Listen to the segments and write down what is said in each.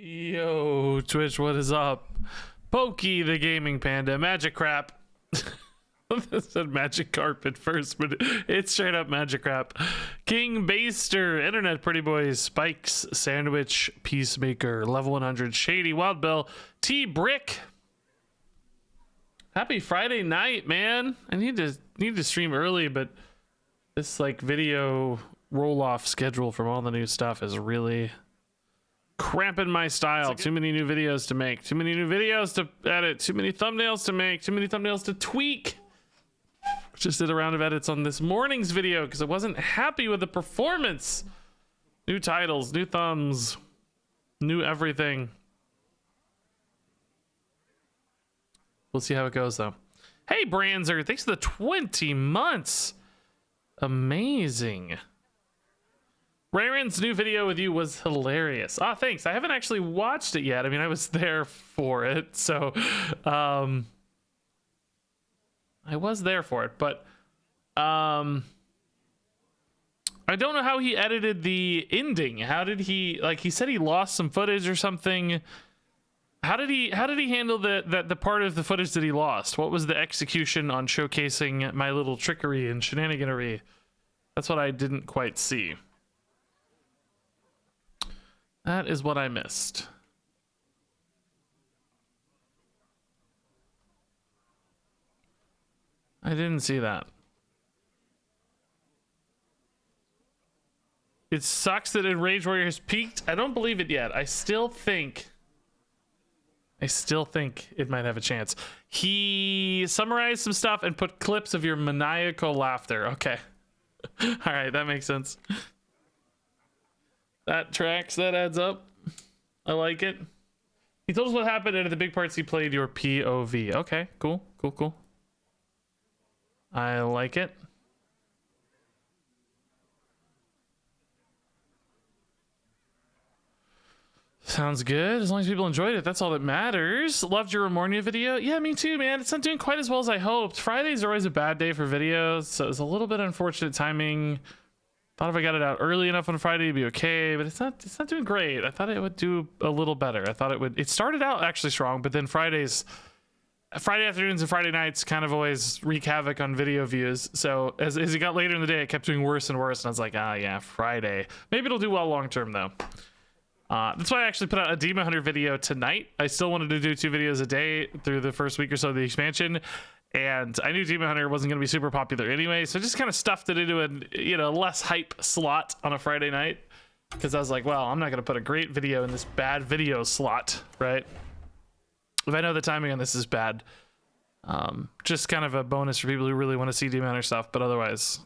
Yo, Twitch, what is up? Pokey the Gaming Panda, Magic Crap. I said Magic Carpet first, but it's straight up Magic Crap. King Baster, Internet Pretty Boys, Spikes, Sandwich, Peacemaker, Level 100, Shady, Wild Bill, T Brick. Happy Friday night, man. I need to stream early, but this like video roll-off schedule from all the new stuff is really cramping my style. Too many new videos to make, too many new videos to edit, too many thumbnails to make, too many thumbnails to tweak. Just did a round of edits on this morning's video because I wasn't happy with the performance. New titles, new thumbs, new everything. We'll see how it goes though. Hey Branzer, thanks for the 20 months. Amazing. Raren's new video with you was hilarious. Ah, thanks. I haven't actually watched it yet. I mean, I was there for it, so I was there for it, but I don't know how he edited the ending. How did he, like, he said he lost some footage or something. How did he handle the part of the footage that he lost? What was the execution on showcasing my little trickery and shenaniganery? That's what I didn't quite see. That is what I missed. I didn't see that. It sucks that Enraged Warrior has peaked. I don't believe it yet. I still think it might have a chance. He summarized some stuff and put clips of your maniacal laughter. Okay. All right, that makes sense. That tracks, that adds up. I like it. He told us what happened and at the big parts he played your POV. Okay, cool. I like it. Sounds good. As long as people enjoyed it, that's all that matters. Loved your Remornia video. Yeah, me too, man. It's not doing quite as well as I hoped. Fridays are always a bad day for videos, so it's a little bit unfortunate timing. Thought if I got it out early enough on Friday, it'd be okay, but it's not doing great. I thought it would do a little better. I thought it started out actually strong, but then Friday afternoons and Friday nights kind of always wreak havoc on video views. So as it got later in the day, it kept doing worse and worse. And I was like, yeah, Friday. Maybe it'll do well long term though. That's why I actually put out a Demon Hunter video tonight. I still wanted to do 2 videos a day through the first week or so of the expansion. And I knew Demon Hunter wasn't going to be super popular anyway. So I just kind of stuffed it into a less hype slot on a Friday night. Because I was like, well, I'm not going to put a great video in this bad video slot, right? If I know the timing on this is bad. Just kind of a bonus for people who really want to see Demon Hunter stuff, but otherwise.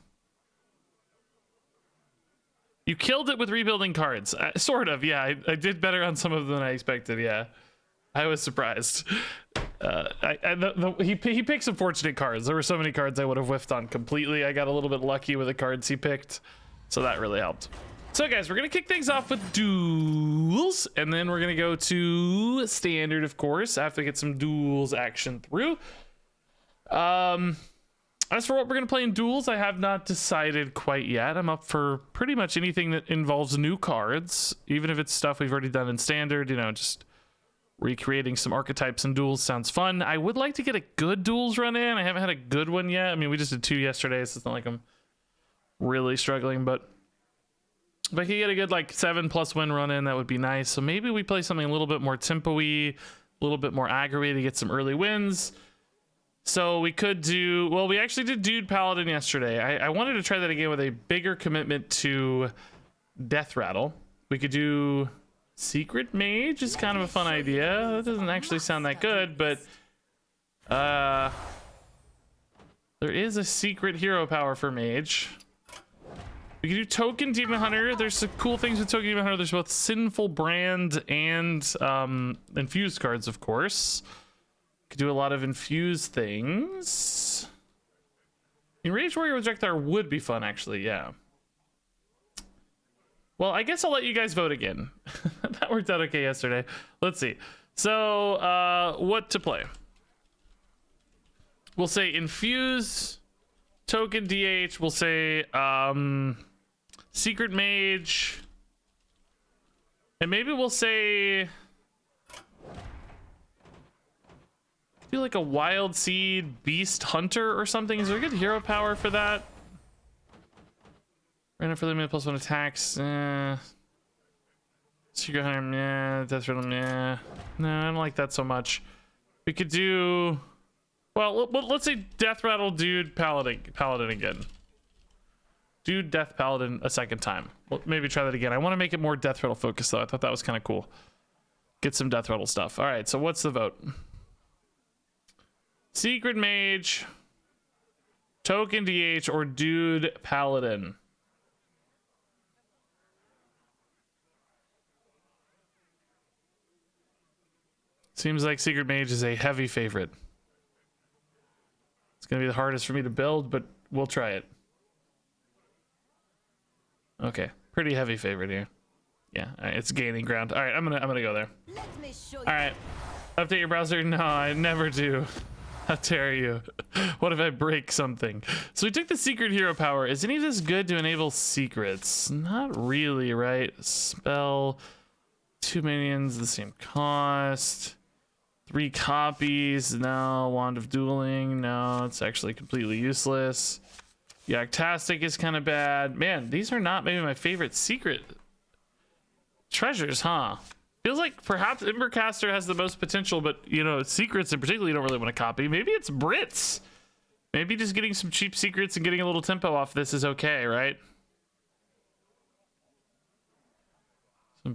You killed it with rebuilding cards. Sort of, yeah. I did better on some of them than I expected, yeah. I was surprised. He picked some fortunate cards. There were so many cards I would have whiffed on completely. I got a little bit lucky with the cards he picked, so that really helped. So guys, we're gonna kick things off with duels, and then we're gonna go to standard, of course, after we get some duels action through. As for what we're gonna play in duels, I have not decided quite yet. I'm up for pretty much anything that involves new cards, even if it's stuff we've already done in standard. Just recreating some archetypes in duels sounds fun. I would like to get a good duels run in. I haven't had a good one yet. I mean, we just did 2 yesterday, so it's not like I'm really struggling, but if I could get a good like 7+ win run in, that would be nice. So maybe we play something a little bit more tempo-y, a little bit more aggro to get some early wins. So we could do, well, we actually did Dude Paladin yesterday. I wanted to try that again with a bigger commitment to Death Rattle. We could do Secret Mage, is kind of a fun idea. That doesn't actually sound that good, but there is a secret hero power for Mage. We can do Token Demon Hunter. There's some cool things with Token Demon Hunter. There's both Sinful Brand and Infused cards, of course. Could do a lot of Infused things. Enraged Warrior with Projectile would be fun, actually, yeah. Well, I guess I'll let you guys vote again. That worked out okay yesterday. Let's see. So, what to play? We'll say Infuse, Token DH. We'll say Secret Mage. And maybe we'll say Do like a Wild Seed Beast Hunter or something. Is there a good hero power for that? Random for limited +1 attacks. Secret Hunter, yeah. Death Rattle, yeah. No, I don't like that so much. We could do... Well, let's say Death Rattle Dude Paladin again. Dude Death Paladin a second time. Well, maybe try that again. I want to make it more Death Rattle focused though. I thought that was kind of cool. Get some Death Rattle stuff. All right, so what's the vote? Secret Mage, Token DH, or Dude Paladin? Seems like Secret Mage is a heavy favorite. It's gonna be the hardest for me to build, but we'll try it. Okay, pretty heavy favorite here. Yeah, all right, it's gaining ground. All right, I'm gonna go there. All right, update your browser. No, I never do. How dare you? What if I break something? So we took the secret hero power. Is any of this good to enable secrets? Not really, right? Spell, 2 minions, the same cost. 3 copies, no. Wand of Dueling, no. It's actually completely useless. Yaktastic is kind of bad. Man, these are not maybe my favorite secret treasures, huh? Feels like perhaps Embercaster has the most potential, but you know, secrets in particular you don't really want to copy. Maybe it's Brits. Maybe just getting some cheap secrets and getting a little tempo off this is okay, right?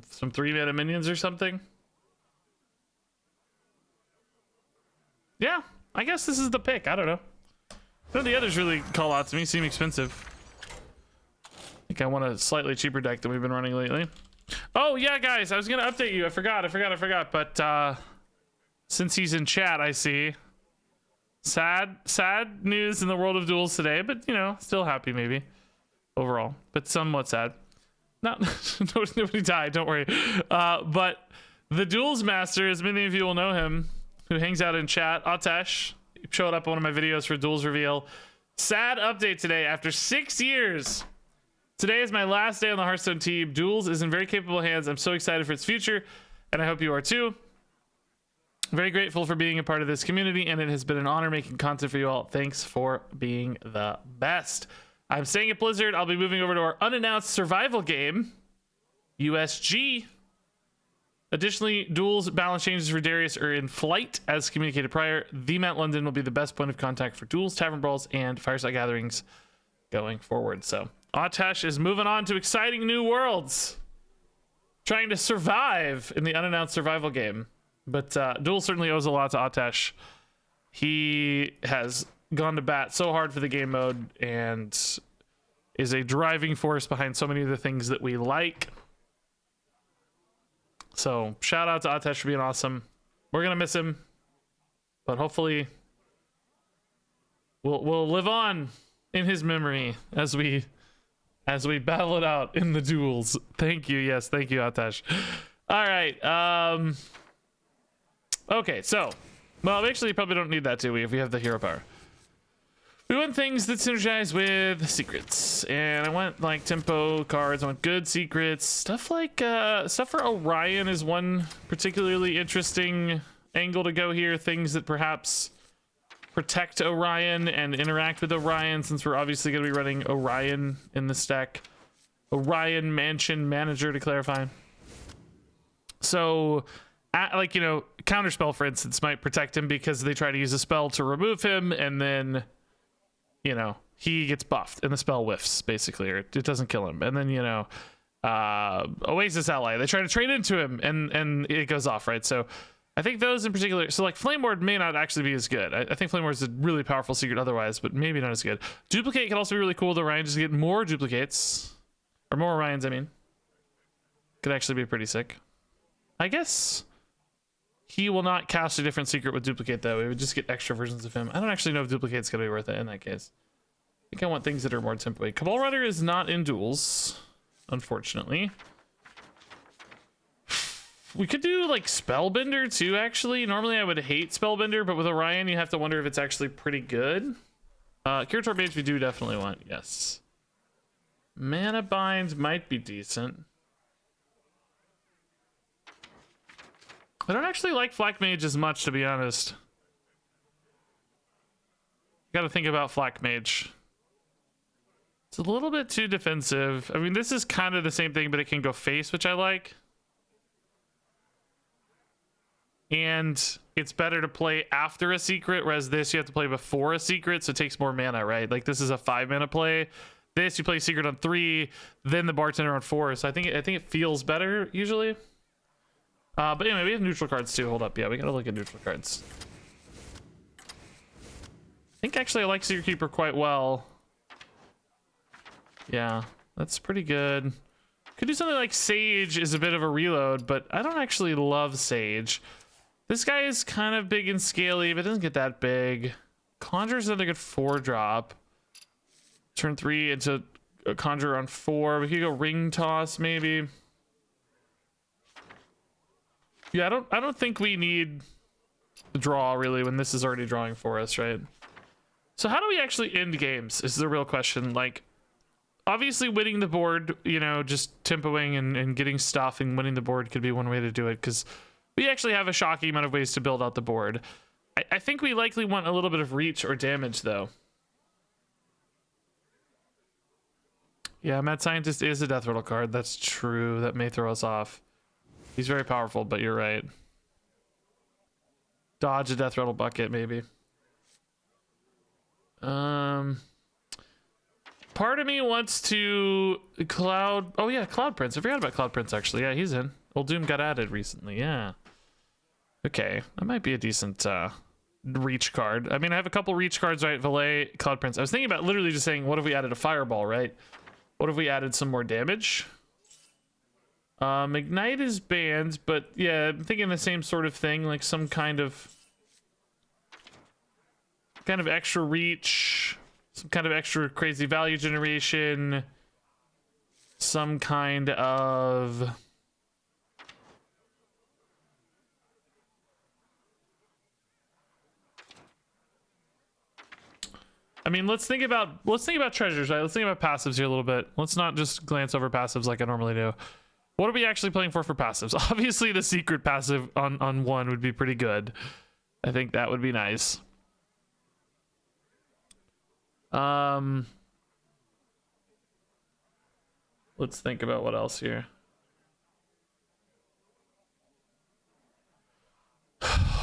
Some 3-mana minions or something. Yeah, I guess this is the pick. I don't know. None of the others really call out to me, seem expensive. I think I want a slightly cheaper deck than we've been running lately. Oh yeah, guys, I was gonna update you. I forgot. But since he's in chat, I see. Sad news in the world of duels today, but you know, still happy maybe overall, but somewhat sad. Not nobody died. Don't worry. But the Duels Master, as many of you will know him, who hangs out in chat, Atesh, showed up on one of my videos for Duels Reveal. Sad update today. After 6 years, today is my last day on the Hearthstone team. Duels is in very capable hands. I'm so excited for its future, and I hope you are too. Very grateful for being a part of this community, and it has been an honor making content for you all. Thanks for being the best. I'm staying at Blizzard. I'll be moving over to our unannounced survival game, USG. Additionally, Duels balance changes for Darius are in flight, as communicated prior. The Mount London will be the best point of contact for Duels, Tavern Brawls, and Fireside Gatherings going forward. So, Atesh is moving on to exciting new worlds, trying to survive in the unannounced survival game. But Duels certainly owes a lot to Atesh. He has gone to bat so hard for the game mode and is a driving force behind so many of the things that we like. So shout out to Atesh for being awesome. We're gonna miss him, but hopefully we'll live on in his memory as we battle it out in the duels. Thank you. Yes, thank you, Atesh. All right. Okay, so well, actually you probably don't need that, do we, if we have the hero power. We want things that synergize with secrets, and I want like tempo cards. I want good secrets stuff. Like stuff for Orion is one particularly interesting angle to go here. Things that perhaps protect Orion and interact with Orion, since we're obviously going to be running Orion in this deck. Orion Mansion Manager, to clarify. So like, you know, Counterspell, for instance, might protect him because they try to use a spell to remove him, and then, you know, he gets buffed and the spell whiffs, basically, or it doesn't kill him. And then, you know, Oasis Ally, they try to trade into him and it goes off, right? So I think those in particular, so like Flame Ward may not actually be as good. I think Flame Ward is a really powerful secret otherwise, but maybe not as good. Duplicate can also be really cool, though. Orion just get more duplicates, or more Orions, I mean. Could actually be pretty sick. I guess he will not cast a different secret with duplicate, though. We would just get extra versions of him. I don't actually know if duplicate's gonna be worth it in that case. I think I want things that are more tempo-y. Cabal Runner is not in Duels, unfortunately. We could do like Spellbinder too, actually. Normally I would hate Spellbinder, but with Orion you have to wonder if it's actually pretty good. Curator Mage we do definitely want, yes. Mana Bind might be decent. I don't actually like Flak Mage as much, to be honest. Got to think about Flak Mage. It's a little bit too defensive. I mean, this is kind of the same thing, but it can go face, which I like. And it's better to play after a secret, whereas this you have to play before a secret, so it takes more mana, right? Like this is a 5 mana play. This you play secret on 3, then the bartender on 4. So I think it feels better usually. But anyway, we have neutral cards too. Hold up, yeah, we gotta look at neutral cards. I think actually I like Secret Keeper quite well. Yeah, that's pretty good. Could do something like Sage is a bit of a reload, but I don't actually love Sage. This guy is kind of big and scaly, but doesn't get that big. Conjure's another good 4-drop. Turn 3 into a Conjure on 4. We could go Ring Toss maybe. Yeah, I don't think we need the draw really when this is already drawing for us, right? So how do we actually end games is the real question. Like, obviously winning the board, you know, just tempoing and getting stuff and winning the board could be one way to do it, because we actually have a shocking amount of ways to build out the board. I think we likely want a little bit of reach or damage though. Yeah, Mad Scientist is a death rattle card. That's true. That may throw us off. He's very powerful, but you're right. Dodge a death rattle bucket, maybe. Part of me wants to Cloud. Oh yeah, Cloud Prince. I forgot about Cloud Prince actually. Yeah, he's in. Old Doom got added recently. Yeah. Okay, that might be a decent reach card. I mean, I have a couple reach cards, right? Valet, Cloud Prince. I was thinking about literally just saying, what if we added a Fireball, right? What if we added some more damage? Ignite is banned, but yeah, I'm thinking the same sort of thing, like some kind of extra reach, some kind of extra crazy value generation, some kind of I mean, let's think about treasures, right? Let's think about passives here a little bit. Let's not just glance over passives like I normally do. What are we actually playing for passives? Obviously, the secret passive on 1 would be pretty good. I think that would be nice. Let's think about what else here.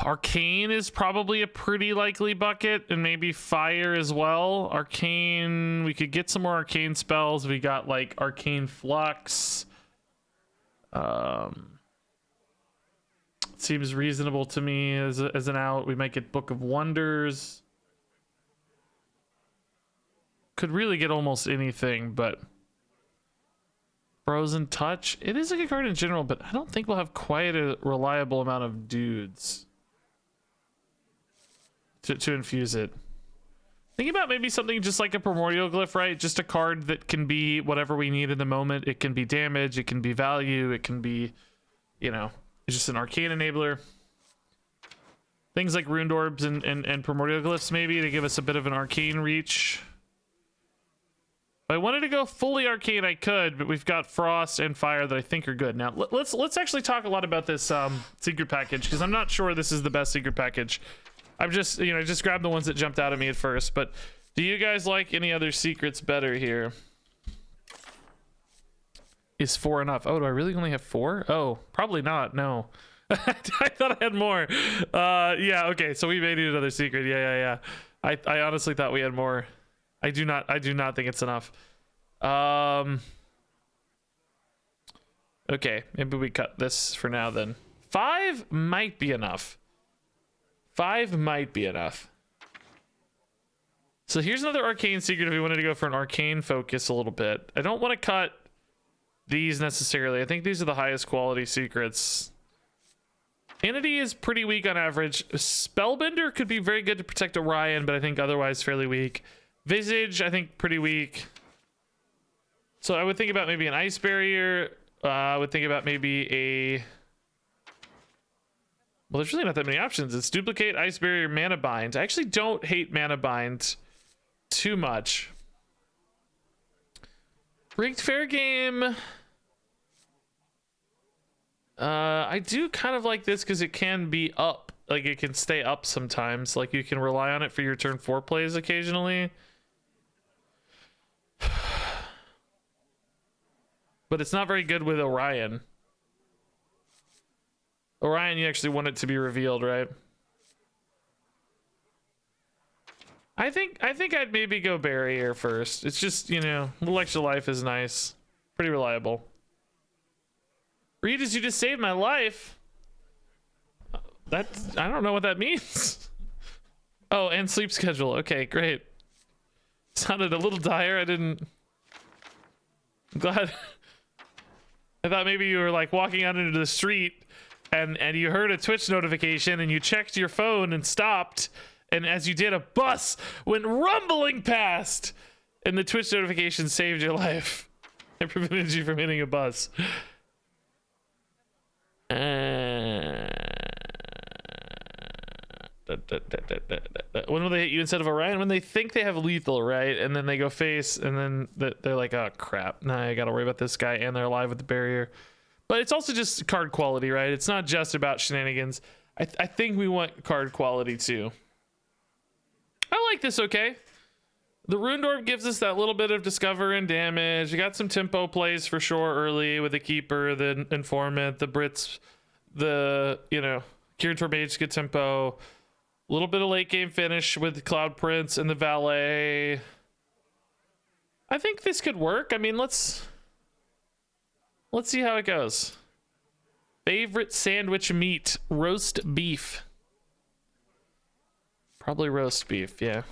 Arcane is probably a pretty likely bucket, and maybe Fire as well. Arcane, we could get some more Arcane spells. We got like Arcane Flux. Seems reasonable to me as an out. We might get Book of Wonders. Could really get almost anything, but Frozen Touch. It is a good card in general, but I don't think we'll have quite a reliable amount of dudes to infuse it. Think about maybe something just like a Primordial Glyph, right? Just a card that can be whatever we need in the moment. It can be damage, it can be value, it can be, you know, it's just an Arcane enabler. Things like Runed Orbs and Primordial Glyphs maybe to give us a bit of an Arcane reach. If I wanted to go fully Arcane, I could, but we've got Frost and Fire that I think are good. Now, let's actually talk a lot about this secret package, because I'm not sure this is the best secret package. I've just, you know, just grabbed the ones that jumped out at me at first, but do you guys like any other secrets better here? Is 4 enough? Oh, do I really only have 4? Oh, probably not. No. I thought I had more. Yeah, okay, so we may need another secret. Yeah. I honestly thought we had more. I do not think it's enough. Okay, maybe we cut this for now then. 5 might be enough. 5 might be enough. So here's another Arcane secret if we wanted to go for an Arcane focus a little bit. I don't want to cut these necessarily. I think these are the highest quality secrets. Entity is pretty weak on average. Spellbender could be very good to protect Orion, but I think otherwise fairly weak. Visage, I think pretty weak. So I would think about maybe an Ice Barrier. I would think about maybe a... Well, there's really not that many options. It's Duplicate, Ice Barrier, Mana Bind. I actually don't hate Mana Bind too much. Rigged Fair Game. I do kind of like this because it can be up like it can stay up sometimes. Like you can rely on it for your turn 4 plays occasionally. But it's not very good with Orion. Orion, you actually want it to be revealed, right? I think I'd maybe go Barrier first. It's just, you know, a little extra life is nice. Pretty reliable. Regis, you just saved my life. That's, I don't know what that means. Oh, and sleep schedule. Okay, great. Sounded a little dire. I'm glad. I thought maybe you were like walking out into the street and you heard a Twitch notification and you checked your phone and stopped. And as you did, a bus went rumbling past and the Twitch notification saved your life. It prevented you from hitting a bus. When will they hit you instead of Orion? When they think they have lethal, right? And then they go face, and then they're like, oh crap, now I gotta worry about this guy, and they're alive with the barrier. But it's also just card quality, right? It's not just about shenanigans. I think we want card quality too. I like this, okay. The Ruined Orb gives us that little bit of discover and damage. We got some tempo plays for sure early with the Keeper, the Informant, the Brits, the, you know, Curator Mage, good tempo. A little bit of late game finish with Cloud Prince and the Valet. I think this could work. I mean, let's see how it goes. Favorite sandwich meat, roast beef. Probably roast beef, yeah.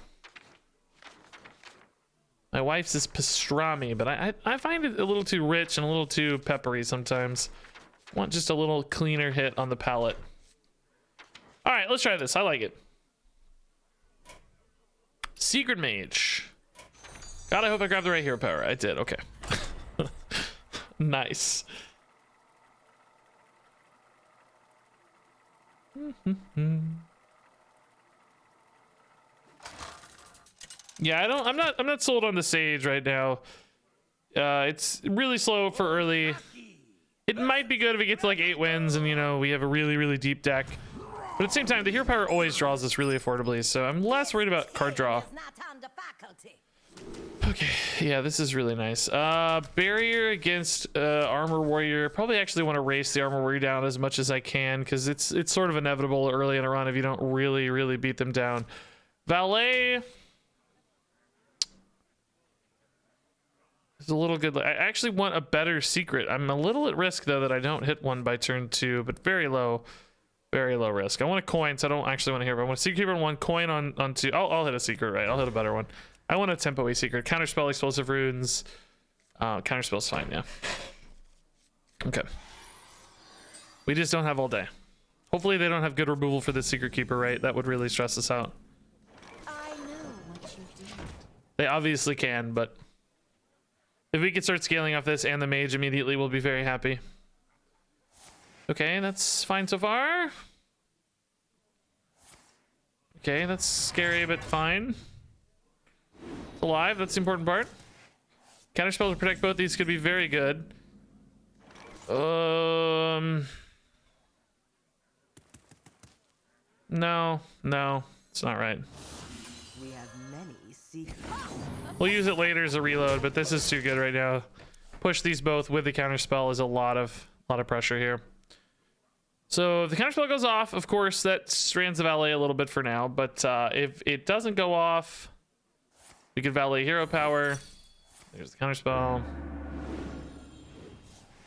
My wife's is pastrami, but I find it a little too rich and a little too peppery sometimes. Want just a little cleaner hit on the palate. All right, let's try this. I like it. Secret Mage. God, I hope I grabbed the right hero power. I did. Okay. Nice. Yeah, I'm not sold on the Sage right now. It's really slow for early. It might be good if we get to like 8 wins and, you know, we have a really, really deep deck. But at the same time, the hero power always draws us really affordably, so I'm less worried about card draw. Okay, yeah, this is really nice. Barrier against Armor Warrior. Probably actually want to race the Armor Warrior down as much as I can, because it's sort of inevitable early in a run if you don't really, really beat them down. Valet is a little good. I actually want a better secret. I'm a little at risk, though, that I don't hit one by turn 2, but very low risk. I want a coin, so I don't actually want to hear, but I want a secret keeper on 1, coin on 2. I'll hit a secret, right? I'll hit a better one. I want a tempo secret. Counterspell, explosive runes. Counterspell's fine, yeah. Okay. We just don't have all day. Hopefully they don't have good removal for the secret keeper, right? That would really stress us out. I know what you did. They obviously can, but if we could start scaling off this and the mage immediately, we'll be very happy. Okay, that's fine so far. Okay, that's scary, but fine. Alive, that's the important part. Counterspell to protect both these could be very good. No, it's not right. We have many secrets. We'll use it later as a reload, but this is too good right now. Push these both with the counterspell is a lot of pressure here. So if the counterspell goes off, of course, that strands the Valet a little bit for now. But if it doesn't go off, we can Valet hero power. There's the counterspell.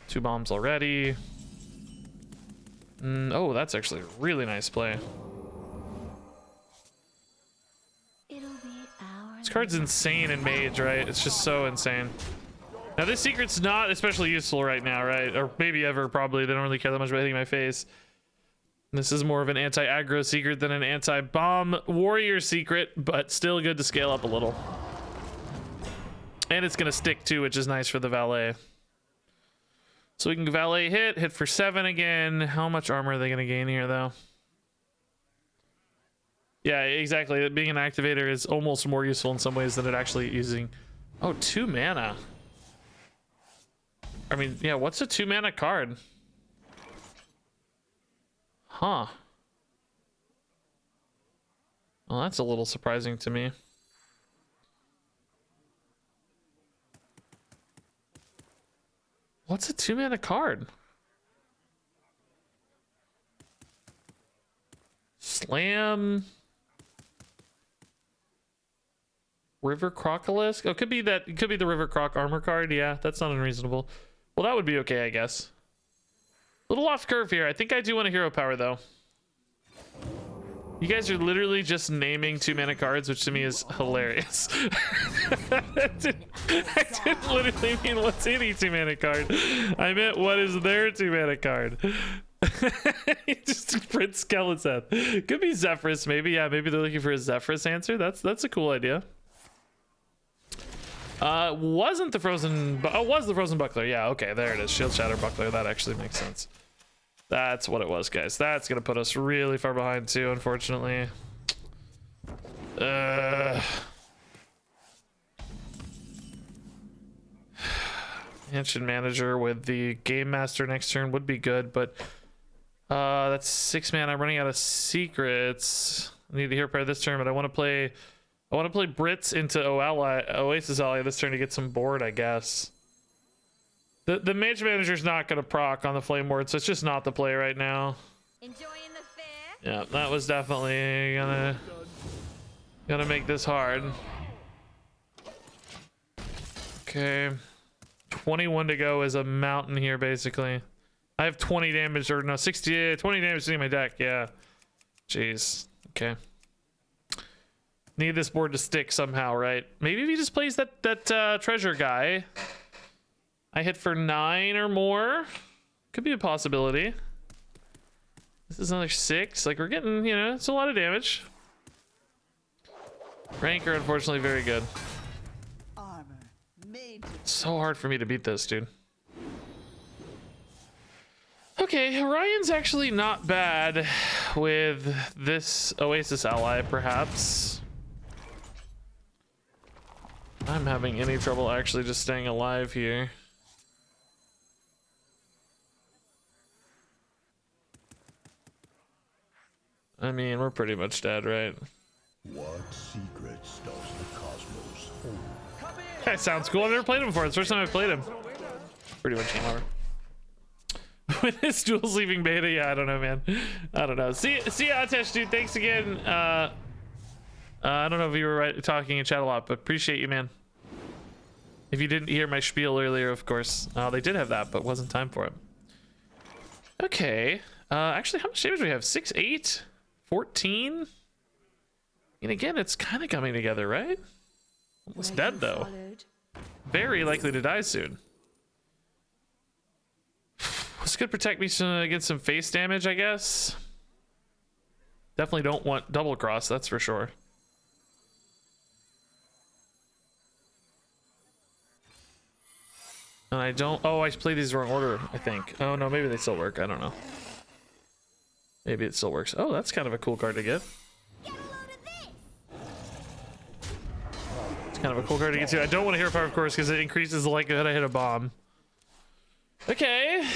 2 bombs already. Oh, that's actually a really nice play. This card's insane in Mage, right? It's just so insane. Now this secret's not especially useful right now, right? Or maybe ever, probably. They don't really care that much about hitting my face. This is more of an anti-aggro secret than an anti-bomb warrior secret, but still good to scale up a little. And it's gonna stick too, which is nice for the Valet. So we can Valet hit for 7 again. How much armor are they gonna gain here, though? Yeah, exactly. Being an activator is almost more useful in some ways than it actually using. Oh, 2 mana. I mean, yeah, what's a 2 mana card? Huh. Well, that's a little surprising to me. What's a 2-mana card? Slam. River Crocolisk? Oh, could be that. It could be the River Croc armor card. Yeah, that's not unreasonable. Well, that would be okay, I guess. Little off curve here. I think I do want a hero power, though. You guys are literally just naming 2-mana cards, which to me is hilarious. I didn't literally mean what's any 2-mana card. I meant what is their 2-mana card. Just print Skeleteth. Could be Zephyrus, maybe. Yeah, maybe they're looking for a Zephyrus answer. That's a cool idea. Wasn't the frozen? Oh, was the frozen buckler? Yeah, okay, there it is. Shield Shatter Buckler. That actually makes sense. That's what it was, guys. That's gonna put us really far behind too, unfortunately. Mansion Manager with the Game Master next turn would be good, but that's 6 mana. I'm running out of secrets. I need to hero pair this turn, but I want to play Brits into Oasis Ally this turn to get some board, I guess. The Mage Manager's not going to proc on the Flame Ward, so it's just not the play right now. Enjoying the fair? Yeah, that was definitely gonna make this hard. Okay. 21 to go is a mountain here, basically. I have 20 damage, or no, 20 damage in my deck, yeah. Jeez, okay. Need this board to stick somehow, right? Maybe if he just plays that treasure guy. I hit for 9 or more. Could be a possibility. This is another 6. Like, we're getting, you know, it's a lot of damage. Ranker, unfortunately, very good. Armor made to It's so hard for me to beat this, dude. Okay, Orion's actually not bad with this Oasis ally, perhaps. I'm having any trouble actually just staying alive here. I mean, we're pretty much dead, right? What secrets does the cosmos hold? That sounds cool. I've never played him before. It's the first time I've played him. Pretty much game over. With this Duels leaving beta, yeah, I don't know, man. I don't know. See ya, Atesh, dude. Thanks again. I don't know if you were talking in chat a lot, but appreciate you, man. If you didn't hear my spiel earlier, of course. They did have that, but wasn't time for it. Okay. Actually, how much damage do we have? 6, 8, 14? And again, it's kind of coming together, right? Almost dead, though. followed. Very likely to die soon. This could protect me against some face damage, I guess. Definitely don't want double cross, that's for sure. And I don't... Oh, I played these the wrong order, I think. Oh, no, maybe they still work. I don't know. Maybe it still works. Oh, that's kind of a cool card to get. Get a load of this. It's kind of a cool card to get too. I don't want to hero power, of course, because it increases the likelihood I hit a bomb. Okay.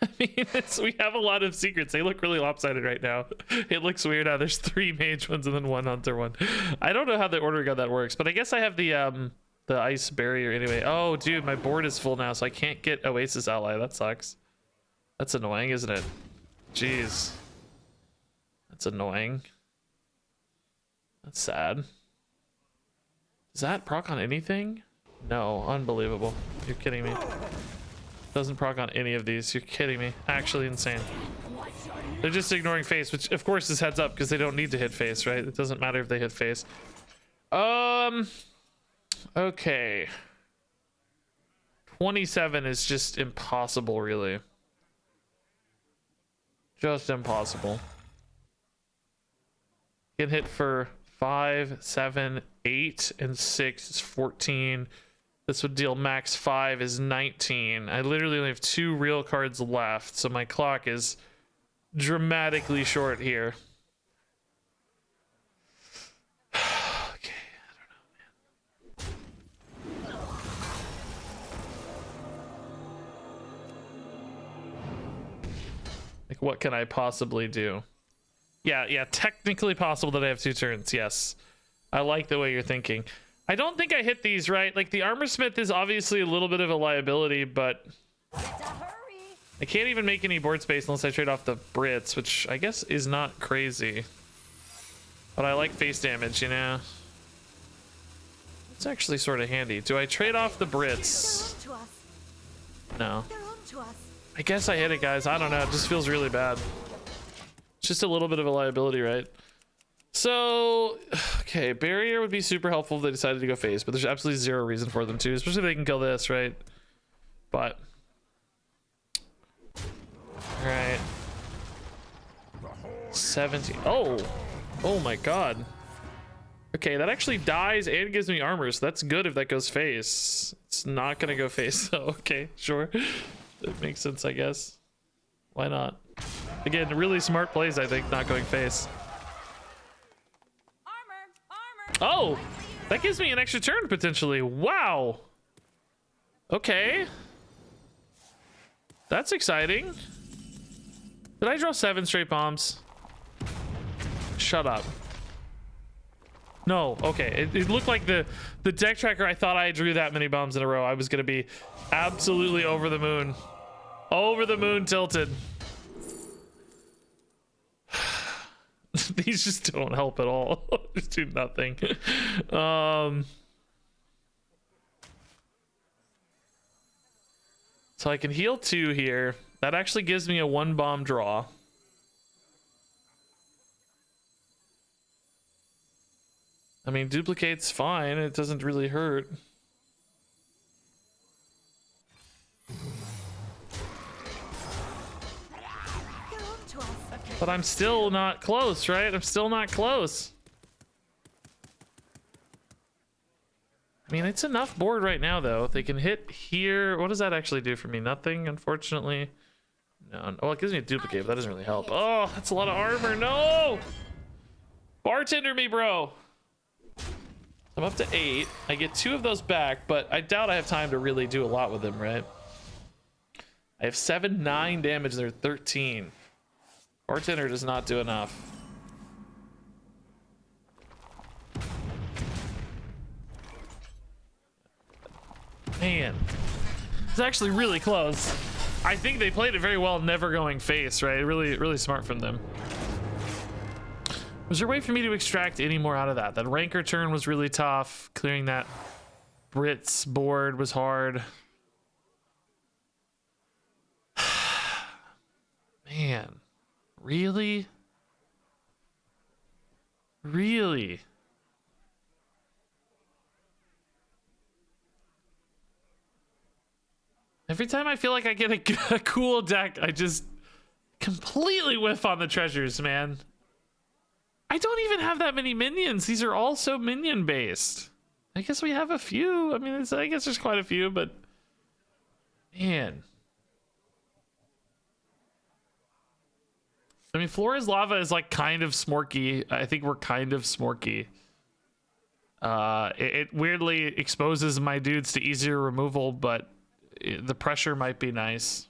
I mean, we have a lot of secrets. They look really lopsided right now. It looks weird how there's 3 mage ones and then 1 hunter one. I don't know how the order got that works, but I guess I have the ice barrier anyway. Oh, dude, my board is full now, so I can't get Oasis ally. That sucks. That's annoying, isn't it? Jeez. That's annoying. That's sad. Does that proc on anything? No, unbelievable. You're kidding me. Doesn't proc on any of these. You're kidding me. Actually insane. They're just ignoring face, which of course is heads up because they don't need to hit face, right? It doesn't matter if they hit face. Okay. 27 is just impossible, really. Just impossible. Get hit for 5, 7, 8, and 6 is 14. This would deal max 5 is 19. I literally only have 2 real cards left, so my clock is dramatically short here. Okay, I don't know, man. Like, what can I possibly do? Yeah, technically possible that I have 2 turns. Yes. I like the way you're thinking. I don't think I hit these right. Like, the Armor Smith is obviously a little bit of a liability, but I can't even make any board space unless I trade off the Brits, which I guess is not crazy. But I like face damage, you know? It's actually sort of handy. Do I trade off the Brits? No. I guess I hit it, guys. I don't know. It just feels really bad. It's just a little bit of a liability, right? So, okay, barrier would be super helpful if they decided to go face, but there's absolutely zero reason for them to, especially if they can kill this, right? But, all right, 17. Oh my god. Okay, that actually dies and gives me armor, so that's good if that goes face. It's not gonna go face, though. Okay, sure. That makes sense, I guess. Why not? Again, really smart plays, I think, not going face. Oh, that gives me an extra turn potentially. Wow. Okay. That's exciting. Did I draw 7 straight bombs? Shut up. No, okay. It looked like the deck tracker, I thought I drew that many bombs in a row. I was gonna be absolutely over the moon. Over the moon tilted. These just don't help at all. Just do nothing. So I can heal 2 here. That actually gives me a 1 bomb draw. I mean, duplicate's fine. It doesn't really hurt. But I'm still not close, right? I'm still not close. I mean, it's enough board right now, though. If they can hit here, what does that actually do for me? Nothing, unfortunately. No. Well, it gives me a duplicate, but that doesn't really help. Oh, that's a lot of armor. No! Bartender me, bro. I'm up to 8. I get 2 of those back, but I doubt I have time to really do a lot with them, right? I have 7, 9 damage. They're 13. Bartender does not do enough. Man, it's actually really close. I think they played it very well, never going face, right? Really, really smart from them. Was there a way for me to extract any more out of that? That Ranker turn was really tough. Clearing that Brits board was hard. Man. Really? Really? Every time I feel like I get a cool deck, I just completely whiff on the treasures, man. I don't even have that many minions. These are all so minion based. I guess we have a few. I mean, I guess there's quite a few, but man. I mean, Flora's Lava is like kind of smorky. I think we're kind of smorky. It weirdly exposes my dudes to easier removal, but the pressure might be nice.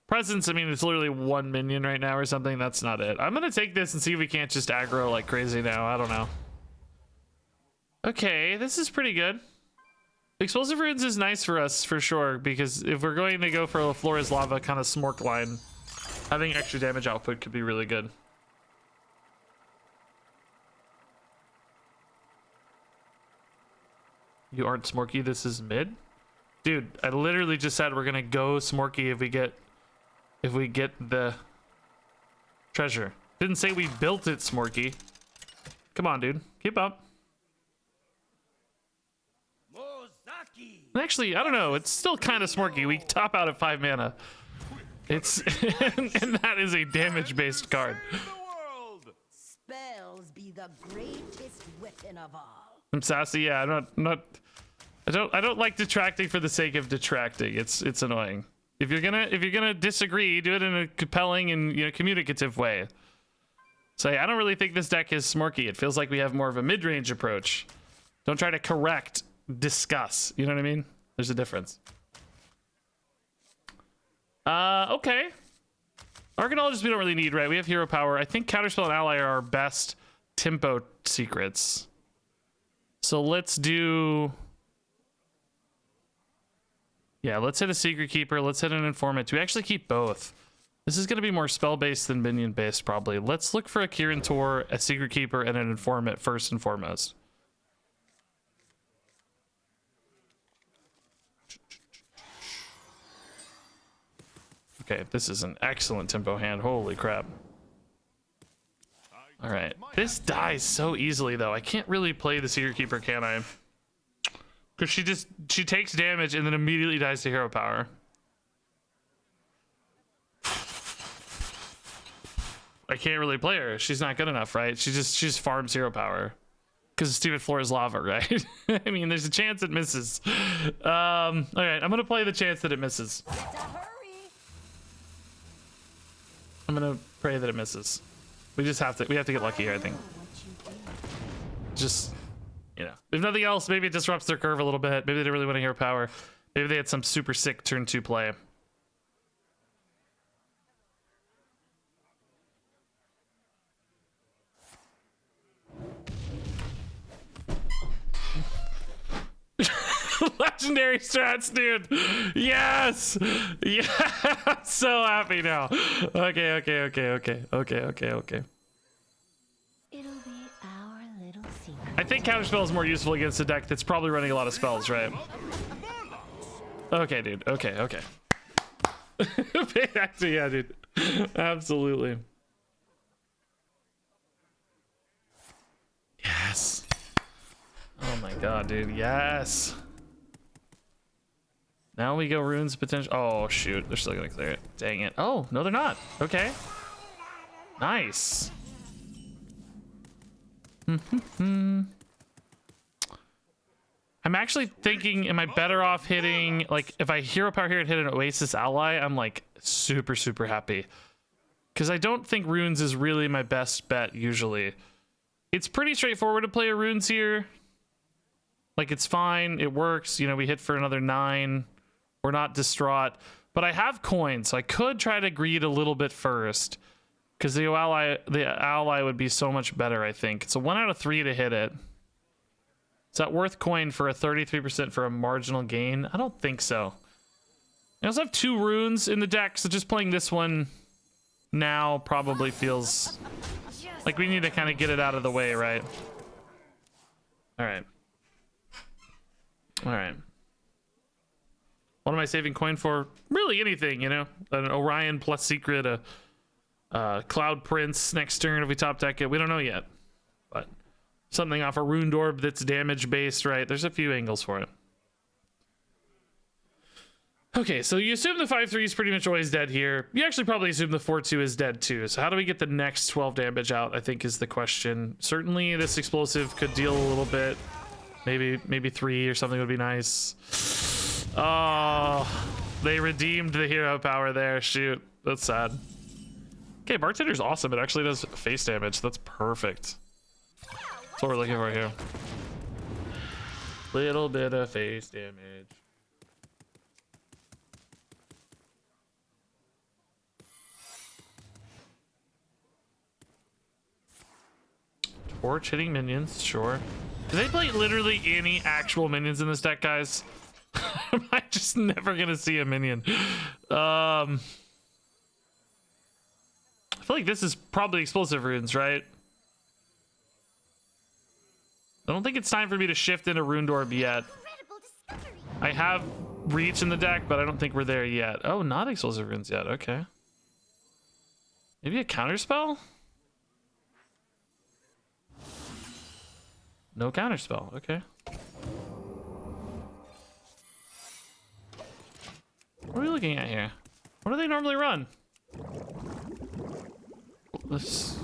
Presence, I mean, it's literally 1 minion right now or something. That's not it. I'm gonna take this and see if we can't just aggro like crazy now. I don't know. Okay, this is pretty good. Explosive Runes is nice for us for sure, because if we're going to go for a Flora's Lava kind of smork line, having extra damage output could be really good. You aren't Smorky, this is mid? Dude, I literally just said we're gonna go Smorky if we get the treasure. Didn't say we built it Smorky. Come on, dude. Keep up. Actually, I don't know. It's still kind of Smorky. We top out at 5 mana. It's and that is a damage-based card. Spells be the greatest weapon of all. I'm sassy. Yeah, I don't like detracting for the sake of detracting. It's annoying. If you're gonna disagree, do it in a compelling and communicative way. Say, I don't really think this deck is Smorky. It feels like we have more of a mid-range approach. Don't try to correct, discuss. You know what I mean? There's a difference. Okay. Archaeologist we don't really need, right? We have hero power. I think Counterspell and Ally are our best tempo secrets. So let's do... Yeah, let's hit a Secret Keeper. Let's hit an Informant. Do we actually keep both? This is going to be more spell-based than minion-based, probably. Let's look for a Kirin Tor, a Secret Keeper, and an Informant first and foremost. Okay, this is an excellent tempo hand. Holy crap. All right. This dies so easily, though. I can't really play the Secret Keeper, can I? Because she takes damage and then immediately dies to hero power. I can't really play her. She's not good enough, right? She just farms hero power. Because the stupid floor is lava, right? I mean, there's a chance it misses. All right, I'm going to play the chance that it misses. I'm going to pray that it misses. We have to get lucky here, I think. Just, you know, if nothing else, maybe it disrupts their curve a little bit. Maybe they didn't really want to hero power. Maybe they had some super sick turn 2 play. Legendary strats, dude. Yes. Yeah. I'm so happy now. Okay. It'll be our little secret. I think Counterspell is more useful against a deck that's probably running a lot of spells, right? Okay, dude. Okay. Actually, yeah, dude. Absolutely. Yes. Oh my god, dude. Yes. Now we go runes potential. Oh shoot, they're still gonna clear it. Dang it. Oh no, they're not. Okay. Nice. I'm actually thinking, am I better off hitting, like, if I hero power here and hit an Oasis ally, I'm like super happy. Because I don't think runes is really my best bet usually. It's pretty straightforward to play a runes here. Like, it's fine, it works. You know, we hit for another 9. We're not distraught. But I have coins, so I could try to greed a little bit first. Because the ally would be so much better, I think. It's a 1 out of 3 to hit it. Is that worth coin for a 33% for a marginal gain? I don't think so. I also have 2 runes in the deck, so just playing this one now probably feels like we need to kind of get it out of the way, right? Alright. Alright. What am I saving coin for? Really anything, you know? An Orion plus secret, a Cloud Prince next turn if we top deck it. We don't know yet. But something off a Runed Orb that's damage based, right? There's a few angles for it. Okay, so you assume the 5/3 is pretty much always dead here. You actually probably assume the 4/2 is dead too. So how do we get the next 12 damage out, I think is the question. Certainly this explosive could deal a little bit. Maybe 3 or something would be nice. Oh, they redeemed the hero power there. Shoot, that's sad. Okay, Bartender's awesome. It actually does face damage. That's perfect. That's what we're looking for here. Little bit of face damage. Torch hitting minions, sure. Do they play literally any actual minions in this deck, guys? Am I just never gonna see a minion? I feel like this is probably explosive runes, right? I don't think it's time for me to shift into Runed Orb yet. I have Reach in the deck, but I don't think we're there yet. Oh, not explosive runes yet. Okay. Maybe a counterspell? No counterspell. Okay. What are we looking at here? What do they normally run? This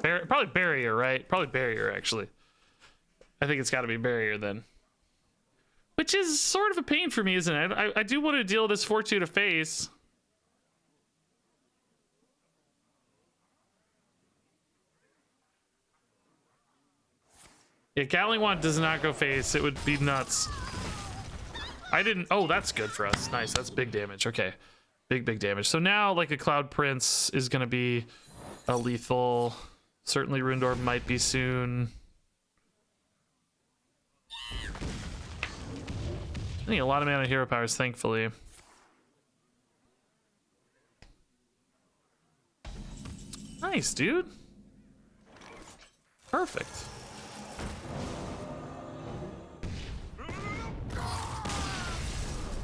probably barrier, right? Probably barrier, actually. I think it's got to be barrier then. Which is sort of a pain for me, isn't it? I do want to deal this 4/2 to face. Yeah, Gatling Wand does not go face. It would be nuts. I didn't. Oh, that's good for us. Nice. That's big damage. Okay. Big damage. So now like a Cloud Prince is gonna be a lethal. Certainly Ruined Orb might be soon. I think a lot of mana hero powers, thankfully. Nice, dude. Perfect.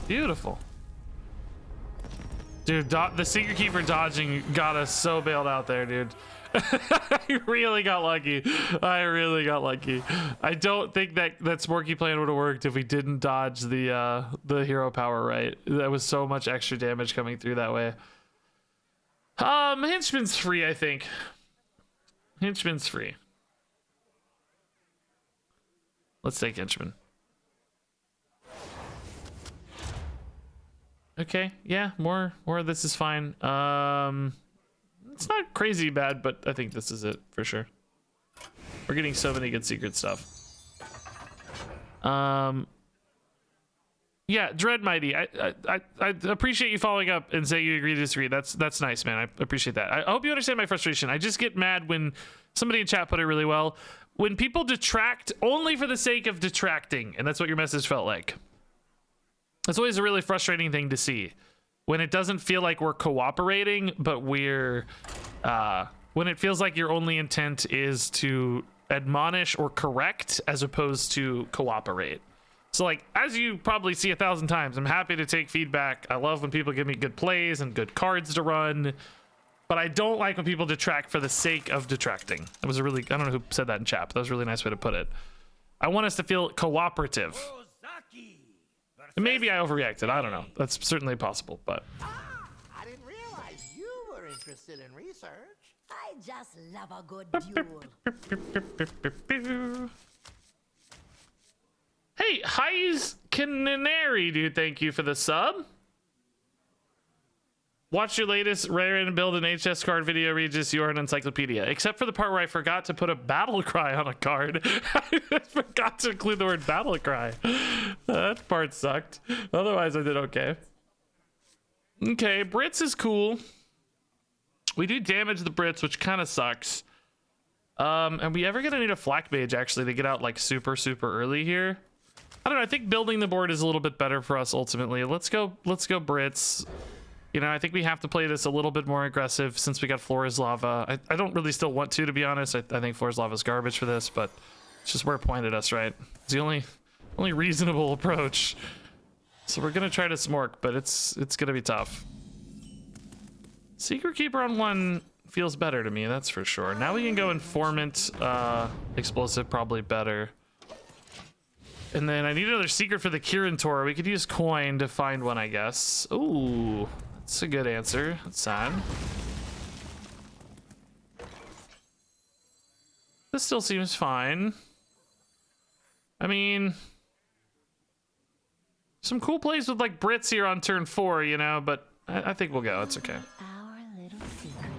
Beautiful. Dude, the Secret Keeper dodging got us so bailed out there, dude. I really got lucky. I really got lucky. I don't think that Sporky plan would have worked if we didn't dodge the hero power right. That was so much extra damage coming through that way. Henchman's free, I think. Henchman's free. Let's take Henchman. Okay, yeah, more of this is fine. It's not crazy bad, but I think this is it for sure. We're getting so many good secret stuff. Yeah, Dread Mighty. I appreciate you following up and saying you agree to disagree. That's nice, man. I appreciate that. I hope you understand my frustration. I just get mad when somebody in chat put it really well. When people detract only for the sake of detracting, and that's what your message felt like. It's always a really frustrating thing to see when it doesn't feel like we're cooperating, but we're when it feels like your only intent is to admonish or correct as opposed to cooperate. So like, as you probably see 1,000 times, I'm happy to take feedback. I love when people give me good plays and good cards to run, but I don't like when people detract for the sake of detracting. That was a really, I don't know who said that in chat, but that was a really nice way to put it. I want us to feel cooperative. And maybe I overreacted. I don't know. That's certainly possible, but. I didn't realize you were interested in research. I just love a good duel. Hey, Highs Canary, dude. Thank you for the sub. Watch your latest rare and build an HS card video, Regis. You are an encyclopedia. Except for the part where I forgot to put a battle cry on a card. I forgot to include the word battle cry. That part sucked. Otherwise, I did okay. Okay, Brits is cool. We do damage the Brits, which kind of sucks. And we ever gonna need a Flak Mage actually to get out like super early here? I don't know. I think building the board is a little bit better for us ultimately. Let's go Brits. You know, I think we have to play this a little bit more aggressive since we got Flora's Lava. I don't really still want to be honest. I think Flora's Lava is garbage for this, but it's just where it pointed us, right? It's the only reasonable approach. So we're gonna try to smork, but it's gonna be tough. Secret Keeper on 1 feels better to me, that's for sure. Now we can go Informant, Explosive probably better. And then I need another secret for the Kirin Tor. We could use coin to find one, I guess. Ooh. That's a good answer. That's sad. This still seems fine. I mean, some cool plays with like Brits here on turn 4, you know, but I think we'll go. It's okay. Our little secret.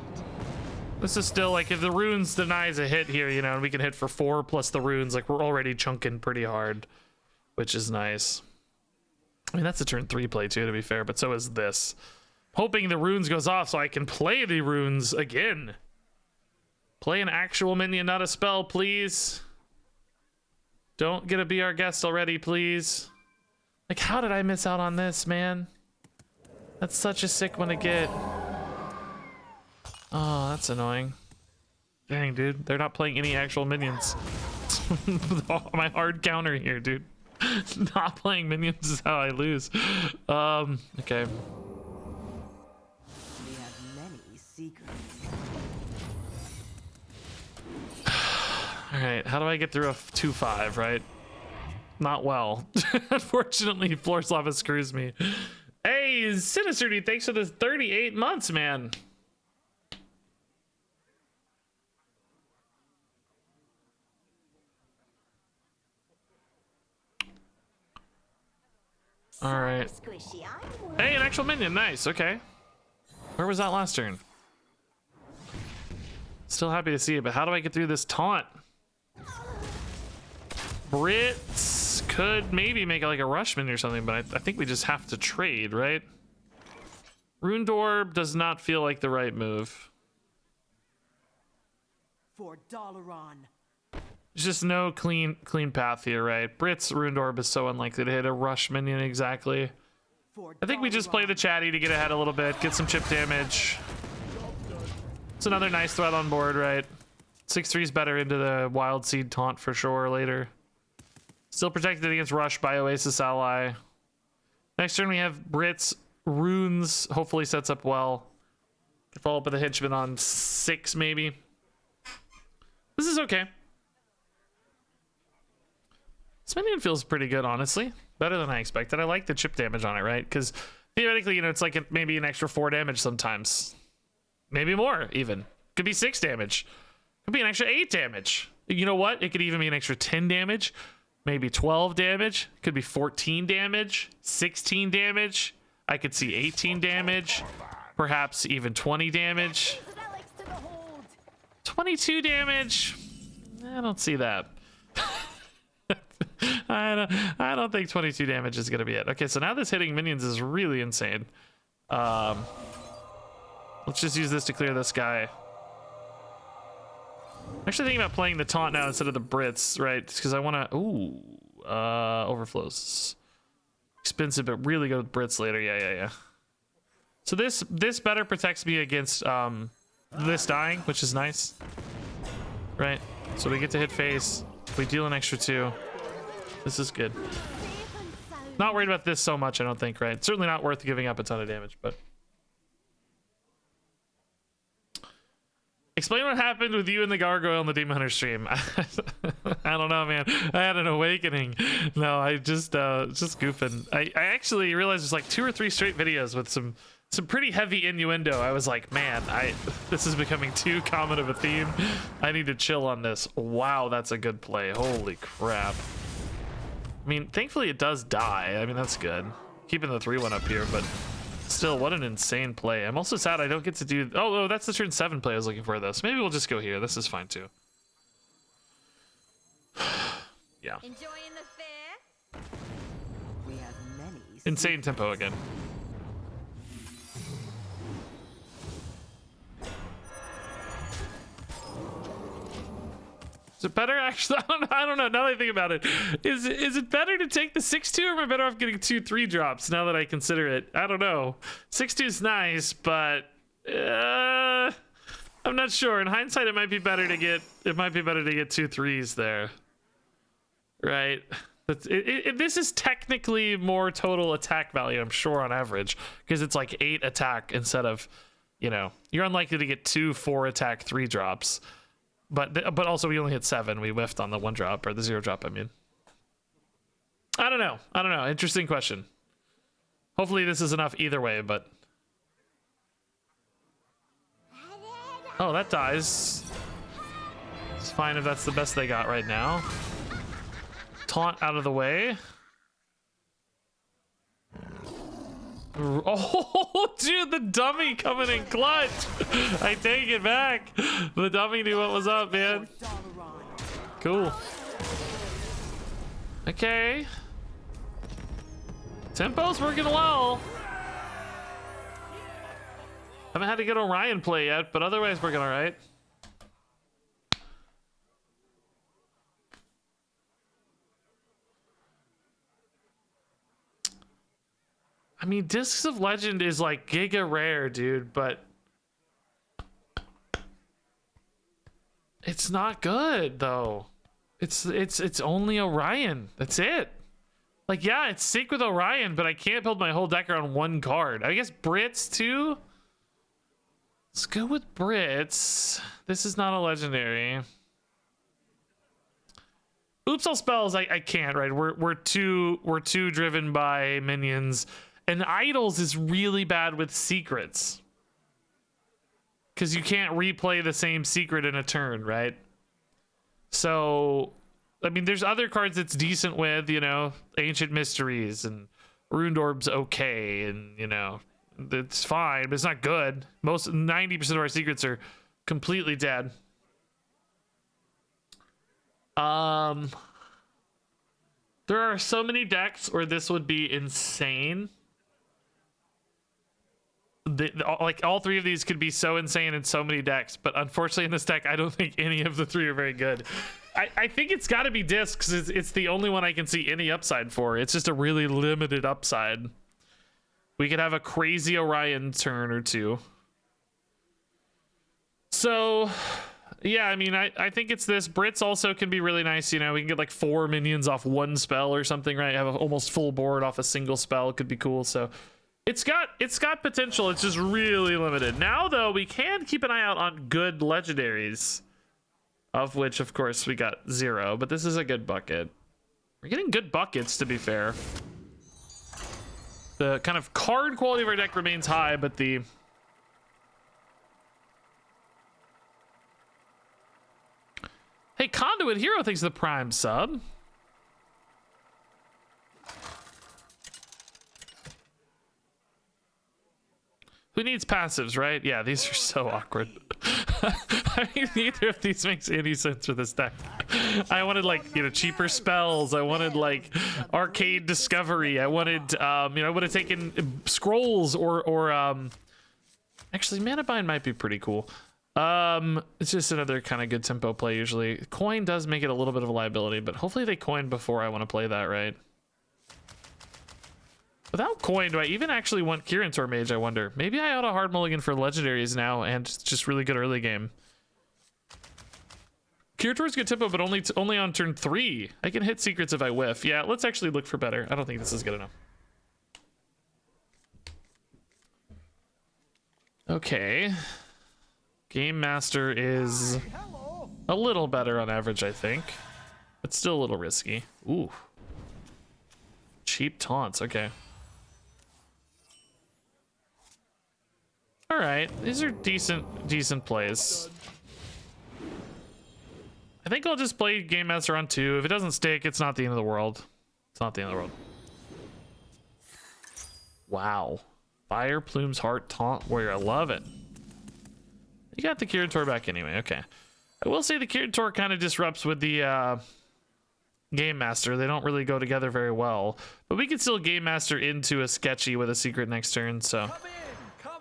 This is still like if the runes denies a hit here, you know, and we can hit for 4 plus the runes, like we're already chunking pretty hard, which is nice. I mean, that's a turn 3 play too, to be fair, but so is this. Hoping the runes goes off so I can play the runes again. Play an actual minion, not a spell, please. Don't get a Be Our Guest already, please. Like, how did I miss out on this, man? That's such a sick one to get. Oh, that's annoying. Dang, dude. They're not playing any actual minions. My hard counter here, dude. Not playing minions is how I lose. Okay. Secrets. All right, how do I get through a 2-5, right? Not well. Unfortunately, Floor's Lava screws me. Hey, Sinister Dude, thanks for the 38 months, man. All right. Hey, an actual minion, nice, okay. Where was that last turn? Still happy to see it, but how do I get through this taunt? Brits could maybe make it like a Rushman or something, but I think we just have to trade, right? Rune Orb does not feel like the right move. For Dalaran. There's just no clean path here, right? Brit's Rune Orb is so unlikely to hit a rush minion exactly. I think we just play the chatty to get ahead a little bit, get some chip damage. It's another nice threat on board, right? 6/3 is better into the Wild Seed taunt for sure later. Still protected against rush by Oasis Ally. Next turn we have Brit's Runes, hopefully sets up well. Could follow up with a henchman on 6 maybe. This is okay. This minion feels pretty good, honestly. Better than I expected. I like the chip damage on it, right? Because theoretically, you know, it's like maybe an extra 4 damage sometimes. Maybe more, even. Could be 6 damage. Could be an extra 8 damage. You know what? It could even be an extra 10 damage. Maybe 12 damage. Could be 14 damage. 16 damage. I could see 18 damage. Perhaps even 20 damage. 22 damage. I don't see that. I don't think 22 damage is gonna be it. Okay, so now this hitting minions is really insane. Let's just use this to clear this guy. I'm actually thinking about playing the taunt now instead of the Brits, right? Because I want to. Ooh, overflows. Expensive, but really good with Brits later. Yeah. So this better protects me against this dying, which is nice, right? So we get to hit face. We deal an extra 2. This is good. Not worried about this so much, I don't think, right? Certainly not worth giving up a ton of damage, but... Explain what happened with you and the gargoyle on the Demon Hunter stream. I don't know, man. I had an awakening. No, I just goofing. I actually realized there's like 2 or 3 straight videos with some pretty heavy innuendo. I was like, man, this is becoming too common of a theme. I need to chill on this. Wow, that's a good play. Holy crap. I mean, thankfully it does die. I mean, that's good. Keeping the 3-1 up here, but still, what an insane play. I'm also sad I don't get to do... Oh, that's the turn 7 play I was looking for, though. So maybe we'll just go here. This is fine, too. Yeah. Enjoying the fair? We have many. Insane tempo again. Is it better? Actually, I don't know. Now that I think about it, is it better to take the 6/2, or am I better off getting 2/3 drops? Now that I consider it, I don't know. 6/2 is nice, but I'm not sure. In hindsight, it might be better to get 2/3s there, right? This is technically more total attack value, I'm sure, on average, because it's like 8 attack instead of, you know, you're unlikely to get 2 4 attack 3 drops. But also we only hit 7. We whiffed on the 1 drop, or the 0 drop, I mean. I don't know. Interesting question. Hopefully this is enough either way, but... Oh, that dies. It's fine if that's the best they got right now. Taunt out of the way. Oh, dude, the dummy coming in clutch. I take it back. The dummy knew what was up, man. Cool. Okay. Tempo's working well. Haven't had to get Orion play yet, but otherwise working all right. I mean, Discs of Legend is like giga rare, dude, but it's not good though. It's only Orion. That's it. Like, yeah, it's sick with Orion, but I can't build my whole deck around 1 card. I guess Brits too. Let's go with Brits. This is not a legendary. Oops, all spells. I can't. Right, we're too driven by minions. And Idols is really bad with secrets, because you can't replay the same secret in a turn, right? So, I mean, there's other cards it's decent with, you know, Ancient Mysteries, and Rune Orb's okay, and, you know, it's fine, but it's not good. 90% of our secrets are completely dead. There are so many decks where this would be insane. like all three of these could be so insane in so many decks, but unfortunately in this deck, I don't think any of the three are very good. I think it's got to be Disc because it's the only one I can see any upside for. It's just a really limited upside. We could have a crazy Orion turn or two. So, yeah, I mean, I think it's this. Brits also can be really nice. You know, we can get like 4 minions off one spell or something, right? Have a almost full board off a single spell. Could be cool. So it's got potential. It's just really limited. Now, though, we can keep an eye out on good legendaries, of which, of course, we got 0. But this is a good bucket. We're getting good buckets, to be fair. The kind of card quality of our deck remains high, but the... Hey, Conduit Hero thanks for the Prime sub. Who needs passives, right? Yeah, these are so awkward. I mean, neither of these makes any sense for this deck. I wanted, like, you know, cheaper spells. I wanted, like, arcade discovery. I wanted, you know, I would have taken scrolls or actually, Mana Bind might be pretty cool. It's just another kind of good tempo play usually. Coin does make it a little bit of a liability, but hopefully they coin before I want to play that, right? Without coin, do I even actually want Kirin Mage, I wonder? Maybe I ought to hard mulligan for legendaries now and just really good early game. Kirin is good tempo, but only on turn 3. I can hit secrets if I whiff. Yeah, let's actually look for better. I don't think this is good enough. Okay. Game Master is a little better on average, I think. But still a little risky. Ooh. Cheap taunts, okay. All right, these are decent plays. I think I'll just play Game Master on 2. If it doesn't stick, it's not the end of the world. It's not the end of the world. Wow. Fire Plume's Heart Taunt Warrior. I love it. You got the Kirin back anyway. Okay. I will say the Kirin kind of disrupts with the Game Master. They don't really go together very well. But we can still Game Master into a sketchy with a secret next turn, so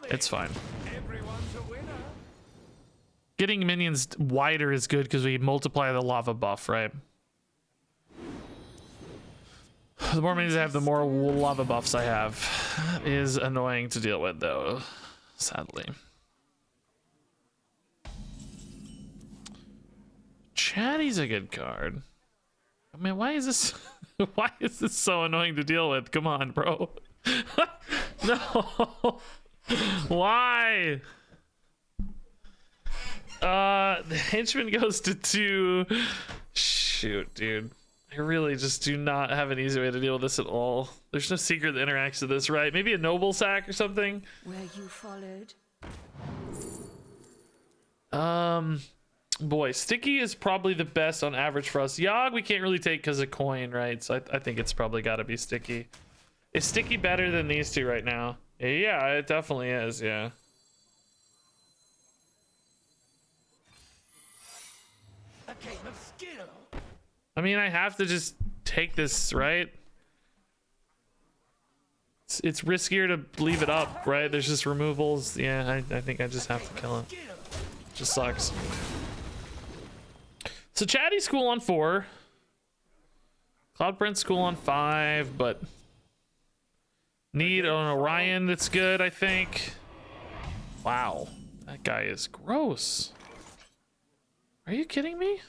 it's fine. Everyone's a winner. Getting minions wider is good because we multiply the lava buff, right? The more minions I have, the more lava buffs I have. That is annoying to deal with, though, sadly. Chatty's a good card. I mean, why is this why is this so annoying to deal with? Come on, bro. No. Why? The henchman goes to 2. Shoot, dude. I really just do not have an easy way to deal with this at all. There's no secret that interacts with this, right? Maybe a noble sack or something. Where you followed. Boy, Sticky is probably the best on average for us. Yogg we can't really take because of coin, right? So I think it's probably got to be Sticky. Is Sticky better than these two right now? Yeah, it definitely is, yeah. A game of skill. I mean, I have to just take this, right? It's riskier to leave it up, right? There's just removals. Yeah, I think I just have to kill it. Just sucks. So Chatty's cool on 4. Cloudprint's cool on 5, but need an Orion that's good, I think. Wow, that guy is gross. Are you kidding me?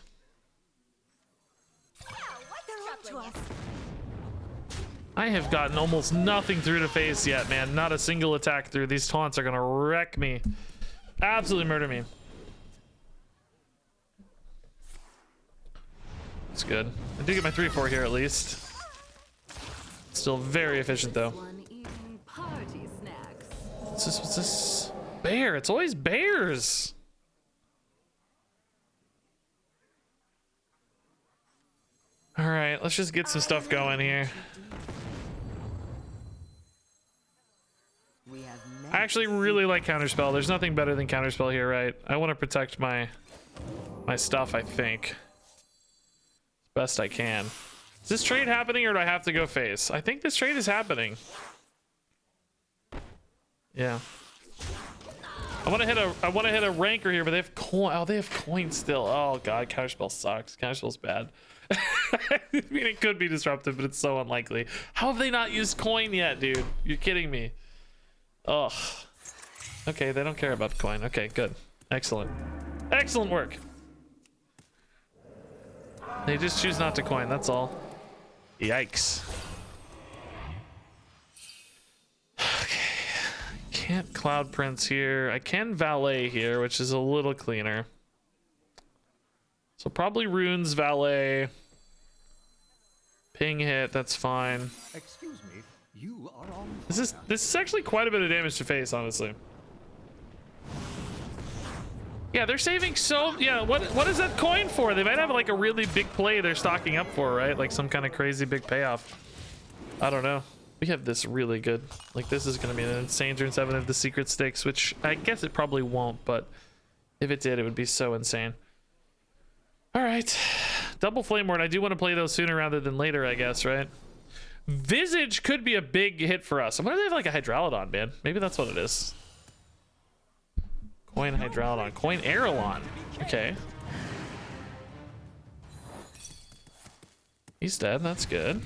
I have gotten almost nothing through the face yet, man. Not a single attack through. These taunts are gonna wreck me. Absolutely murder me. It's good. I do get my 3-4 here at least. Still very efficient though. What's this? Bear. It's always bears. All right, let's just get some stuff going here. I actually really like Counterspell. There's nothing better than Counterspell here, right? I want to protect my stuff, I think. Best I can. Is this trade happening or do I have to go face? I think this trade is happening. Yeah. I want to hit a ranker here, but they have coin. Oh, they have coin still. Oh god, counterspell sucks. Counterspell's bad. I mean, it could be disruptive, but it's so unlikely. How have they not used coin yet, dude? You're kidding me. Ugh. Okay, they don't care about the coin. Okay, good. Excellent. Excellent work. They just choose not to coin, that's all. Yikes. Okay. Can't Cloud Prince here. I can Valet here, which is a little cleaner. So probably Runes, Valet. Ping hit, that's fine. Excuse me, you are on. This is actually quite a bit of damage to face, honestly. Yeah, they're saving so... Yeah, what is that coin for? They might have like a really big play they're stocking up for, right? Like some kind of crazy big payoff. I don't know. We have this really good. Like this is going to be an insane turn 7 if the secret sticks, which I guess it probably won't, but if it did, it would be so insane. All right. Double Flame Ward. I do want to play those sooner rather than later, I guess, right? Visage could be a big hit for us. I wonder if they have like a Hydralodon, man. Maybe that's what it is. Coin Hydralodon. Coin Aerolon. Okay. He's dead. That's good.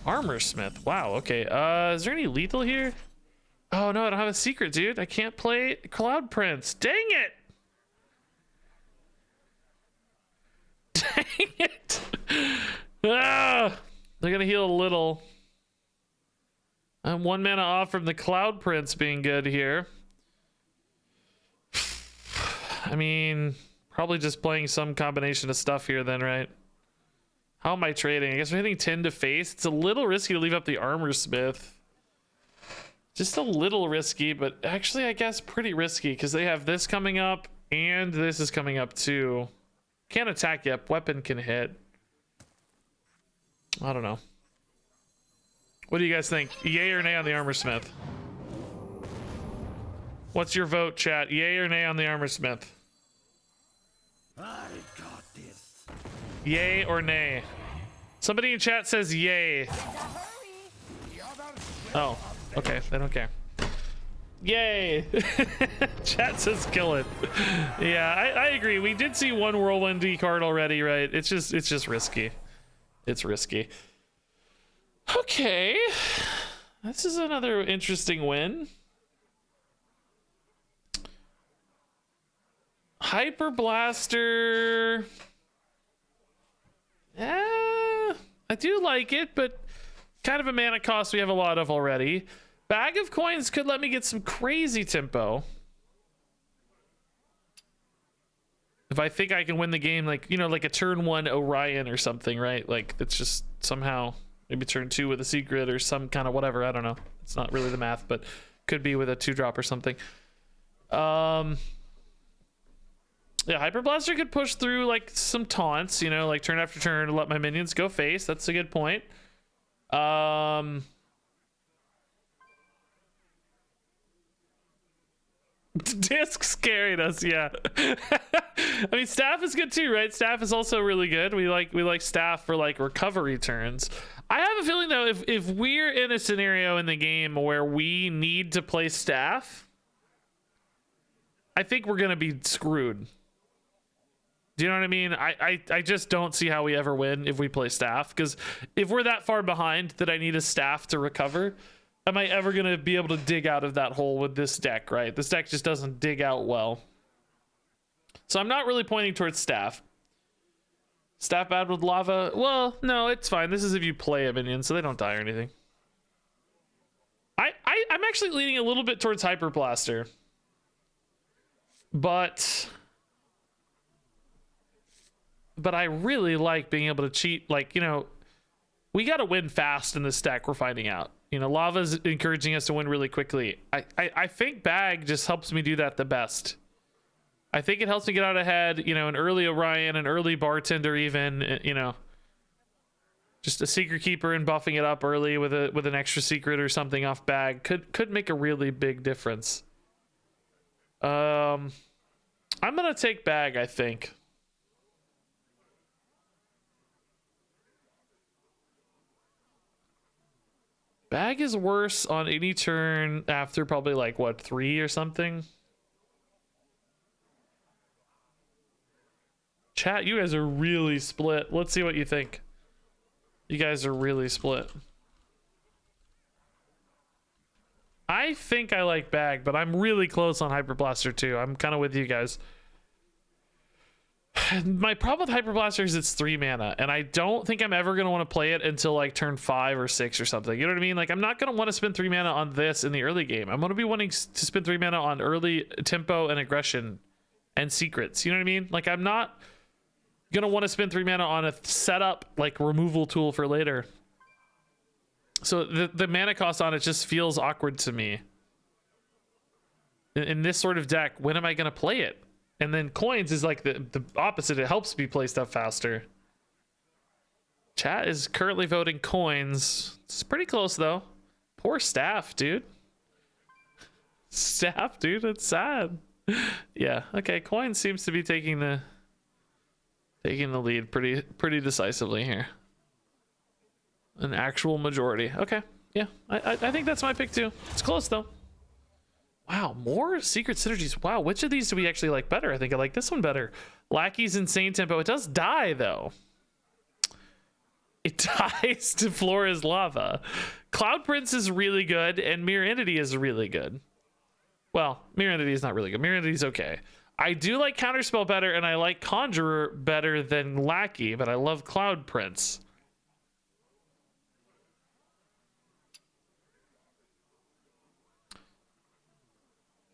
Armor Smith. Wow. Okay. Is there any lethal here? Oh no, I don't have a secret, dude. I can't play Cloud Prince. Dang it! Dang it! Ah, they're gonna heal a little. I'm 1 mana off from the Cloud Prince being good here. I mean, probably just playing some combination of stuff here then, right? How am I trading? I guess we're hitting 10 to face. It's a little risky to leave up the Armor Smith. Just a little risky, but actually I guess pretty risky because they have this coming up and this is coming up too. Can't attack yet. Weapon can hit. I don't know. What do you guys think? Yay or nay on the Armor Smith? What's your vote, chat? Yay or nay on the Armor Smith? I got this. Yay or nay? Somebody in chat says yay. Oh, okay. They don't care. Yay. Chat says kill it. Yeah, I agree. We did see one Whirlwind D card already, right? It's just risky. It's risky. Okay. This is another interesting win. Hyper Blaster. I do like it, but kind of a mana cost we have a lot of already. Bag of Coins could let me get some crazy tempo. If I think I can win the game, like, you know, like a turn 1 Orion or something, right? Like, it's just somehow maybe turn 2 with a secret or some kind of whatever. I don't know. It's not really the math, but could be with a 2-drop or something. Yeah, Hyper Blaster could push through like some taunts, you know, like turn after turn to let my minions go face. That's a good point. Discs carried us, yeah. I mean, staff is good too, right? Staff is also really good. We like staff for like recovery turns. I have a feeling though, if we're in a scenario in the game where we need to play staff, I think we're gonna be screwed. Do you know what I mean? I just don't see how we ever win if we play staff, because if we're that far behind that I need a staff to recover, am I ever going to be able to dig out of that hole with this deck, right? This deck just doesn't dig out well. So I'm not really pointing towards staff. Staff bad with lava? Well, no, it's fine. This is if you play a minion, so they don't die or anything. I'm actually leaning a little bit towards Hyper Blaster. But I really like being able to cheat. Like, you know, we got to win fast in this deck, we're finding out. You know, Lava's encouraging us to win really quickly. I think Bag just helps me do that the best. I think it helps me get out ahead, you know, an early Orion, an early Bartender even, you know. Just a Secret Keeper and buffing it up early with an extra secret or something off Bag could make a really big difference. I'm going to take Bag, I think. Bag is worse on any turn after probably like what, 3 or something. Chat, you guys are really split. Let's see what you think. You guys are really split. I think I like Bag, but I'm really close on Hyper Blaster too. I'm kind of with you guys. My problem with Hyper Blaster is it's 3 mana, and I don't think I'm ever going to want to play it until like turn 5 or 6 or something. You know what I mean? Like, I'm not going to want to spend 3 mana on this in the early game. I'm going to be wanting to spend 3 mana on early tempo and aggression and secrets. You know what I mean? Like, I'm not going to want to spend 3 mana on a setup, like, removal tool for later. So the mana cost on it just feels awkward to me. In this sort of deck, when am I going to play it? And then coins is like the opposite. It helps me play stuff faster. Chat is currently voting coins. It's pretty close though. Poor staff, dude. Staff, dude. It's sad. Yeah. Okay. Coins seems to be taking the lead pretty decisively here. An actual majority. Okay. Yeah. I think that's my pick too. It's close though. Wow, more secret synergies. Wow, which of these do we actually like better? I think I like this one better. Lackey's insane tempo. It does die though. It dies to Flora's lava. Cloud Prince is really good, and Mirror Entity is really good. Well, Mirror Entity is not really good. Mirror Entity is okay. I do like Counterspell better, and I like Conjurer better than Lackey, but I love Cloud Prince.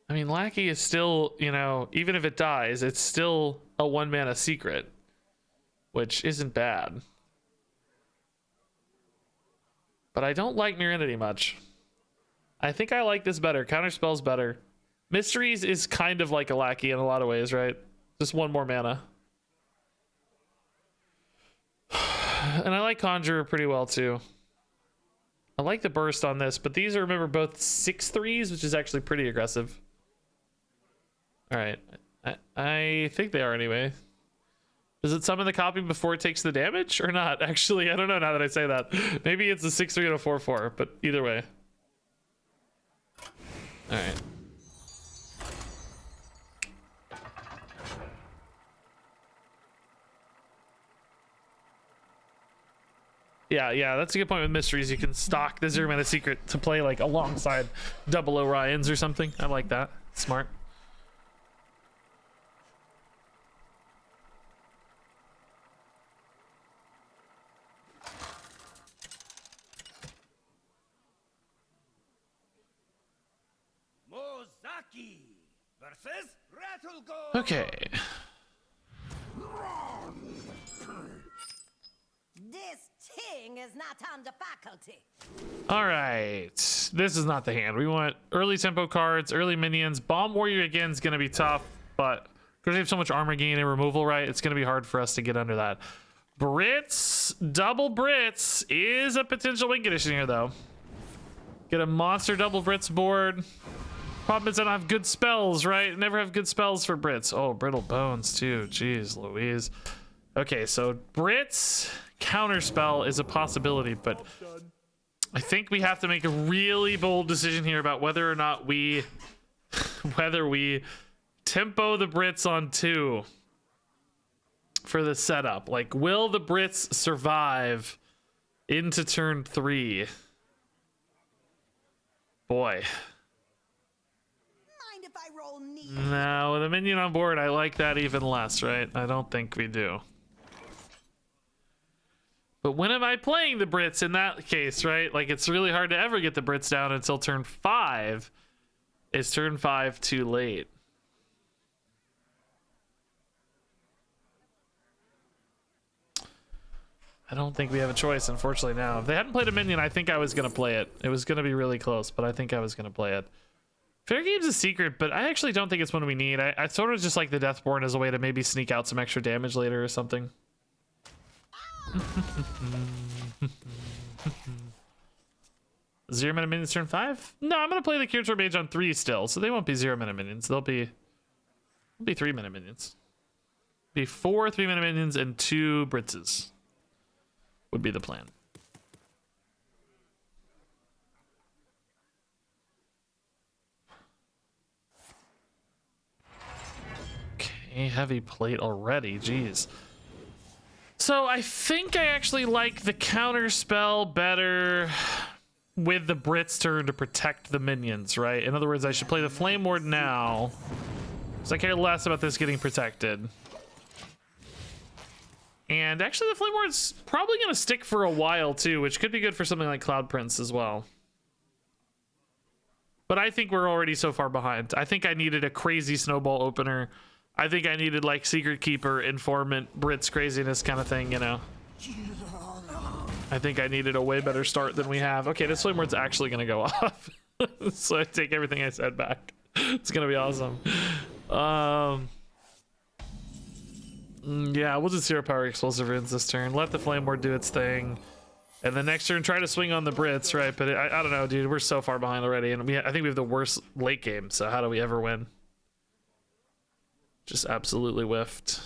I mean, Lackey is still, you know, even if it dies, it's still a 1 mana secret, which isn't bad. But I don't like Mirror Entity much. I think I like this better. Counterspell's better. Mysteries is kind of like a Lackey in a lot of ways, right? Just 1 more mana. And I like Conjurer pretty well too. I like the burst on this, but these are, remember, both 6/3s, which is actually pretty aggressive. All right, I think they are anyway. Does it summon the copy before it takes the damage or not? Actually, I don't know now that I say that. Maybe it's a 6/3 and a 4/4, but either way. All right. Yeah, that's a good point with mysteries. You can stock the 0 mana secret to play like alongside double Orions or something. I like that. Smart. Mozaki versus Rattlegold. Okay. This thing is not under faculty. All right. This is not the hand. We want early tempo cards, early minions. Bomb Warrior again is going to be tough, but because we have so much armor gain and removal, right? It's going to be hard for us to get under that. Brits, double Brits is a potential win condition here, though. Get a monster double Brits board. Problem is I don't have good spells, right? Never have good spells for Brits. Oh, Brittle Bones, too. Jeez Louise. Okay, so Brits Counterspell is a possibility, but I think we have to make a really bold decision here about whether or not we tempo the Brits on 2 for the setup. Like, will the Brits survive into turn 3? Boy. Mind if I roll knee? No, with a minion on board, I like that even less, right? I don't think we do. But when am I playing the Brits in that case, right? Like, it's really hard to ever get the Brits down until turn 5. Is turn 5 too late? I don't think we have a choice, unfortunately, now. If they hadn't played a minion, I think I was going to play it. It was going to be really close, but I think I was going to play it. Fair Game's a secret, but I actually don't think it's one we need. I sort of just like the Deathborn as a way to maybe sneak out some extra damage later or something. 0 mana minions turn 5? No, I'm gonna play the Curator Mage on 3 still, so they won't be 0 mana minions. They'll be 3 mana minions. Be 4 3 mana minions and 2 Britzes would be the plan. A heavy plate already, jeez. So I think I actually like the counter spell better with the Brit's turn to protect the minions, right? In other words, I should play the Flame Ward now, because I care less about this getting protected. And actually the Flame Ward's probably going to stick for a while too, which could be good for something like Cloud Prince as well. But I think we're already so far behind. I think I needed a crazy snowball opener. I think I needed like Secret Keeper, Informant, Brit's craziness kind of thing, you know. I think I needed a way better start than we have. Okay, this Flame Ward's actually going to go off. So I take everything I said back. It's going to be awesome. Yeah, we'll just Zero Power Explosive Runes this turn. Let the Flame Ward do its thing. And the next turn, try to swing on the Brits, right? But I don't know, dude. We're so far behind already. And I think we have the worst late game. So how do we ever win? Just absolutely whiffed.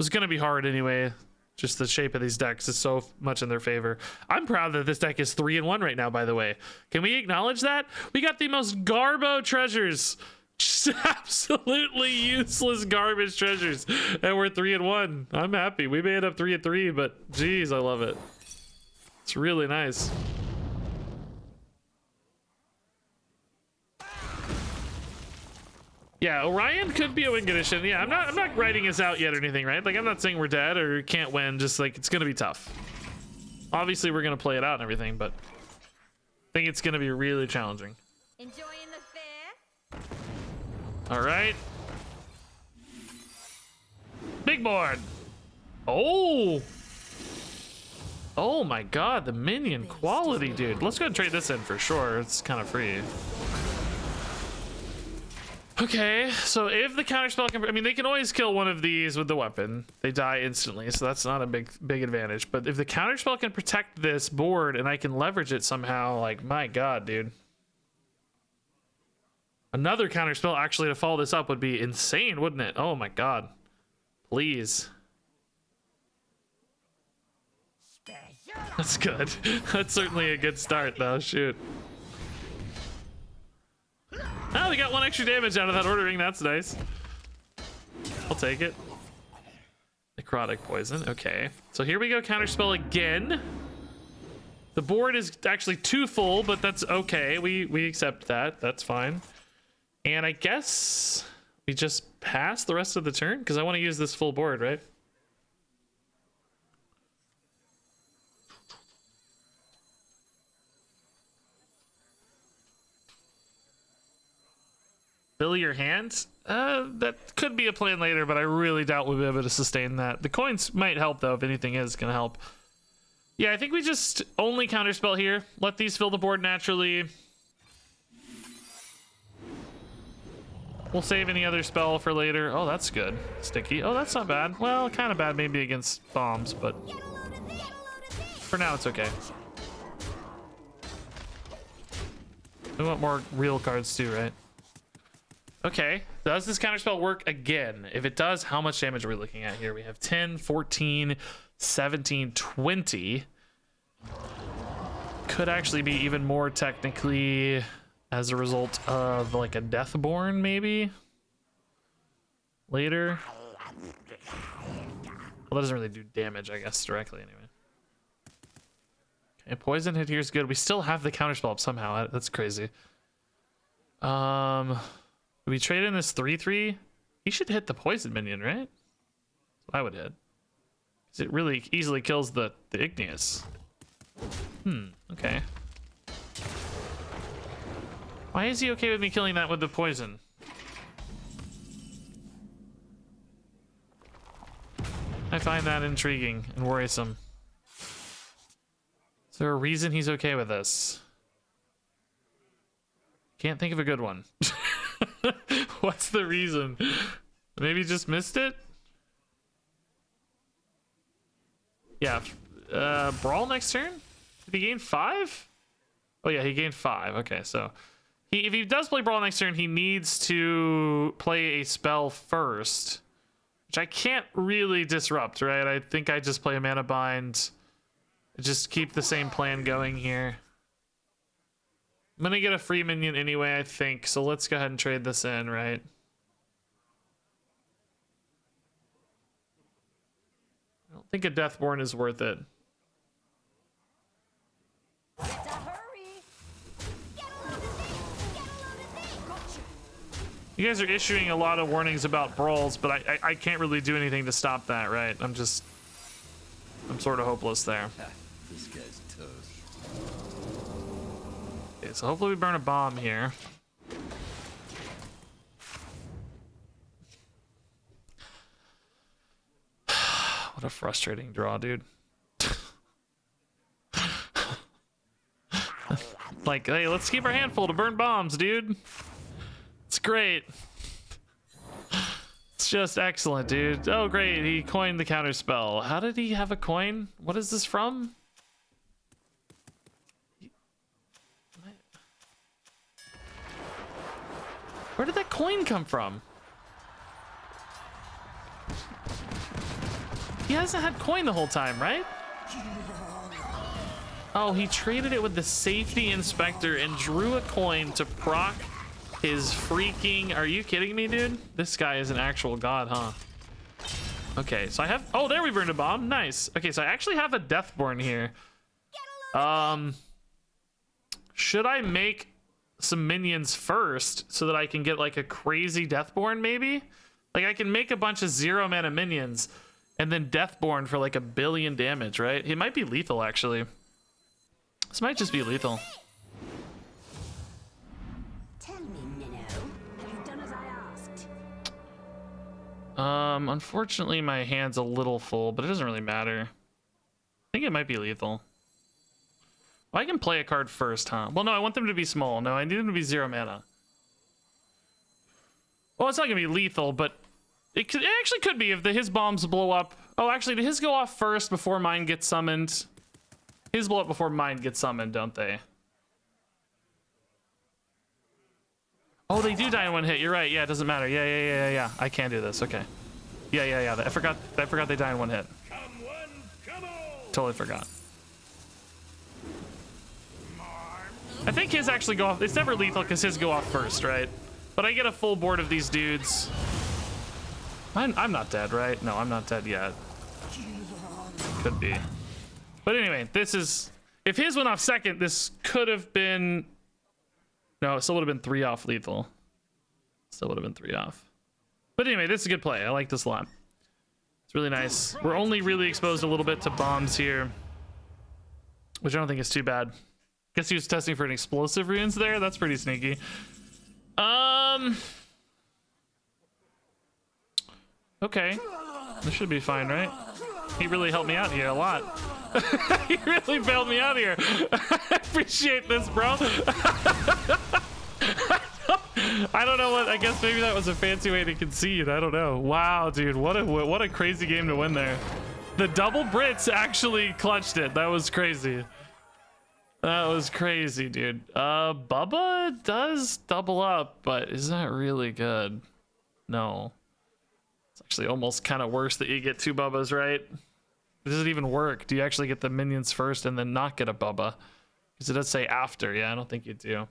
It's going to be hard anyway. Just the shape of these decks is so much in their favor. I'm proud that this deck is 3-1 right now, by the way. Can we acknowledge that? We got the most garbo treasures. Just absolutely useless garbage treasures. And we're 3-1. I'm happy. We made up 3-3, but geez, I love it. It's really nice. Yeah, Orion could be a win condition. Yeah, I'm not writing us out yet or anything, right? Like, I'm not saying we're dead or can't win, just like it's gonna be tough. Obviously we're gonna play it out and everything, but I think it's gonna be really challenging. Enjoying the fair? All right. Big board. Oh. Oh my god, the minion quality, dude. Let's go and trade this in for sure. It's kind of free. Okay, so if the counterspell can, I mean, they can always kill one of these with the weapon. They die instantly, so that's not a big advantage. But if the counterspell can protect this board and I can leverage it somehow, like, my god, dude. Another counterspell actually to follow this up would be insane, wouldn't it? Oh my god. Please. That's good. That's certainly a good start, though. Shoot. Oh, we got 1 extra damage out of that ordering. That's nice. I'll take it. Necrotic poison. Okay. So here we go. Counterspell again. The board is actually too full, but that's okay. We accept that. That's fine. And I guess we just pass the rest of the turn because I want to use this full board, right? Fill your hand? That could be a plan later, but I really doubt we'll be able to sustain that. The coins might help, though, if anything is going to help. Yeah, I think we just only counterspell here. Let these fill the board naturally. We'll save any other spell for later. Oh, that's good. Sticky. Oh, that's not bad. Well, kind of bad maybe against bombs, but for now it's okay. We want more real cards too, right? Okay, does this counterspell work again? If it does, how much damage are we looking at here? We have 10, 14, 17, 20. Could actually be even more technically as a result of like a Deathborn maybe later. Well, that doesn't really do damage, I guess, directly anyway. Okay, poison hit here is good. We still have the counterspell up somehow. That's crazy. We trade in this 3/3. He should hit the poison minion, right? I would hit. Because it really easily kills the igneous. Okay. Why is he okay with me killing that with the poison? I find that intriguing and worrisome. Is there a reason he's okay with this? Can't think of a good one. What's the reason? Maybe just missed it? Yeah. Brawl next turn? Did he gain 5? Oh yeah, he gained 5. Okay, so if he does play Brawl next turn, he needs to play a spell first, which I can't really disrupt, right? I think I just play a Mana Bind. Just keep the same plan going here. I'm gonna get a free minion anyway, I think. So let's go ahead and trade this in, right? I don't think a Deathborn is worth it. Better hurry. Get a load of this. Get a load of this. Gotcha. You guys are issuing a lot of warnings about brawls, but I can't really do anything to stop that, right? I'm sort of hopeless there. This guy's toast. Okay, so hopefully we burn a bomb here. What a frustrating draw, dude. Like, hey, let's keep our hand full to burn bombs, dude. It's great. It's just excellent, dude. Oh, great. He coined the counter spell. How did he have a coin? What is this from? Where did that coin come from? He hasn't had coin the whole time, right? Oh, he traded it with the safety inspector and drew a coin to proc his freaking... Are you kidding me, dude? This guy is an actual god, huh? Okay, so I have... Oh, there we burned a bomb. Nice. Okay, so I actually have a Deathborn here. Should I make some minions first so that I can get like a crazy Deathborn maybe? Like I can make a bunch of 0 mana minions and then Deathborn for like 1 billion damage, right? It might be lethal actually. This might just be lethal. Tell me, Minnow. Have you done as I asked? Unfortunately my hand's a little full, but it doesn't really matter. I think it might be lethal. Well, I can play a card first, huh? Well, no, I want them to be small. No, I need them to be 0 mana. Well, it's not gonna be lethal, but it actually could be if his bombs blow up. Oh, actually, did his go off first before mine gets summoned? His blow up before mine gets summoned, don't they? Oh, they do die in 1 hit. You're right. Yeah, it doesn't matter. Yeah. I can do this. Okay. Yeah. I forgot they die in 1 hit. Come one, come all. Totally forgot. I think his actually go off. It's never lethal because his go off first, right? But I get a full board of these dudes. I'm not dead, right? No, I'm not dead yet. Could be. But anyway, this is... If his went off second, this could have been... No, it still would have been 3 off lethal. Still would have been 3 off. But anyway, this is a good play. I like this a lot. It's really nice. We're only really exposed a little bit to bombs here, which I don't think is too bad. Guess he was testing for an explosive runes there. That's pretty sneaky. Okay. This should be fine, right? He really helped me out here a lot. He really bailed me out here. I appreciate this, bro. I don't know what. I guess maybe that was a fancy way to concede. I don't know. Wow, dude, what a crazy game to win there. The double Brits actually clutched it. That was crazy. That was crazy, dude. Bubba does double up, but is that really good? No. It's actually almost kind of worse that you get 2 Bubbas, right? Does it even work? Do you actually get the minions first and then not get a Bubba? Because it does say after. Yeah, I don't think you do.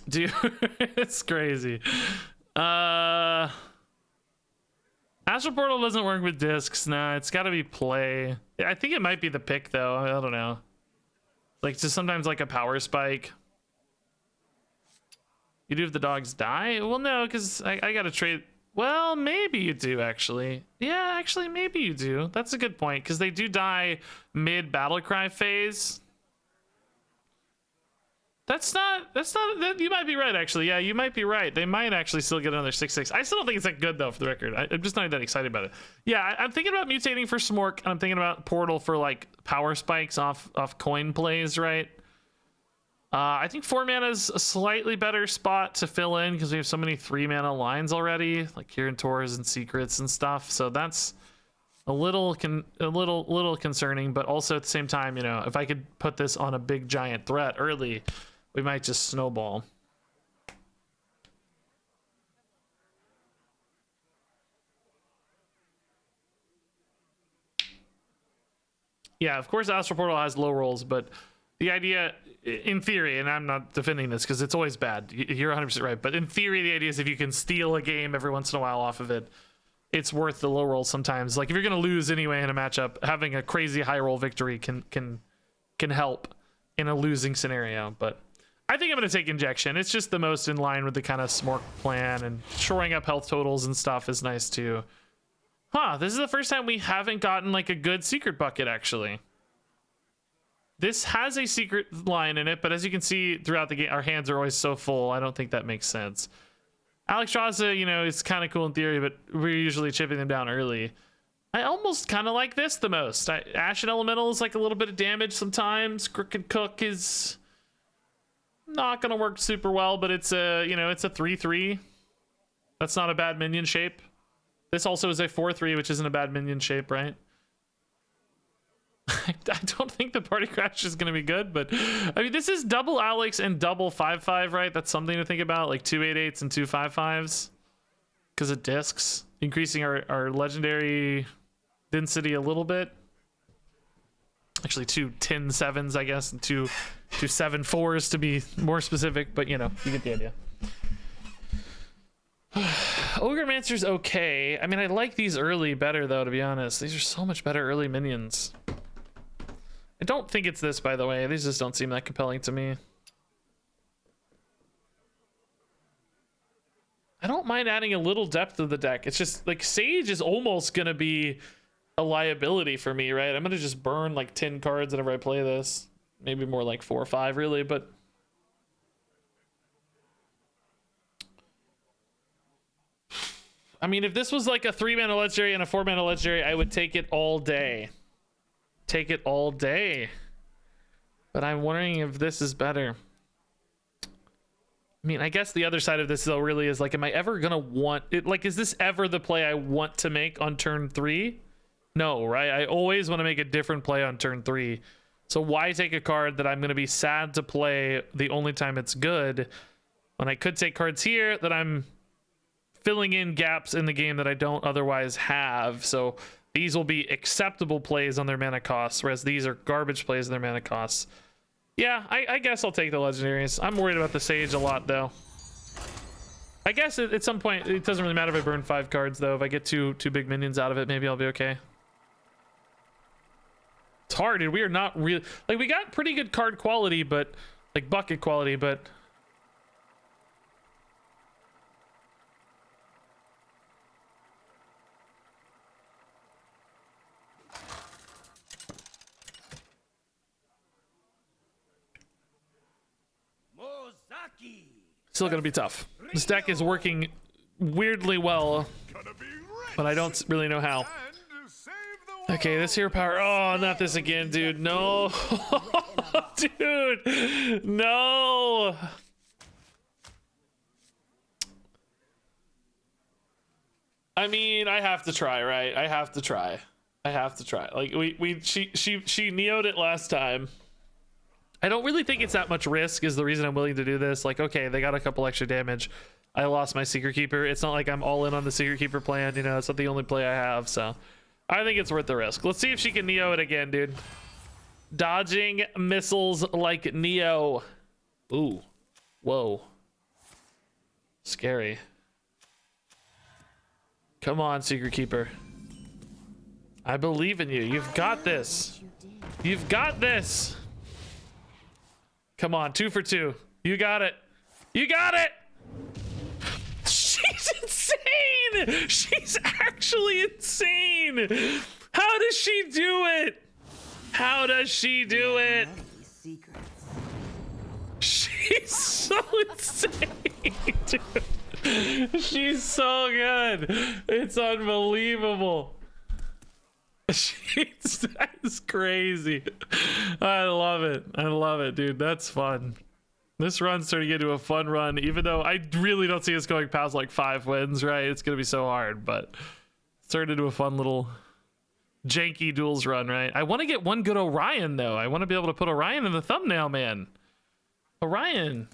Dude, it's crazy. Astral Portal doesn't work with discs. Nah, it's got to be play. I think it might be the pick, though. I don't know. Like, just sometimes like a power spike. You do if the dogs die? Well, no, because I got to trade. Well, maybe you do, actually. Yeah, actually, maybe you do. That's a good point, because they do die mid-Battlecry phase. You might be right, actually. Yeah, you might be right. They might actually still get another 6/6. I still don't think it's that good, though, for the record. I'm just not that excited about it. Yeah, I'm thinking about mutating for Smork, and I'm thinking about Portal for, like, power spikes off coin plays, right? I think 4 mana is a slightly better spot to fill in, because we have so many 3 mana lines already, like Kirin Tors and Secrets and stuff. So that's a little concerning, but also at the same time, you know, if I could put this on a big giant threat early, we might just snowball. Yeah, of course Astral Portal has low rolls, but the idea, in theory, and I'm not defending this because it's always bad. You're 100% right. But in theory, the idea is if you can steal a game every once in a while off of it, it's worth the low roll sometimes. Like if you're going to lose anyway in a matchup, having a crazy high roll victory can help in a losing scenario. But I think I'm going to take Injection. It's just the most in line with the kind of Smork plan, and shoring up health totals and stuff is nice too. Huh, this is the first time we haven't gotten like a good secret bucket actually. This has a secret line in it, but as you can see throughout the game, our hands are always so full. I don't think that makes sense. Alexstrasza, you know, it's kind of cool in theory, but we're usually chipping them down early. I almost kind of like this the most. Ashen Elemental is like a little bit of damage sometimes. Crooked Cook is not going to work super well, but it's a, you know, it's a 3/3. That's not a bad minion shape. This also is a 4/3, which isn't a bad minion shape, right? I don't think the party crash is going to be good, but I mean, this is double Alex and double 5/5, right? That's something to think about, like 2 8/8s and 2 5/5s because of discs, increasing our legendary density a little bit. Actually, 2 10/7s, I guess, and 2 7/4s to be more specific, but you know, you get the idea. Ogremancer's okay. I mean, I like these early better, though, to be honest. These are so much better early minions. I don't think it's this, by the way. These just don't seem that compelling to me. I don't mind adding a little depth to the deck. It's just, like, Sage is almost going to be a liability for me, right? I'm going to just burn, like, 10 cards whenever I play this. Maybe more like 4 or 5, really, but... I mean, if this was like a 3-mana legendary and a 4-mana legendary, I would take it all day. Take it all day. But I'm wondering if this is better. I mean, I guess the other side of this though really is like, am I ever gonna want it? Like, is this ever the play I want to make on turn 3? No, right? I always want to make a different play on turn 3. So why take a card that I'm gonna be sad to play the only time it's good when I could take cards here that I'm filling in gaps in the game that I don't otherwise have? So these will be acceptable plays on their mana costs, whereas these are garbage plays on their mana costs. Yeah, I guess I'll take the legendaries. I'm worried about the Sage a lot, though. I guess at some point, it doesn't really matter if I burn 5 cards, though. If I get two big minions out of it, maybe I'll be okay. It's hard, dude. We are not really... Like, we got pretty good card quality, but... Like, bucket quality, but... Still gonna be tough. This deck is working weirdly well, but I don't really know how. Okay, this hero power. Oh, not this again, dude. No. Dude. No. I mean, I have to try, right? I have to try. Like she neo'd it last time. I don't really think it's that much risk is the reason I'm willing to do this. Like, okay, they got a couple extra damage. I lost my Secret Keeper. It's not like I'm all in on the Secret Keeper plan. You know, it's not the only play I have. So I think it's worth the risk. Let's see if she can Neo it again, dude. Dodging missiles like Neo. Ooh. Whoa. Scary. Come on, Secret Keeper. I believe in you. You've got this. You've got this. Come on, 2 for 2. You got it. You got it. She's insane. She's actually insane. How does she do it? How does she do it? She's so insane, dude. She's so good. It's unbelievable. That is crazy. I love it. I love it, dude. That's fun. This run's starting to get into a fun run, even though I really don't see us going past like 5 wins, right? It's gonna be so hard, but it's turned into a fun little janky duels run, right? I want to get one good Orion though. I want to be able to put Orion in the thumbnail, man. Orion,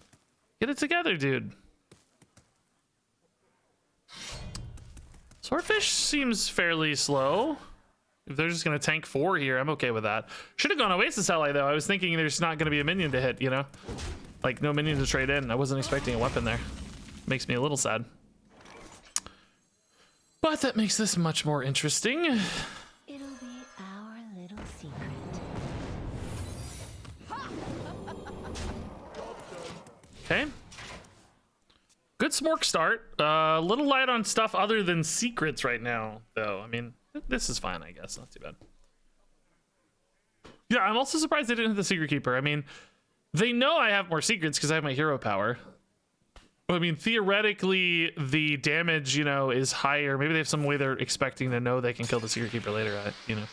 get it together, dude. Swordfish seems fairly slow. If they're just going to tank 4 here, I'm okay with that. Should have gone Oasis Ally, though. I was thinking there's not going to be a minion to hit, you know? Like, no minion to trade in. I wasn't expecting a weapon there. Makes me a little sad. But that makes this much more interesting. It'll be our little secret. Okay. Good Smork start. A little light on stuff other than secrets right now, though. I mean, this is fine, I guess. Not too bad. Yeah, I'm also surprised they didn't hit the Secret Keeper. I mean, they know I have more secrets because I have my hero power. I mean, theoretically, the damage, you know, is higher. Maybe they have some way they're expecting to know they can kill the Secret Keeper later, you know.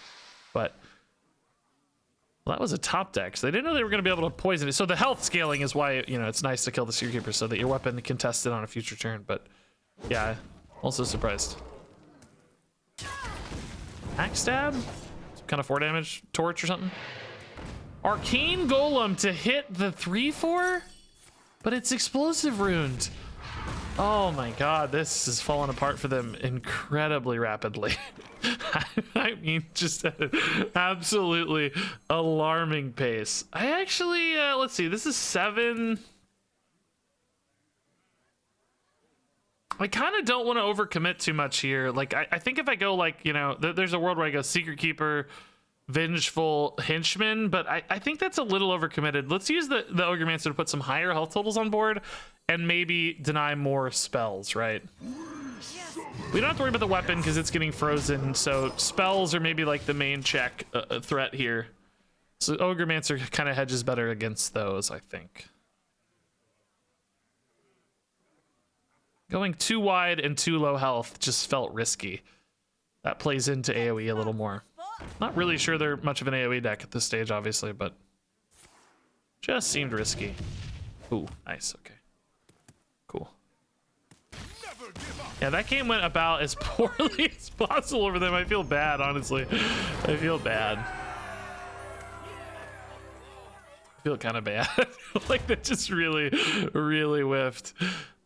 But, well, that was a top deck. So they didn't know they were going to be able to poison it. So the health scaling is why, you know, it's nice to kill the Secret Keeper so that your weapon can test it on a future turn. But, yeah, also surprised. Backstab? Some kind of 4 damage torch or something? Arcane Golem to hit the 3/4? But it's explosive runed. Oh my god, this is falling apart for them incredibly rapidly. I mean, just at an absolutely alarming pace. I actually, let's see, this is 7. I kind of don't want to overcommit too much here. Like, I think if I go like, you know, there's a world where I go Secret Keeper, Vengeful Henchman, but I think that's a little overcommitted. Let's use the Ogremancer to put some higher health totals on board and maybe deny more spells, right? We don't have to worry about the weapon because it's getting frozen, so spells are maybe like the main check threat here. So Ogremancer kind of hedges better against those, I think. Going too wide and too low health just felt risky. That plays into AoE a little more. Not really sure they're much of an AoE deck at this stage, obviously, but just seemed risky. Ooh, nice. Okay. Cool. Yeah, that game went about as poorly as possible over them. I feel bad, honestly. I feel bad. I feel kind of bad. Like that just really, really whiffed.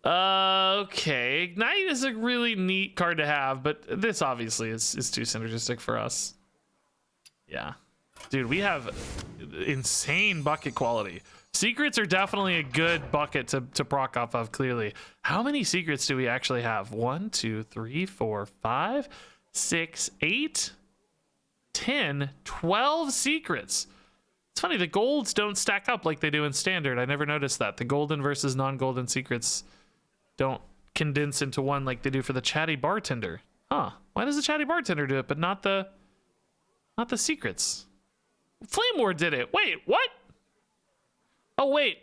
Okay. Ignite is a really neat card to have, but this obviously is too synergistic for us. Yeah. Dude, we have insane bucket quality. Secrets are definitely a good bucket to proc off of, clearly. How many secrets do we actually have? 1, 2, 3, 4, 5, 6, 8, 10, 12 secrets. It's funny, the golds don't stack up like they do in standard. I never noticed that. The golden versus non-golden secrets don't condense into one like they do for the chatty bartender. Huh. Why does the chatty bartender do it, but not the secrets? Flame Ward did it. Wait, what? Oh, wait.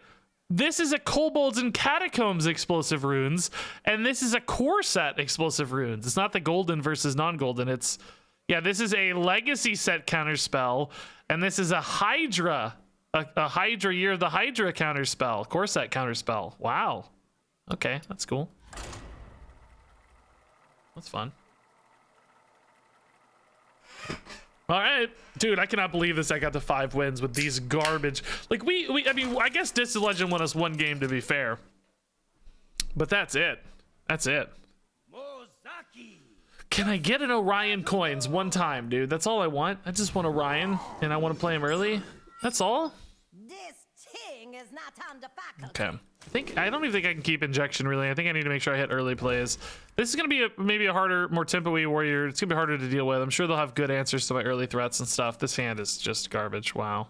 This is a Kobolds and Catacombs explosive runes, and this is a core set explosive runes. It's not the golden versus non-golden. It's, yeah, this is a legacy set counter spell, and this is a Hydra, a Hydra Year of the Hydra counter spell, core set counter spell. Wow. Okay, that's cool. That's fun. All right, dude, I cannot believe this. I got to 5 wins with these garbage. Like I mean, I guess Distant Legend won us 1 game to be fair, but that's it. That's it. Can I get an Orion coins one time, dude? That's all I want. I just want Orion, and I want to play him early. That's all. This thing is not under faculty. Okay. I don't even think I can keep injection, really. I think I need to make sure I hit early plays. This is going to be maybe a harder, more tempo-y warrior. It's going to be harder to deal with. I'm sure they'll have good answers to my early threats and stuff. This hand is just garbage. Wow.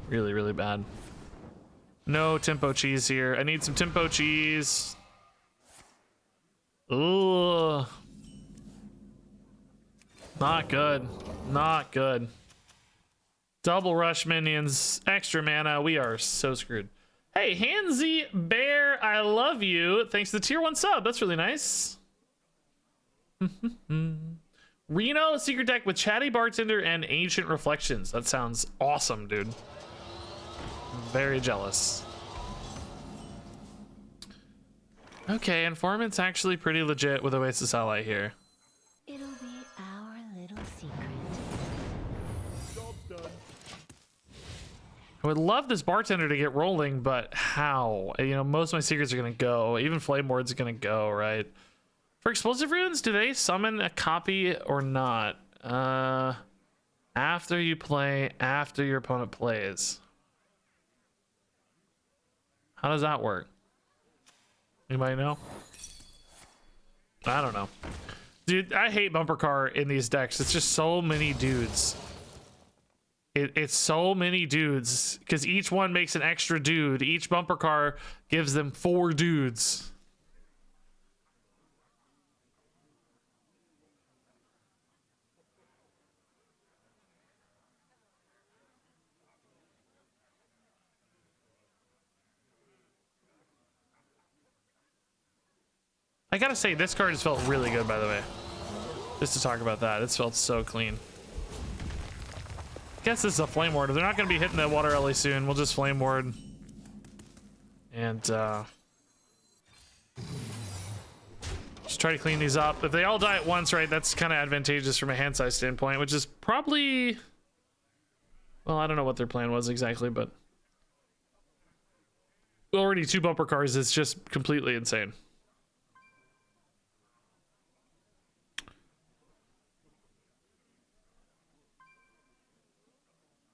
Really, really bad. No tempo cheese here. I need some tempo cheese. Ugh. Not good. Not good. Double rush minions. Extra mana. We are so screwed. Hey, Handsy Bear, I love you. Thanks to the tier 1 sub. That's really nice. Reno, secret deck with Chatty Bartender and Ancient Reflections. That sounds awesome, dude. Very jealous. Okay, Informant's actually pretty legit with Oasis Ally here. It'll be our little secret. I would love this bartender to get rolling, but how? You know, most of my secrets are going to go. Even Flame Ward's going to go, right? For explosive runes, do they summon a copy or not? After you play, after your opponent plays. How does that work? Anybody know? I don't know. Dude, I hate bumper car in these decks. It's just so many dudes. It's so many dudes because each one makes an extra dude. Each bumper car gives them 4 dudes. I gotta say, this card has felt really good, by the way. Just to talk about that, it's felt so clean. I guess this is a flame ward. They're not gonna be hitting that water alley soon. We'll just flame ward. And just try to clean these up. If they all die at once, right, that's kind of advantageous from a hand size standpoint, which is probably, well, I don't know what their plan was exactly, but already 2 bumper cars is just completely insane.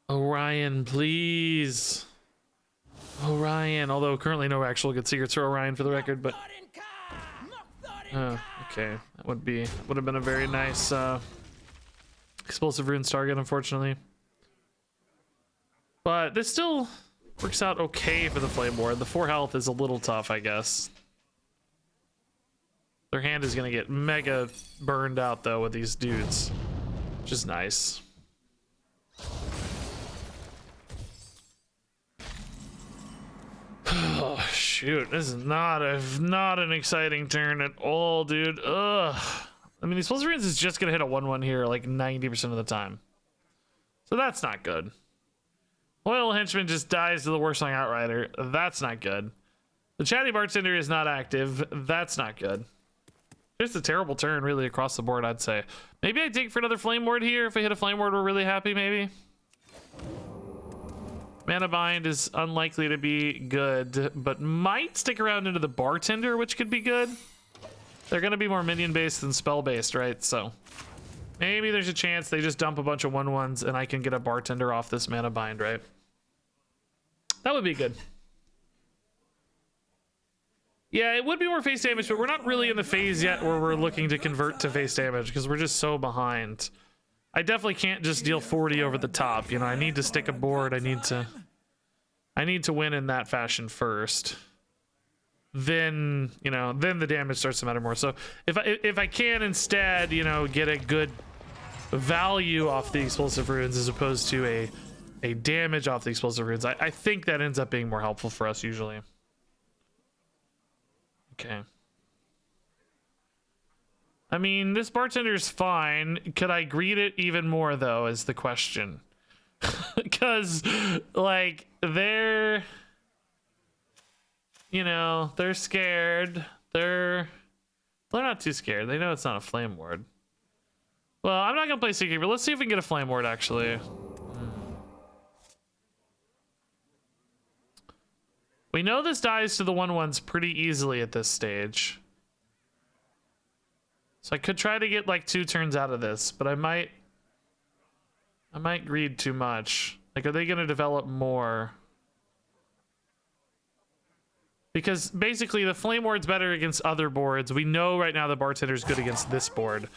Orion, please. Orion, although currently no actual good secrets for Orion for the record, but okay, that would have been a very nice explosive runes target, unfortunately. But this still works out okay for the flame ward. The 4 health is a little tough, I guess. Their hand is gonna get mega burned out though with these dudes, which is nice. Oh shoot, this is not an exciting turn at all, dude. Ugh. I mean, these Explosive Runes is just gonna hit a 1/1 here like 90% of the time. So that's not good. Loyal Henchman just dies to the Warsong Outrider. That's not good. The Chatty Bartender is not active. That's not good. Just a terrible turn really across the board, I'd say. Maybe I dig for another Flame Ward here. If I hit a Flame Ward, we're really happy, maybe. Mana Bind is unlikely to be good, but might stick around into the Bartender, which could be good. They're going to be more minion-based than spell-based, right? So maybe there's a chance they just dump a bunch of 1/1s and I can get a Bartender off this Mana Bind, right? That would be good. Yeah, it would be more face damage, but we're not really in the phase yet where we're looking to convert to face damage because we're just so behind. I definitely can't just deal 40 over the top. You know, I need to stick a board. I need to win in that fashion first. Then, you know, then the damage starts to matter more. So if I can instead, you know, get a good value off the Explosive Runes as opposed to a damage off the Explosive Runes, I think that ends up being more helpful for us usually. Okay. I mean, this Bartender's fine. Could I greed it even more, though, is the question. Because, like, they're... You know, they're scared. They're not too scared. They know it's not a Flame Ward. Well, I'm not going to play Secret, but let's see if we can get a Flame Ward, actually. We know this dies to the 1/1s pretty easily at this stage. So I could try to get like 2 turns out of this, but I might greed too much. Like, are they going to develop more? Because basically the Flame Ward's better against other boards. We know right now the Bartender's good against this board.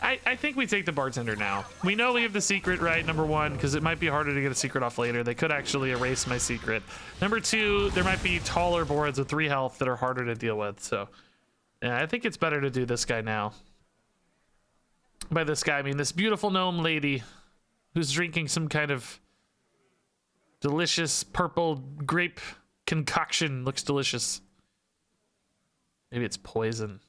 I think we take the Bartender now. We know we have the secret, right? Number 1, because it might be harder to get a secret off later. They could actually erase my secret. Number 2, there might be taller boards with 3 health that are harder to deal with. So yeah, I think it's better to do this guy now. By this guy, I mean this beautiful gnome lady who's drinking some kind of delicious purple grape concoction. Looks delicious. Maybe it's poison.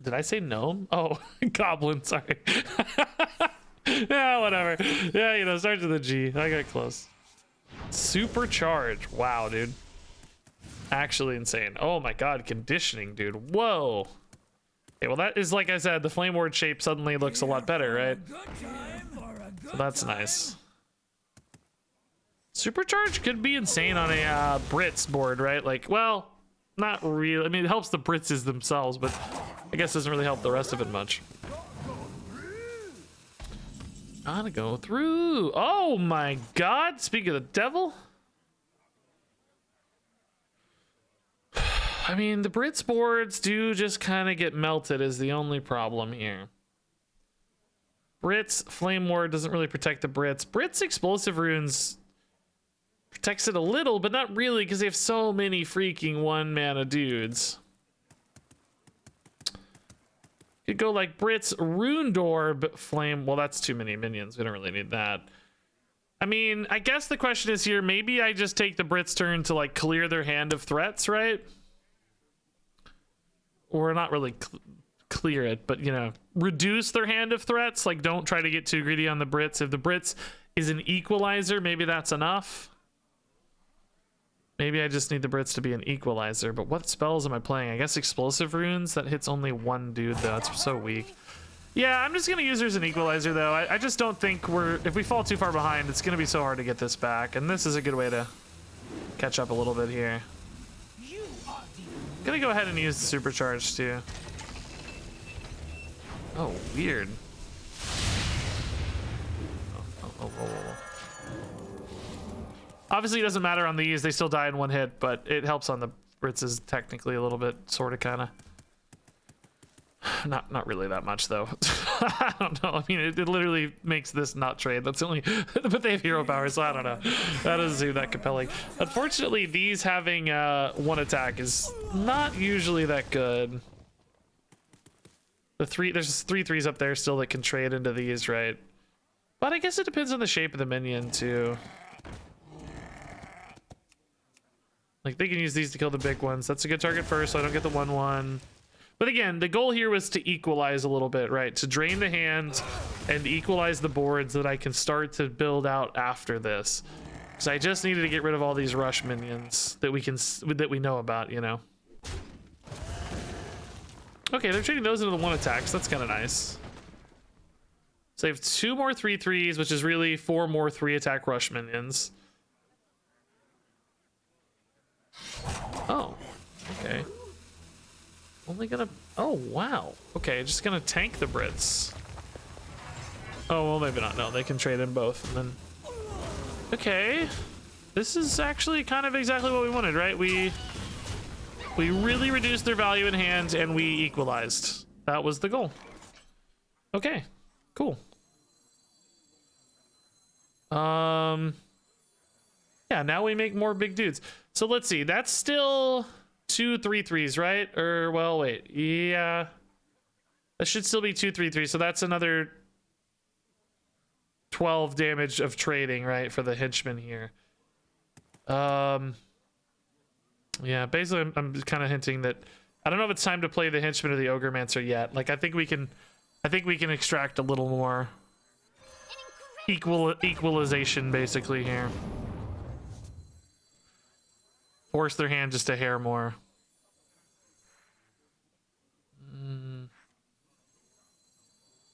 Did I say gnome? Oh, goblin, sorry. Yeah, whatever. Yeah, you know, starts with a G. I got close. Supercharge. Wow, dude. Actually insane. Oh my god, conditioning, dude. Whoa. Okay, well that is, like I said, the Flame Ward shape suddenly looks a lot better, right? So that's nice. Supercharge could be insane on a Brits board, right? Like, well, Not really. I mean, it helps the Britzes themselves, but I guess doesn't really help the rest of it much. Gotta go through. Oh my god, speak of the devil. I mean, the Brits boards do just kind of get melted is the only problem here. Brits, Flame Ward doesn't really protect the Brits. Brits Explosive Runes protects it a little, but not really because they have so many freaking 1 mana dudes. Could go like Brits Rune Orb Flame. Well, that's too many minions. We don't really need that. I mean, I guess the question is here, maybe I just take the Brits turn to like clear their hand of threats, right? Or not really clear it, but you know, reduce their hand of threats. Like, don't try to get too greedy on the Brits. If the Brits is an equalizer, maybe that's enough. Maybe I just need the Brits to be an equalizer. But what spells am I playing? I guess Explosive Runes. That hits only 1 dude though. It's so weak. Yeah, I'm just gonna use her as an equalizer though. I just don't think if we fall too far behind, it's gonna be so hard to get this back. And this is a good way to catch up a little bit here. Gonna go ahead and use the supercharge too. Oh, weird. Oh. Obviously, it doesn't matter on these. They still die in 1 hit, but it helps on the Britzes technically a little bit, sort of, kind of. Not really that much though. I don't know. I mean, it literally makes this not trade. That's the only. But they have hero power, so I don't know. That doesn't seem that compelling. Unfortunately, these having 1 attack is not usually that good. There's 3 3s up there still that can trade into these, right? But I guess it depends on the shape of the minion too. Like, they can use these to kill the big ones. That's a good target first, so I don't get the 1/1. But again, the goal here was to equalize a little bit, right? To drain the hand and equalize the boards that I can start to build out after this. Because I just needed to get rid of all these rush minions that we know about, you know. Okay, they're trading those into the 1 attacks. That's kind of nice. So they have 2 more 3/3s, which is really 4 more 3 attack rush minions. Oh, okay. Only gonna. Oh, wow. Okay, just gonna tank the Brits. Oh, well, maybe not. No, they can trade in both. And then. Okay. This is actually kind of exactly what we wanted, right? We really reduced their value in hand and we equalized. That was the goal. Okay, cool. Yeah, now we make more big dudes. So let's see. That's still 2 3/3s, right? Or, well, wait. Yeah. That should still be 2 3/3. So that's another 12 damage of trading, right? For the henchman here. Yeah, basically I'm kind of hinting that I don't know if it's time to play the henchman or the ogremancer yet. Like, I think we can extract a little more equalization basically here. Force their hand just a hair more.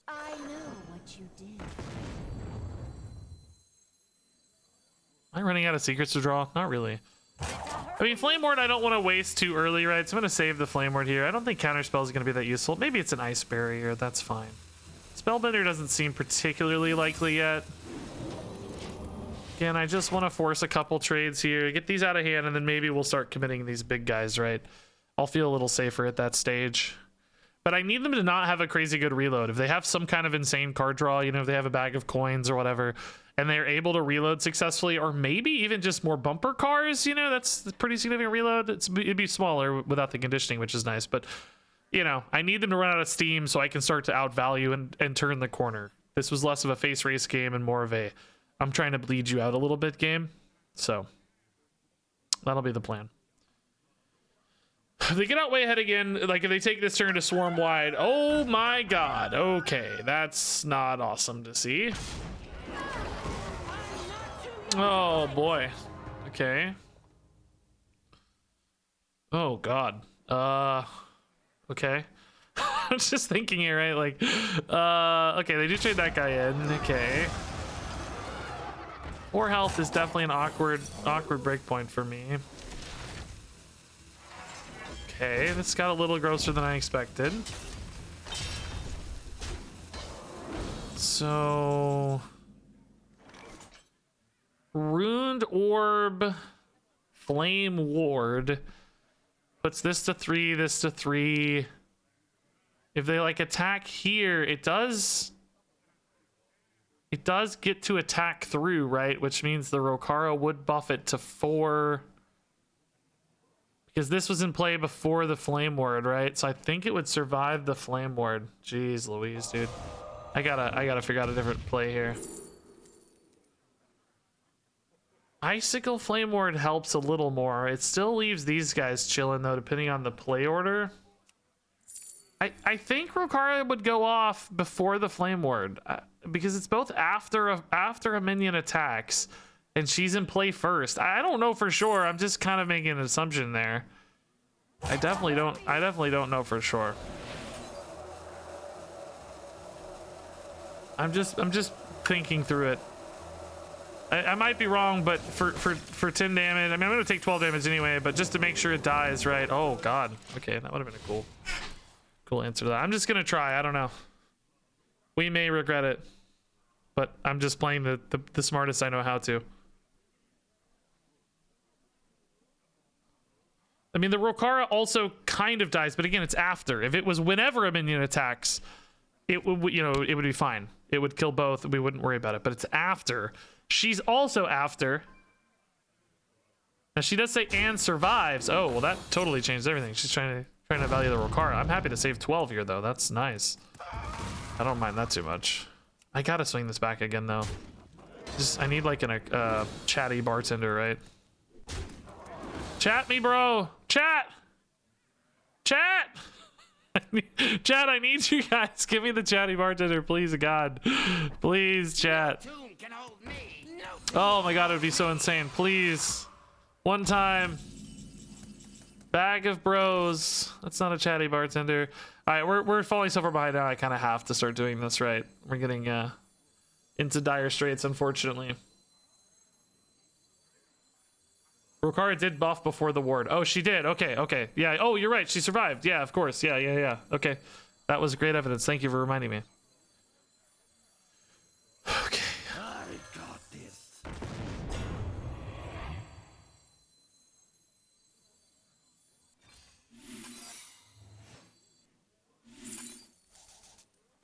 I know what you did. Am I running out of secrets to draw? Not really. I mean, Flame Ward I don't want to waste too early, right? So I'm going to save the Flame Ward here. I don't think Counterspell is going to be that useful. Maybe it's an Ice Barrier. That's fine. Spellbender doesn't seem particularly likely yet. Again, I just want to force a couple trades here, get these out of hand, and then maybe we'll start committing these big guys, right? I'll feel a little safer at that stage. But I need them to not have a crazy good reload. If they have some kind of insane card draw, you know, if they have a bag of coins or whatever, and they're able to reload successfully, or maybe even just more bumper cars, you know, that's a pretty significant reload. It'd be smaller without the conditioning, which is nice. But, you know, I need them to run out of steam so I can start to outvalue and turn the corner. This was less of a face race game and more of a I'm trying to bleed you out a little bit game. So that'll be the plan. If they get out way ahead again, like if they take this turn to swarm wide, oh my god. Okay, that's not awesome to see. Oh boy. Okay. Oh god. Okay. I'm just thinking here, right? Like, okay, they do trade that guy in. Okay. 4 health is definitely an awkward breakpoint for me. Okay, this got a little grosser than I expected. So... Ruined Orb, Flame Ward. Puts this to 3, this to 3. If they like attack here, it does get to attack through, right? Which means the Rokara would buff it to 4. Because this was in play before the Flame Ward, right? So I think it would survive the Flame Ward. Jeez Louise, dude. I gotta figure out a different play here. Icicle Flame Ward helps a little more. It still leaves these guys chilling though, depending on the play order. I think Rokara would go off before the Flame Ward because it's both after a minion attacks, and she's in play first. I don't know for sure. I'm just kind of making an assumption there. I definitely don't know for sure. I'm just thinking through it. I might be wrong, but for 10 damage, I mean, I'm gonna take 12 damage anyway, but just to make sure it dies, right? Oh God. Okay, that would have been a cool answer to that. I'm just gonna try. I don't know. We may regret it, but I'm just playing the smartest I know how to. I mean, the Rokara also kind of dies, but again, it's after. If it was whenever a minion attacks, it would, you know, it would be fine. It would kill both. We wouldn't worry about it. But it's after. She's also after. Now she does say and survives. Oh well, that totally changed everything. She's trying to value the Rokara. I'm happy to save 12 here though. That's nice. I don't mind that too much. I gotta swing this back again though. I need like a chatty bartender, right? Chat me, bro. Chat. Chat, I need you guys. Give me the chatty bartender, please, God. Please, chat. Oh my God, it would be so insane. Please. One time. Bag of bros. That's not a chatty bartender. All right, we're falling so far behind now. I kind of have to start doing this right. We're getting into dire straits, unfortunately. Rokara did buff before the ward. Oh, she did. Okay. Yeah. Oh, you're right. She survived. Yeah, of course. Yeah. Okay. That was great evidence. Thank you for reminding me. Okay. I got this.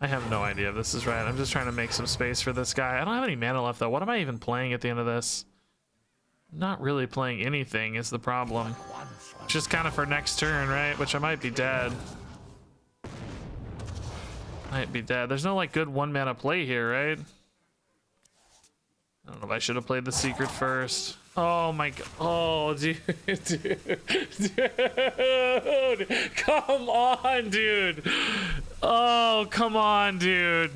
I have no idea if this is right. I'm just trying to make some space for this guy. I don't have any mana left though. What am I even playing at the end of this? Not really playing anything is the problem. Just kind of for next turn, right? Which I might be dead. There's no like good 1 mana play here, right? I don't know if I should have played the secret first. Oh my God. Oh, dude. Come on, dude. Oh, come on, dude.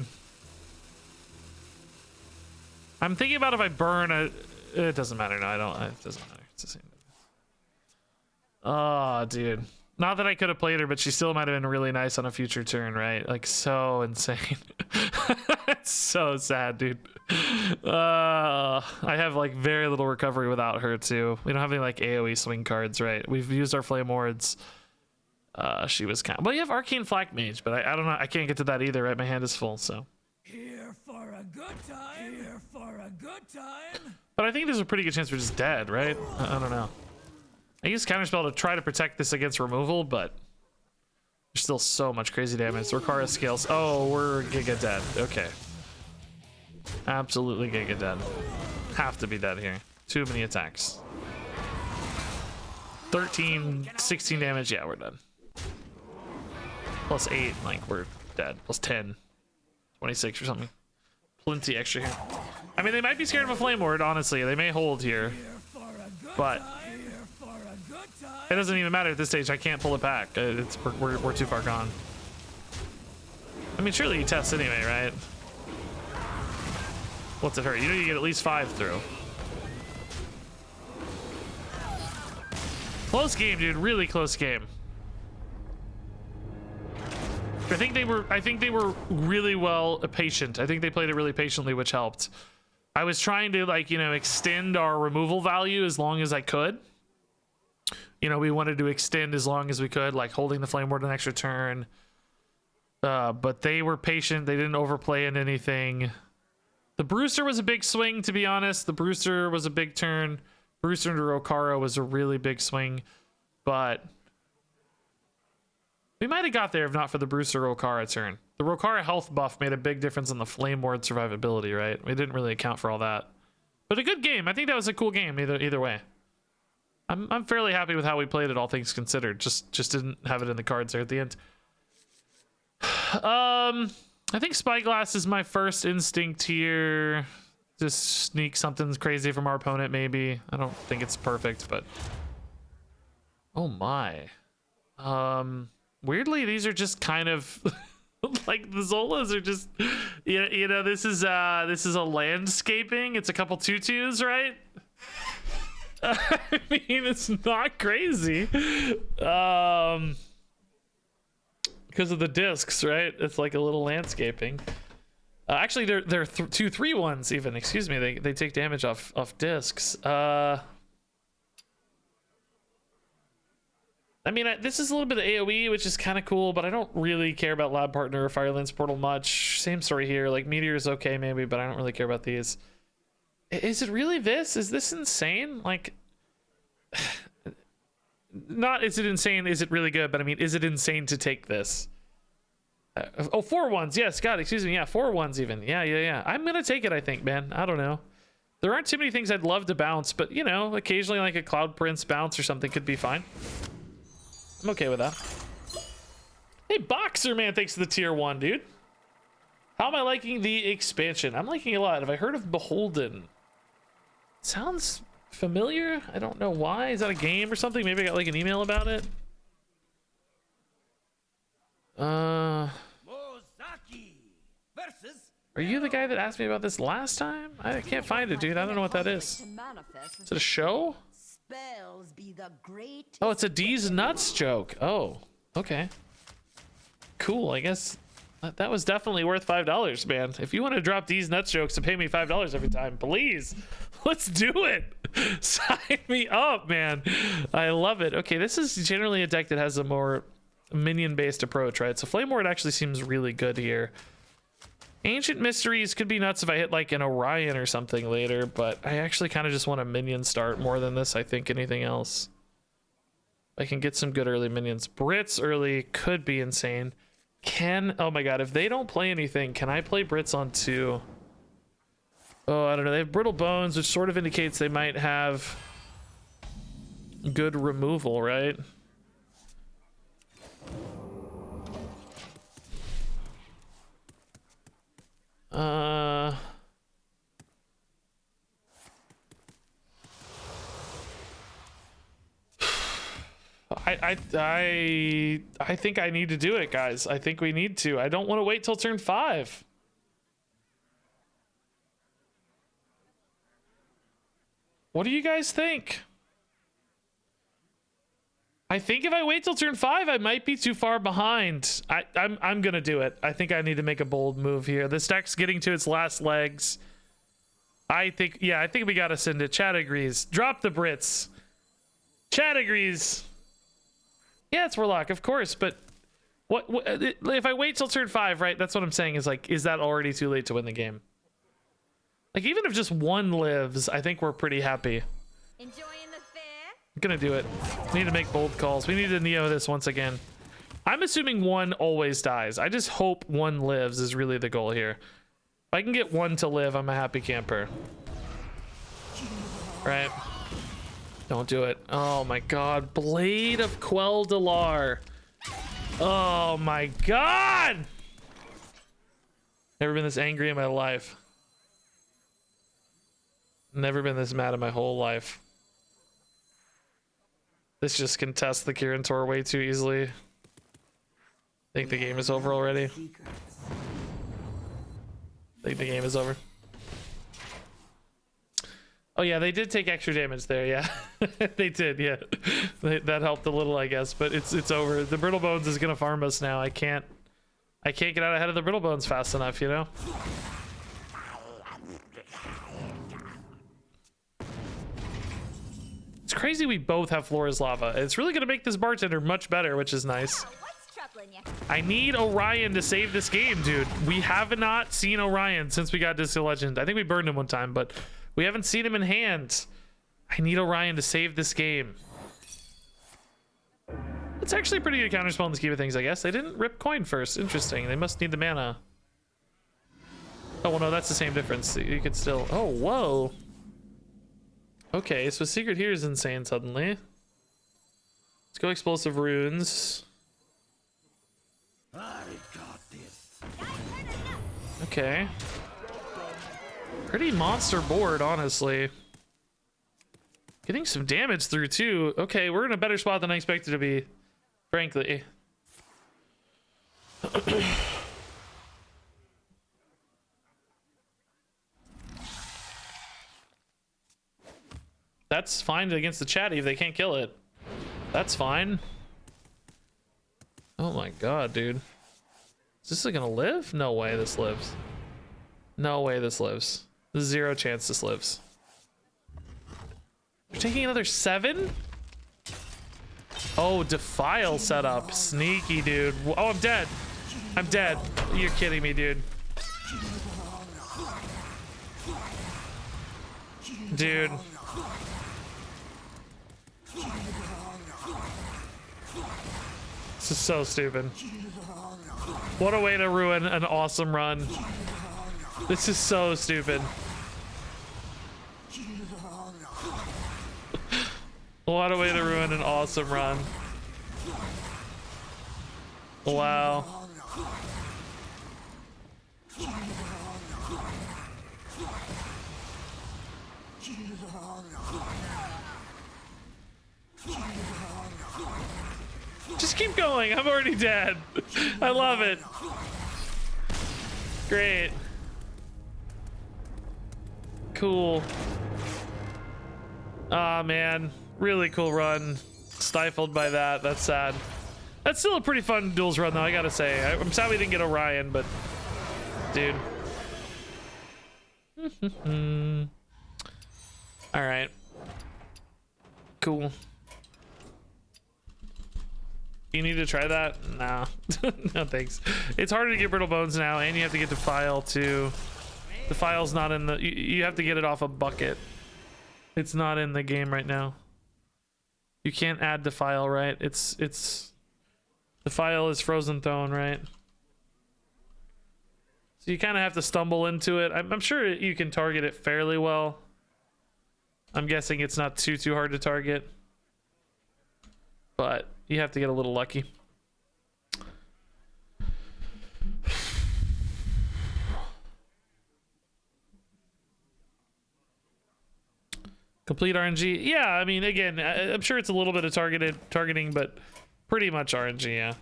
I'm thinking about if I burn a... It doesn't matter. No, I don't. It doesn't matter. It's the same. Oh, dude. Not that I could have played her, but she still might have been really nice on a future turn, right? Like, so insane. It's so sad, dude. I have, like, very little recovery without her, too. We don't have any, like, AoE swing cards, right? We've used our Flame Wards. She was kind of... Well, you have Arcane Flak Mage, but I don't know. I can't get to that either, right? My hand is full, so... Here for a good time. Here for a good time. But I think there's a pretty good chance we're just dead, right? I don't know. I use Counterspell to try to protect this against removal, but there's still so much crazy damage. Rokara scales. Oh, we're giga dead. Okay. Absolutely giga dead. Have to be dead here. Too many attacks. 13, 16 damage. Yeah, we're dead. Plus 8, like, we're dead. Plus 10. 26 or something. Plenty extra here. I mean, they might be scared of a Flame Ward, honestly. They may hold here. But it doesn't even matter at this stage. I can't pull it back. We're too far gone. I mean, surely you test anyway, right? What's it hurt? You know you get at least 5 through. Close game, dude. Really close game. I think they were really well patient. I think they played it really patiently, which helped. I was trying to, like, you know, extend our removal value as long as I could. you know, we wanted to extend as long as we could, like holding the Flame Ward an extra turn. But they were patient. They didn't overplay in anything. The Brewster was a big swing, to be honest. The Brewster was a big turn. Brewster into Rokara was a really big swing. But we might have got there if not for the Brewster Rokara turn. The Rokara health buff made a big difference in the Flame Ward survivability, right? We didn't really account for all that. But a good game. I think that was a cool game either way. I'm fairly happy with how we played it, all things considered. Just didn't have it in the cards there at the end. I think Spyglass is my first instinct here. Just sneak something crazy from our opponent, maybe. I don't think it's perfect, but oh my. Weirdly, these are just kind of like the Zolas are just, you know, this is a landscaping. It's a couple tutus, right? I mean, it's not crazy. Because of the discs, right? It's like a little landscaping. Actually, they're 2/3 even. Excuse me. They take damage off discs. I mean, this is a little bit of AoE, which is kind of cool, but I don't really care about Lab Partner or Firelands Portal much. Same story here. Like Meteor is okay maybe, but I don't really care about these. Is it really this? Is this insane? Like, not is it insane? Is it really good? But I mean, is it insane to take this? 4 1s. Yes, God, excuse me. Yeah, 4 1s even. Yeah. I'm gonna take it. I think, man. I don't know. There aren't too many things I'd love to bounce, but you know, occasionally like a Cloud Prince bounce or something could be fine. I'm okay with that. Hey, Boxer Man, thanks for the tier 1, dude. How am I liking the expansion? I'm liking it a lot. Have I heard of Beholden? Sounds familiar. I don't know why. Is that a game or something? Maybe I got like an email about it. Are you the guy that asked me about this last time? I can't find it, dude. I don't know what that is. Is it a show? Spells be the great. Oh, it's a D's nuts joke. Oh, okay. Cool. I guess that was definitely worth $5, man. If you want to drop D's nuts jokes to pay me $5 every time, please, let's do it. Sign me up, man. I love it. Okay, this is generally a deck that has a more minion-based approach, right? So Flame Ward actually seems really good here. Ancient Mysteries could be nuts if I hit like an Orion or something later, but I actually kind of just want a minion start more than this, I think, anything else. I can get some good early minions. Brits early could be insane. Oh my god, if they don't play anything, can I play Brits on 2? Oh, I don't know. They have Brittle Bones, which sort of indicates they might have good removal, right? I think I need to do it, guys. I think we need to. I don't want to wait till turn 5. What do you guys think? I think if I wait till turn 5, I might be too far behind. I'm gonna do it. I think I need to make a bold move here. This deck's getting to its last legs. I think we gotta send it. Chat agrees. Drop the Brits. Chat agrees. Yeah, it's Warlock, of course, but what if I wait till turn 5, right? That's what I'm saying is like, is that already too late to win the game? Like, even if just 1 lives, I think we're pretty happy. Enjoying the fair? I'm gonna do it. We need to make bold calls. We need to Neo this once again. I'm assuming 1 always dies. I just hope 1 lives is really the goal here. If I can get 1 to live, I'm a happy camper. Right? Don't do it. Oh my god. Blade of Quel'Dalar. Oh my god! Never been this angry in my life. Never been this mad in my whole life. This just contests the Kirin Tor way too easily. Think the game is over already. Think the game is over. Oh yeah, they did take extra damage there, yeah. They did, yeah. That helped a little, I guess, but it's over. The Brittle Bones is gonna farm us now. I can't get out ahead of the Brittle Bones fast enough, you know? It's crazy we both have Flora's Lava. It's really gonna make this bartender much better, which is nice. Oh, what's troubling you? I need Orion to save this game, dude. We have not seen Orion since we got Disco Legend. I think we burned him one time, but we haven't seen him in hand. I need Orion to save this game. It's actually a pretty good counterspell in the scheme of things, I guess. They didn't rip coin first. Interesting. They must need the mana. Oh, well, no, that's the same difference. You could still... Oh, whoa. Okay, so Secret here is insane suddenly. Let's go Explosive Runes. I got this. Okay. Pretty monster board, honestly. Getting some damage through, too. Okay, we're in a better spot than I expected to be, frankly. That's fine against the chatty if they can't kill it. That's fine. Oh my god, dude. Is this gonna live? No way this lives. No way this lives. There's zero chance this lives. You're taking another 7? Oh, Defile setup. Sneaky, dude. Oh, I'm dead. I'm dead. You're kidding me, dude. Dude. This is so stupid. What a way to ruin an awesome run. This is so stupid. What a way to ruin an awesome run. Wow. Just keep going. I'm already dead. I love it. Great. Cool. Ah, man. Really cool run. Stifled by that. That's sad. That's still a pretty fun duels run, though, I gotta say. I'm sad we didn't get Orion, but... Dude. Alright. Cool. You need to try that? Nah. No, thanks. It's harder to get Brittle Bones now, and you have to get Defile, too. Defile's not in the... You have to get it off a bucket. It's not in the game right now. You can't add Defile, right? It's Defile is Frozen Throne, right? So you kind of have to stumble into it. I'm sure you can target it fairly well. I'm guessing it's not too hard to target. But you have to get a little lucky. Complete RNG. Yeah, I mean, again, I'm sure it's a little bit of targeting, but pretty much RNG, yeah.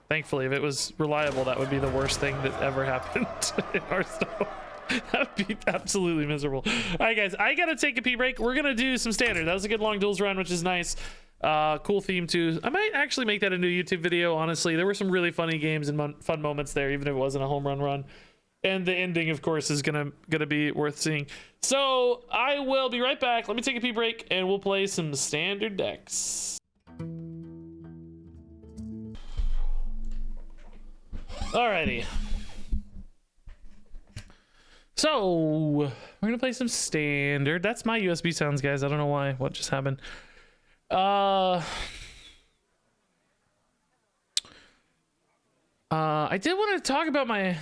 Thankfully, if it was reliable, that would be the worst thing that ever happened in Hearthstone. That would be absolutely miserable. All right, guys, I gotta take a pee break. We're gonna do some standard. That was a good long duels run, which is nice. Cool theme too. I might actually make that into a YouTube video, honestly. There were some really funny games and fun moments there, even if it wasn't a home run. And the ending, of course, is gonna be worth seeing. So I will be right back. Let me take a pee break, and we'll play some standard decks. Alrighty. So we're gonna play some standard. That's my USB sounds, guys. I don't know why. What just happened? I did want to talk about my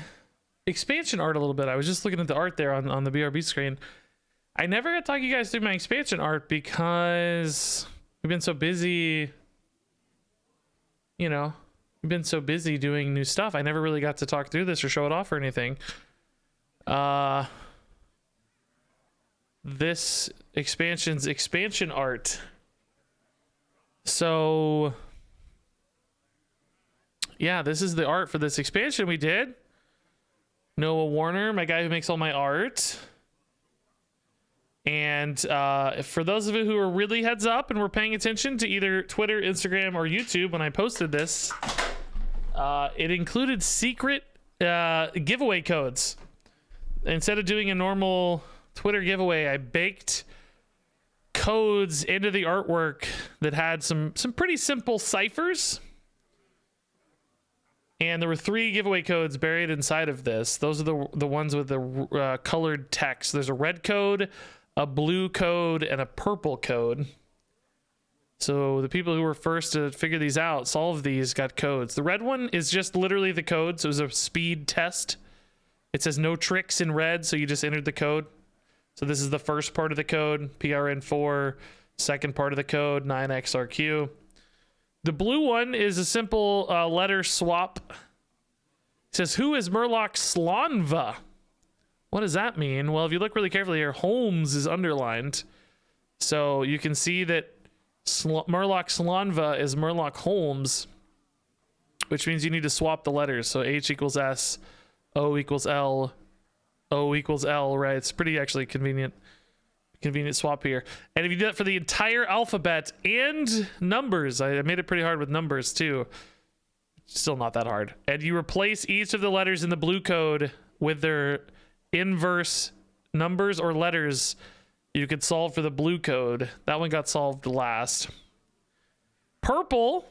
expansion art a little bit. I was just looking at the art there on the BRB screen. I never got to talk you guys through my expansion art because we've been so busy, you know, we've been so busy doing new stuff. I never really got to talk through this or show it off or anything. This expansion's expansion art. So yeah, this is the art for this expansion we did. Noah Warner, my guy who makes all my art. And for those of you who are really heads up and were paying attention to either Twitter, Instagram, or YouTube when I posted this, it included secret giveaway codes. Instead of doing a normal Twitter giveaway, I baked codes into the artwork that had some pretty simple ciphers. And there were 3 giveaway codes buried inside of this. Those are the ones with the colored text. There's a red code, a blue code, and a purple code. So the people who were first to figure these out, solve these, got codes. The red one is just literally the code. So it was a speed test. It says no tricks in red, so you just entered the code. So this is the first part of the code, PRN4. Second part of the code, 9XRQ. The blue one is a simple letter swap. It says, who is Murloc Slonva? What does that mean? Well, if you look really carefully here, Holmes is underlined. So you can see that Murloc Slonva is Murloc Holmes, which means you need to swap the letters. So H equals S, O equals L, O equals L, right? It's pretty actually convenient swap here. And if you do that for the entire alphabet and numbers, I made it pretty hard with numbers too. Still not that hard. And you replace each of the letters in the blue code with their inverse numbers or letters, you could solve for the blue code. That one got solved last. Purple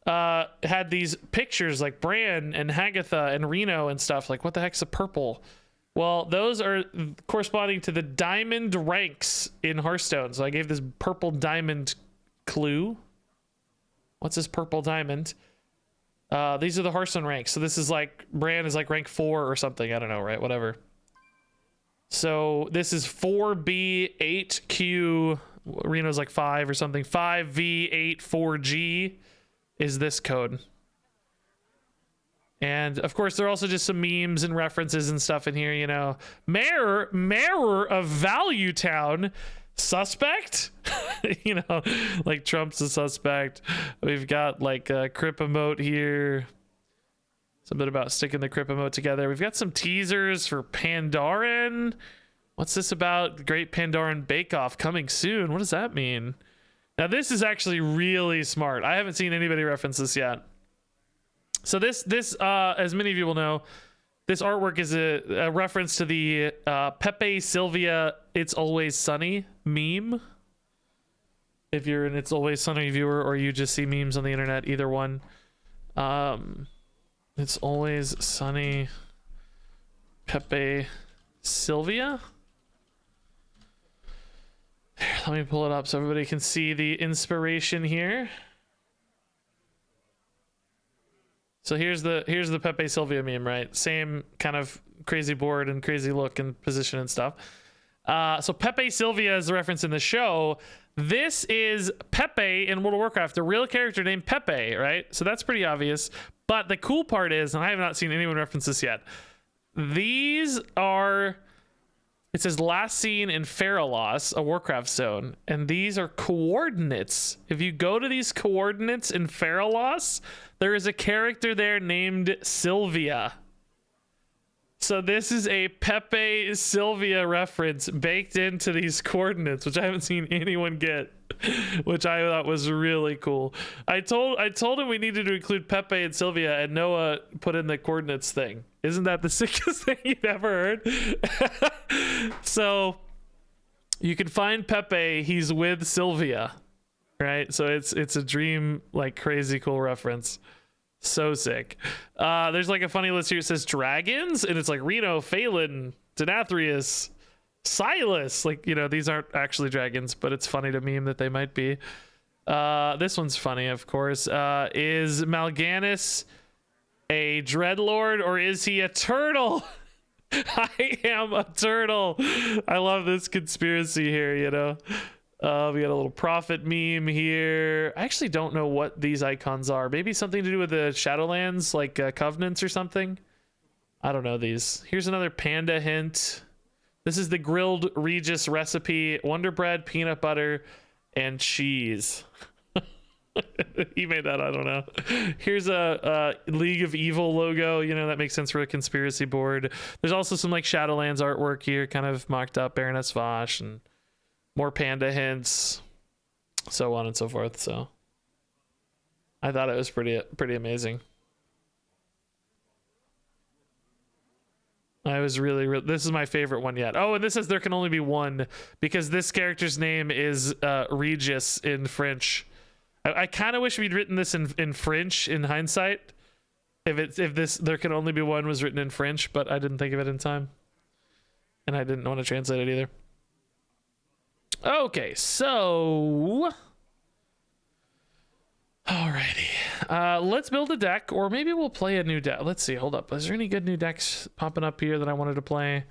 had these pictures like Bran and Hagatha and Reno and stuff. Like, what the heck's a purple? Well, those are corresponding to the diamond ranks in Hearthstone. So I gave this purple diamond clue. What's this purple diamond? These are the Hearthstone ranks. So this is like, Bran is like rank 4 or something. I don't know, right? Whatever. So this is 4B, 8Q. Reno's like 5 or something. 5V, 8, 4G is this code. And of course, there are also just some memes and references and stuff in here, you know. Mayor of Value Town, suspect? You know, like Trump's a suspect. We've got like a Crip emote here. Something about sticking the Crip emote together. We've got some teasers for Pandaren. What's this about? The Great Pandaren Bake Off coming soon. What does that mean? Now, this is actually really smart. I haven't seen anybody reference this yet. So this as many of you will know, this artwork is a reference to the Pepe Sylvia It's Always Sunny meme. If you're an It's Always Sunny viewer or you just see memes on the internet, either one. It's Always Sunny Pepe Sylvia. Here, let me pull it up so everybody can see the inspiration here. So here's the Pepe Sylvia meme, right? Same kind of crazy board and crazy look and position and stuff. So Pepe Sylvia is the reference in the show. This is Pepe in World of Warcraft, a real character named Pepe, right? So that's pretty obvious. But the cool part is, and I have not seen anyone reference this yet, these are, it says last seen in Faralos, a Warcraft zone, and these are coordinates. If you go to these coordinates in Faralos, there is a character there named Sylvia. So this is a Pepe Sylvia reference baked into these coordinates, which I haven't seen anyone get, which I thought was really cool. I told him we needed to include Pepe and Sylvia, and Noah put in the coordinates thing. Isn't that the sickest thing you've ever heard? So you can find Pepe. He's with Sylvia, right? So it's a dream, like crazy cool reference. So sick. There's like a funny list here. It says dragons, and it's like Reno, Phelan, Denathrius, Silas. Like, you know, these aren't actually dragons, but it's funny to meme that they might be. This one's funny, of course. Is Mal'Ganis a dreadlord, or is he a turtle? I am a turtle. I love this conspiracy here, you know. We got a little prophet meme here. I actually don't know what these icons are. Maybe something to do with the Shadowlands, like covenants or something. I don't know these. Here's another panda hint. This is the grilled Regis recipe: Wonder Bread, peanut butter, and cheese. He made that, I don't know. Here's a League of Evil logo. You know, that makes sense for a conspiracy board. There's also some like Shadowlands artwork here, kind of mocked up Baroness Vosh, and more panda hints, so on and so forth. So I thought it was pretty amazing. I was really this is my favorite one yet. Oh, and this says there can only be one because this character's name is Regis in French. I kind of wish we'd written this in French in hindsight. If this there can only be one was written in French, but I didn't think of it in time. And I didn't want to translate it either. Okay, so alrighty. Let's build a deck, or maybe we'll play a new deck. Let's see, hold up. Is there any good new decks popping up here that I wanted to play?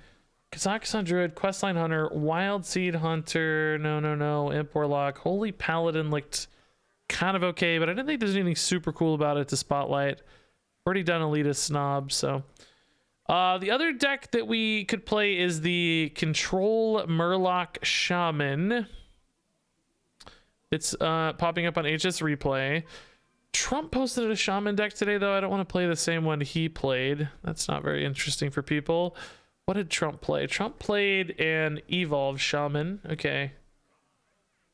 Kazakhstan Druid, Questline Hunter, Wild Seed Hunter, no, Imp Warlock, Holy Paladin looked kind of okay, but I didn't think there's anything super cool about it to spotlight. Already done Elitist Snob, so. The other deck that we could play is the Control Murloc Shaman. It's popping up on HS Replay. Trump posted a Shaman deck today, though. I don't want to play the same one he played. That's not very interesting for people. What did Trump play? Trump played an Evolved Shaman. Okay.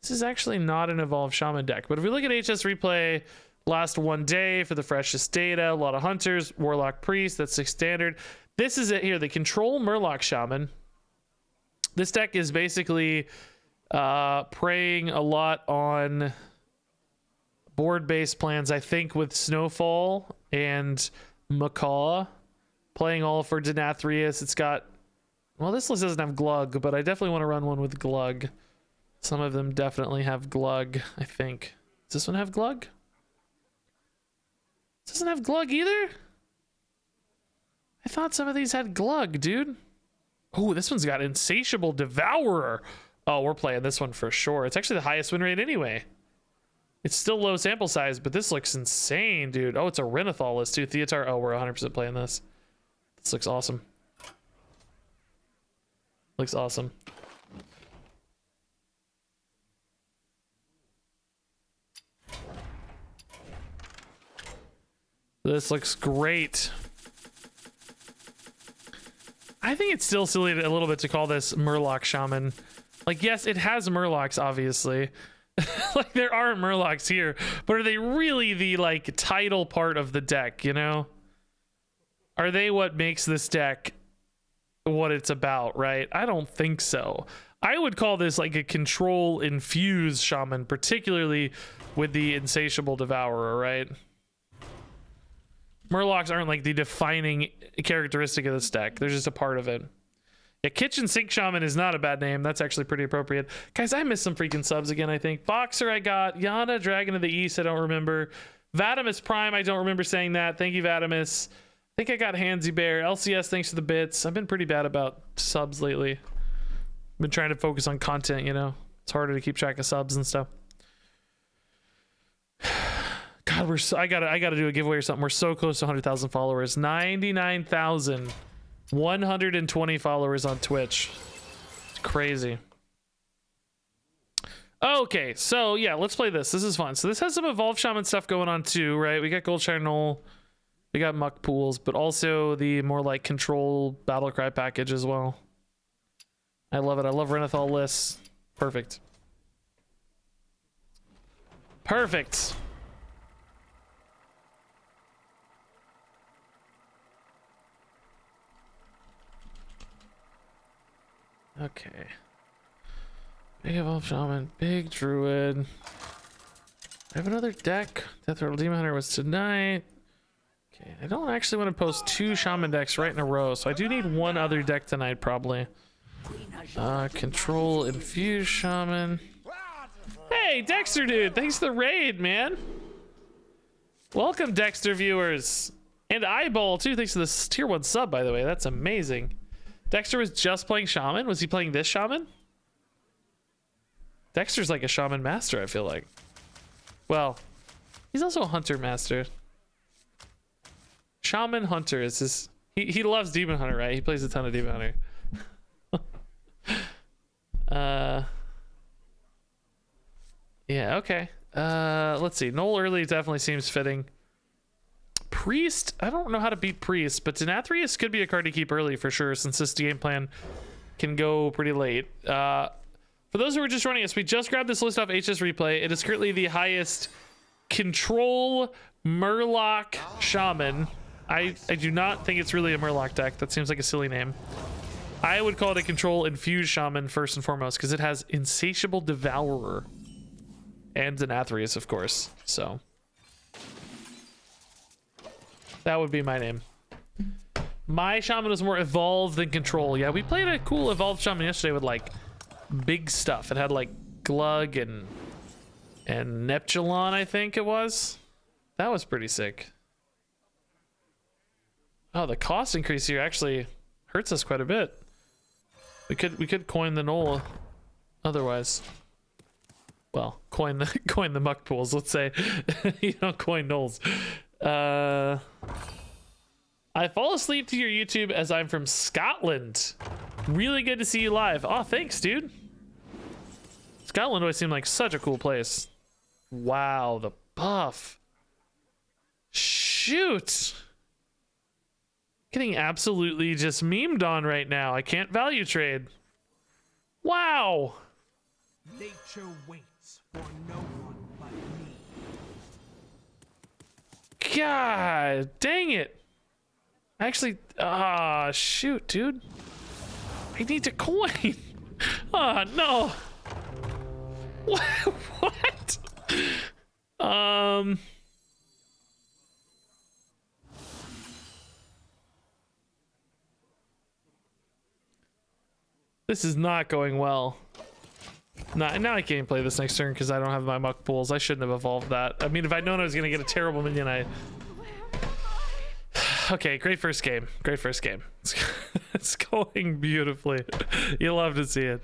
This is actually not an Evolved Shaman deck. But if we look at HS Replay, last one day for the freshest data, a lot of Hunters, Warlock Priest, that's 6 standard. This is it here, the Control Murloc Shaman. This deck is basically preying a lot on board-based plans, I think, with Snowfall and Macaw. Playing all for Denathrius. It's got, well, this list doesn't have Glug, but I definitely want to run one with Glug. Some of them definitely have Glug, I think. Does this one have Glug? This doesn't have Glug either? I thought some of these had Glug, dude. Oh, this one's got Insatiable Devourer. Oh, we're playing this one for sure. It's actually the highest win rate anyway. It's still low sample size, but this looks insane, dude. Oh, it's a Renathal list too. Theatar. Oh, we're 100% playing this. This looks awesome. Looks awesome. This looks great. I think it's still silly a little bit to call this Murloc Shaman. Like, yes, it has Murlocs, obviously. Like, there aren't Murlocs here, but are they really the, like, title part of the deck, you know? Are they what makes this deck what it's about, right? I don't think so. I would call this like a Control Infuse Shaman, particularly with the Insatiable Devourer, right? Murlocs aren't like the defining characteristic of this deck. They're just a part of it. Yeah, Kitchen Sink Shaman is not a bad name. That's actually pretty appropriate. Guys, I missed some freaking subs again, I think. Boxer I got. Yana, Dragon of the East, I don't remember. Vadimus Prime, I don't remember saying that. Thank you, Vadimus. I think I got Handsy Bear. LCS, thanks for the bits. I've been pretty bad about subs lately. Been trying to focus on content, you know. It's harder to keep track of subs and stuff. God, I gotta do a giveaway or something. We're so close to 100,000 followers. 99,120 followers on Twitch. It's crazy. Okay, so yeah, let's play this. This is fun. So this has some Evolved Shaman stuff going on too, right? We got Goldshire Knoll, we got Muck Pools, but also the more like Control Battlecry package as well. I love it. I love Renathal lists. Perfect. Perfect. Okay. Big Evolved Shaman, Big Druid. I have another deck. Death Rattle Demon Hunter was tonight. Okay, I don't actually want to post 2 Shaman decks right in a row, so I do need one other deck tonight, probably. Control Infuse Shaman. Hey, Dexter dude, thanks for the raid, man. Welcome, Dexter viewers. And Eyeball, too, thanks for this tier 1 sub, by the way. That's amazing. Dexter was just playing Shaman? Was he playing this Shaman? Dexter's like a Shaman master, I feel like. Well, he's also a Hunter master. Shaman Hunter is his... He loves Demon Hunter, right? He plays a ton of Demon Hunter. Yeah, okay. Let's see. Knoll early definitely seems fitting. Priest, I don't know how to beat Priest, but Denathrius could be a card to keep early for sure, since this game plan can go pretty late. For those who are just joining us, we just grabbed this list off HS Replay. It is currently the highest Control Murloc Shaman. I do not think it's really a Murloc deck. That seems like a silly name. I would call it a control Infuse Shaman first and foremost, because it has Insatiable Devourer and Denathrius, of course. So that would be my name. My Shaman was more evolved than control. Yeah, we played a cool evolved Shaman yesterday with like big stuff. It had like Glug and Neptulon, I think it was. That was pretty sick. Oh, the cost increase here actually hurts us quite a bit. We could coin the Knoll otherwise. Well, coin the muck pools, let's say. You don't coin Knolls. I fall asleep to your YouTube as I'm from Scotland. Really good to see you live. Oh, thanks, dude. Scotland always seemed like such a cool place. Wow, the buff. Shoot. Getting absolutely just memed on right now. I can't value trade. Wow. Nature waits for no one but me. God dang it. Actually, shoot, dude. I need to coin. Oh, no. What? This is not going well. Now I can't play this next turn because I don't have my muck pools. I shouldn't have evolved that. I mean, if I'd known I was going to get a terrible minion, Okay, great first game. Great first game. It's going beautifully. You'll love to see it.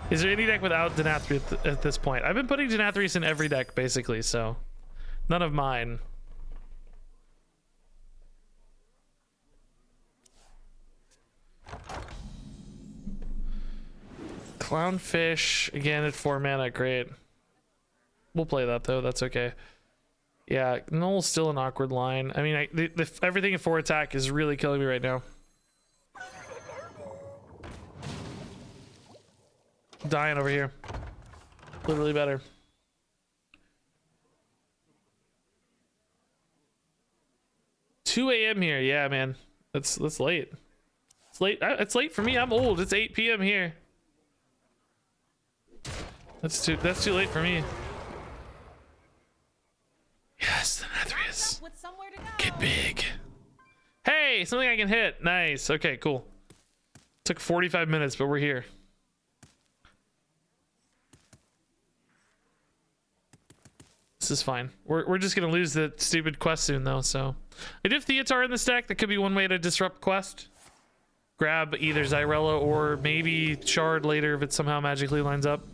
Is there any deck without Denathrius at this point? I've been putting Denathrius in every deck, basically, so none of mine. Clownfish, again at 4 mana, great. We'll play that, though, that's okay. Yeah, Null's still an awkward line. I mean, everything at 4 attack is really killing me right now. Dying over here. Literally better. $2 a.m. here. Yeah, man. That's late. It's late. It's late for me. I'm old. It's 8 p.m. here. That's too late for me. Yes, Denathrius. With somewhere to go. Get big. Hey, something I can hit. Nice. Okay, cool. Took 45 minutes, but we're here. This is fine. We're just gonna lose the stupid quest soon though, so. I do have Theatar in this deck. That could be one way to disrupt quest. Grab either Xyrella or maybe Shard later if it somehow magically lines up.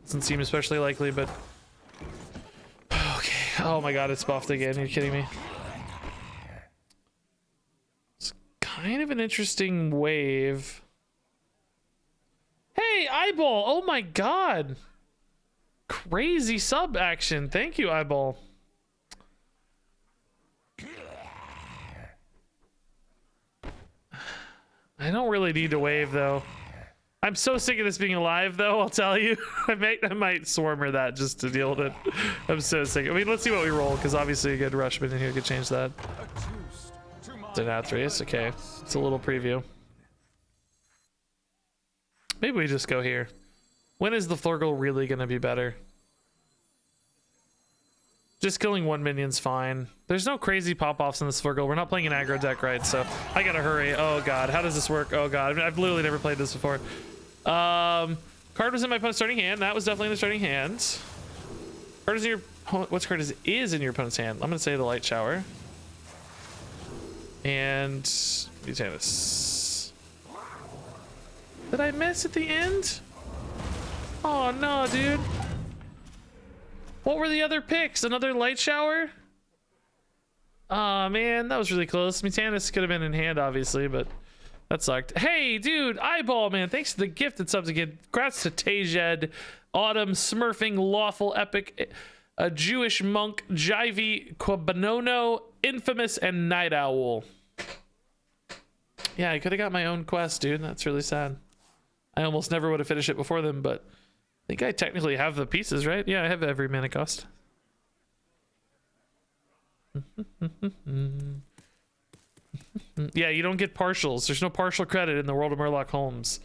Doesn't seem especially likely, but. Okay. Oh my god, it's buffed again. You're kidding me. It's kind of an interesting wave. Hey, Eyeball! Oh my god! Crazy sub action. Thank you, Eyeball. I don't really need to wave though. I'm so sick of this being alive though, I'll tell you. I might swarmer that just to deal with it. I'm so sick. I mean, let's see what we roll, because obviously a good rushman in here could change that. Denathrius, okay. It's a little preview. Maybe we just go here. When is the Flurgle really gonna be better? Just killing one minion's fine. There's no crazy pop-offs in this Flurgle. We're not playing an aggro deck, right? So I gotta hurry. Oh god, how does this work? Oh god, I mean, I've literally never played this before. Card was in my opponent's starting hand. That was definitely in the starting hand. Card is in your what card is in your opponent's hand? I'm gonna say the Light Shower. And Mutanus. Did I miss at the end? Oh no, dude. What were the other picks? Another Light Shower? Aw, man, that was really close. Mutanus could have been in hand, obviously, but that sucked. Hey, dude, Eyeball, man, thanks for the gifted subs again. Congrats to Tejed, Autumn, Smurfing, Lawful, Epic, a Jewish Monk, Jivey, Quabanono, Infamous, and Night Owl. Yeah, I could have got my own quest, dude. That's really sad. I almost never would have finished it before them, but I think I technically have the pieces, right? Yeah, I have every mana cost. Yeah, you don't get partials. There's no partial credit in the world of Murloc Holmes.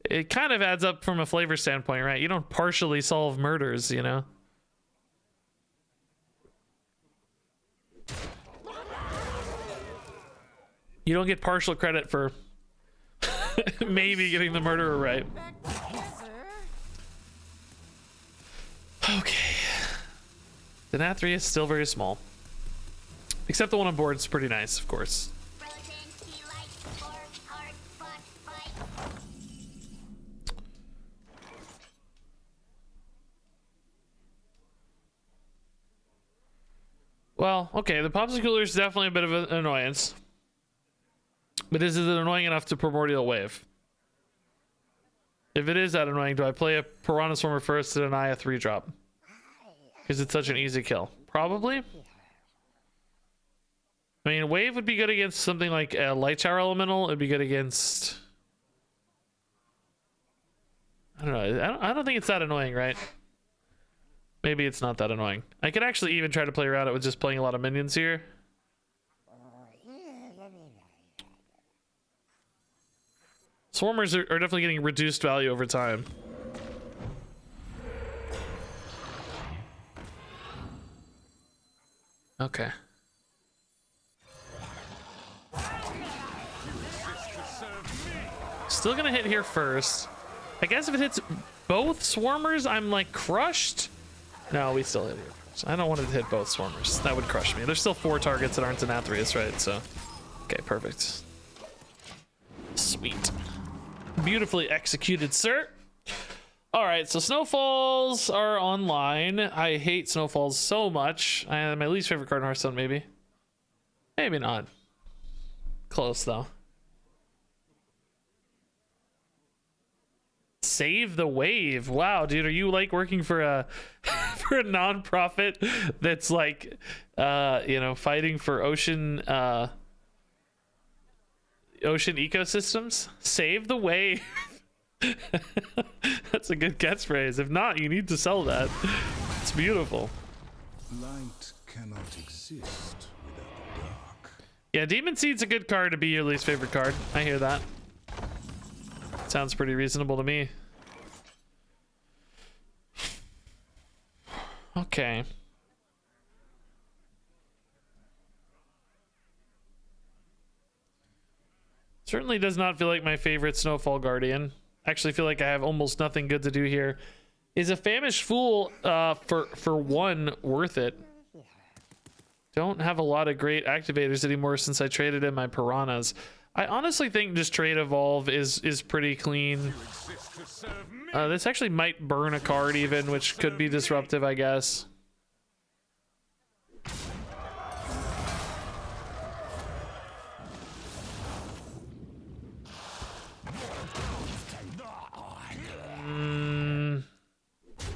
It kind of adds up from a flavor standpoint, right? You don't partially solve murders, you know? You don't get partial credit for maybe getting the murderer right. Okay. The Nathria is still very small. Except the one on board is pretty nice, of course. Well, okay, the popsicle cooler is definitely a bit of an annoyance. But is it annoying enough to Primordial Wave? If it is that annoying, do I play a Piranha Swarmer first to deny a 3-drop? Because it's such an easy kill. Probably. I mean, Wave would be good against something like a Light Shower Elemental. It'd be good against... I don't know. I don't think it's that annoying, right? Maybe it's not that annoying. I could actually even try to play around it with just playing a lot of minions here. Swarmers are definitely getting reduced value over time. Okay. Still gonna hit here first. I guess if it hits both Swarmers, I'm like crushed. No, we still hit here first. I don't want it to hit both Swarmers. That would crush me. There's still 4 targets that aren't Denathrius, right? So, okay, perfect. Sweet. Beautifully executed, sir. All right, so snowfalls are online. I hate snowfalls so much. My least favorite card in Hearthstone, maybe. Maybe not. Close though. Save the wave. Wow, dude, are you like working for a for a non-profit that's like you know, fighting for ocean ecosystems? Save the wave. That's a good catchphrase. If not, you need to sell that. It's beautiful. Light cannot exist without the dark. Yeah, Demon Seed's a good card to be your least favorite card. I hear that. Sounds pretty reasonable to me. Okay. Certainly does not feel like my favorite Snowfall Guardian. Actually feel like I have almost nothing good to do here. Is a Famished Fool for one worth it? Don't have a lot of great activators anymore since I traded in my Piranhas. I honestly think just Trade Evolve is pretty clean. This actually might burn a card even, which could be disruptive, I guess.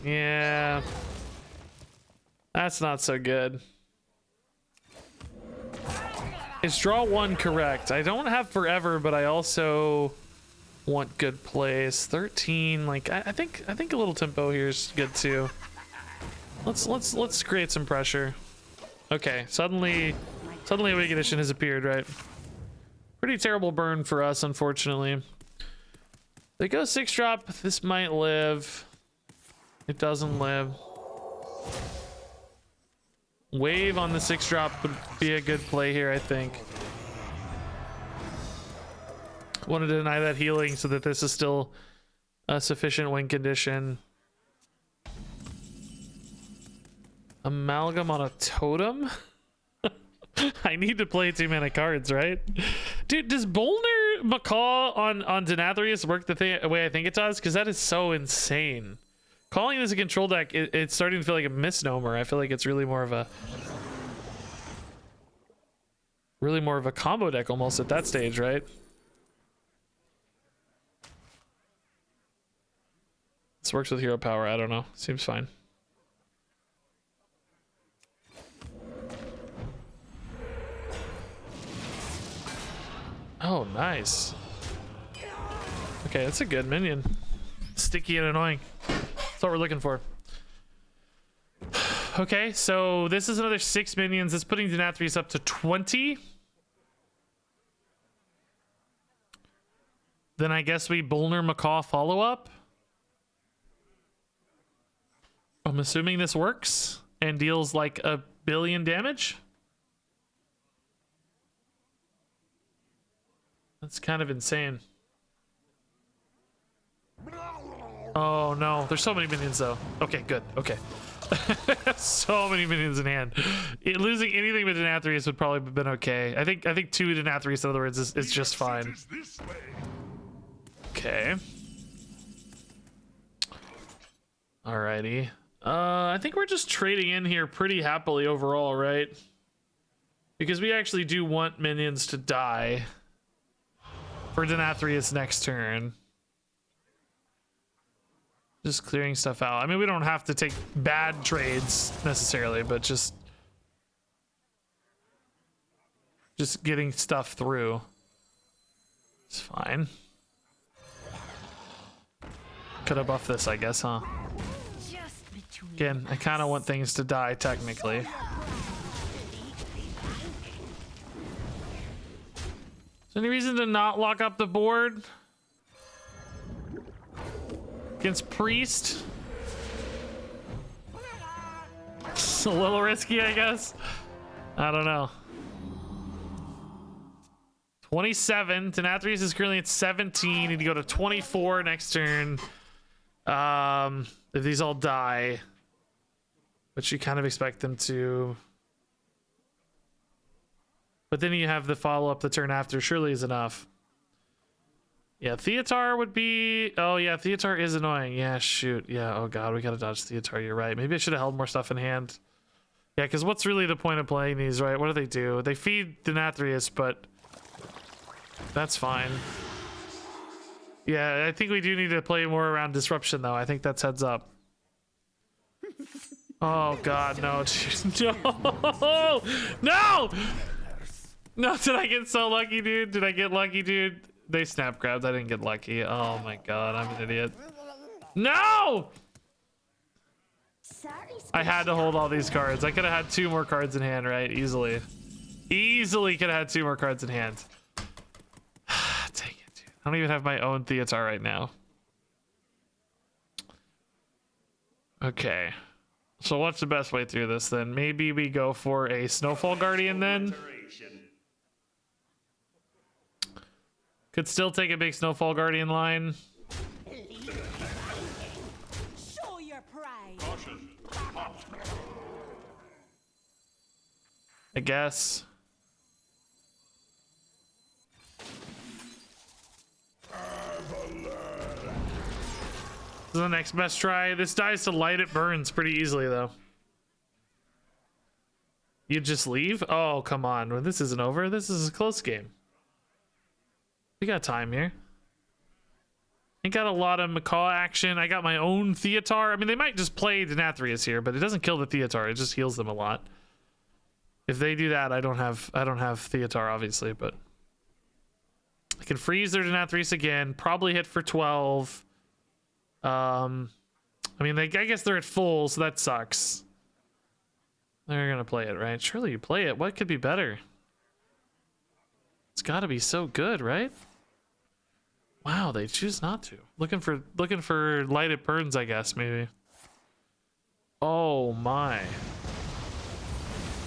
Yeah. That's not so good. It's draw 1 correct. I don't have forever, but I also want good plays. 13, like I think a little tempo here is good too. Let's create some pressure. Okay, suddenly Awake Edition has appeared, right? Pretty terrible burn for us, unfortunately. They go 6-drop. This might live. It doesn't live. Wave on the 6-drop would be a good play here, I think. Want to deny that healing so that this is still a sufficient win condition. Amalgam on a totem? I need to play 2-mana cards, right? Dude, does Bolner Macaw on Denathrius work the way I think it does? Because that is so insane. Calling this a control deck, it's starting to feel like a misnomer. I feel like it's really more of a combo deck almost at that stage, right? This works with hero power. I don't know. Seems fine. Oh, nice. Okay, that's a good minion. Sticky and annoying. That's what we're looking for. Okay, so this is another 6 minions. That's putting Denathrius up to 20. Then I guess we Bullner Macaw follow up. I'm assuming this works and deals like 1 billion damage. That's kind of insane. Oh no, there's so many minions though. Okay, good. Okay. So many minions in hand. Losing anything with Denathrius would probably have been okay. I think 2 Denathrius, in other words, is just fine. Okay. Alrighty. I think we're just trading in here pretty happily overall, right? Because we actually do want minions to die for Denathrius next turn. Just clearing stuff out. I mean, we don't have to take bad trades necessarily, but just getting stuff through. It's fine. Could have buffed this, I guess, huh? Again, I kind of want things to die, technically. Is there any reason to not lock up the board? Against Priest? It's a little risky, I guess. I don't know. 27. Denathrius is currently at 17. Need to go to 24 next turn. If these all die, which you kind of expect them to. But then you have the follow-up the turn after. Surely is enough. Yeah, Theatar would be... Oh, yeah, Theatar is annoying. Yeah, shoot. Yeah, oh god, we gotta dodge Theatar. You're right. Maybe I should have held more stuff in hand. Yeah, because what's really the point of playing these, right? What do? They feed Denathrius, but... That's fine. Yeah, I think we do need to play more around Disruption, though. I think that's heads up. Oh, god, no. No! No! No, did I get so lucky, dude? Did I get lucky, dude? They snap grabbed. I didn't get lucky. Oh my god, I'm an idiot. No! I had to hold all these cards. I could have had 2 more cards in hand, right? Easily. Easily could have had 2 more cards in hand. Dang it, dude. I don't even have my own Theatar right now. Okay. So what's the best way through this then? Maybe we go for a Snowfall Guardian then? Could still take a big Snowfall Guardian line. Show your pride. I guess. This is the next best try. This dies to light, it burns pretty easily though. You just leave? Oh, come on. Well, this isn't over. This is a close game. We got time here. I got a lot of Macaw action. I got my own Theatar. I mean, they might just play Denathrius here, but it doesn't kill the Theatar. It just heals them a lot. If they do that, I don't have Theatar, obviously, but I can freeze their Denathrius again. Probably hit for 12. I mean, I guess they're at full, so that sucks. They're gonna play it, right? Surely you play it. What could be better? It's got to be so good, right? Wow, they choose not to. Looking for lighted burns, I guess, maybe. Oh my.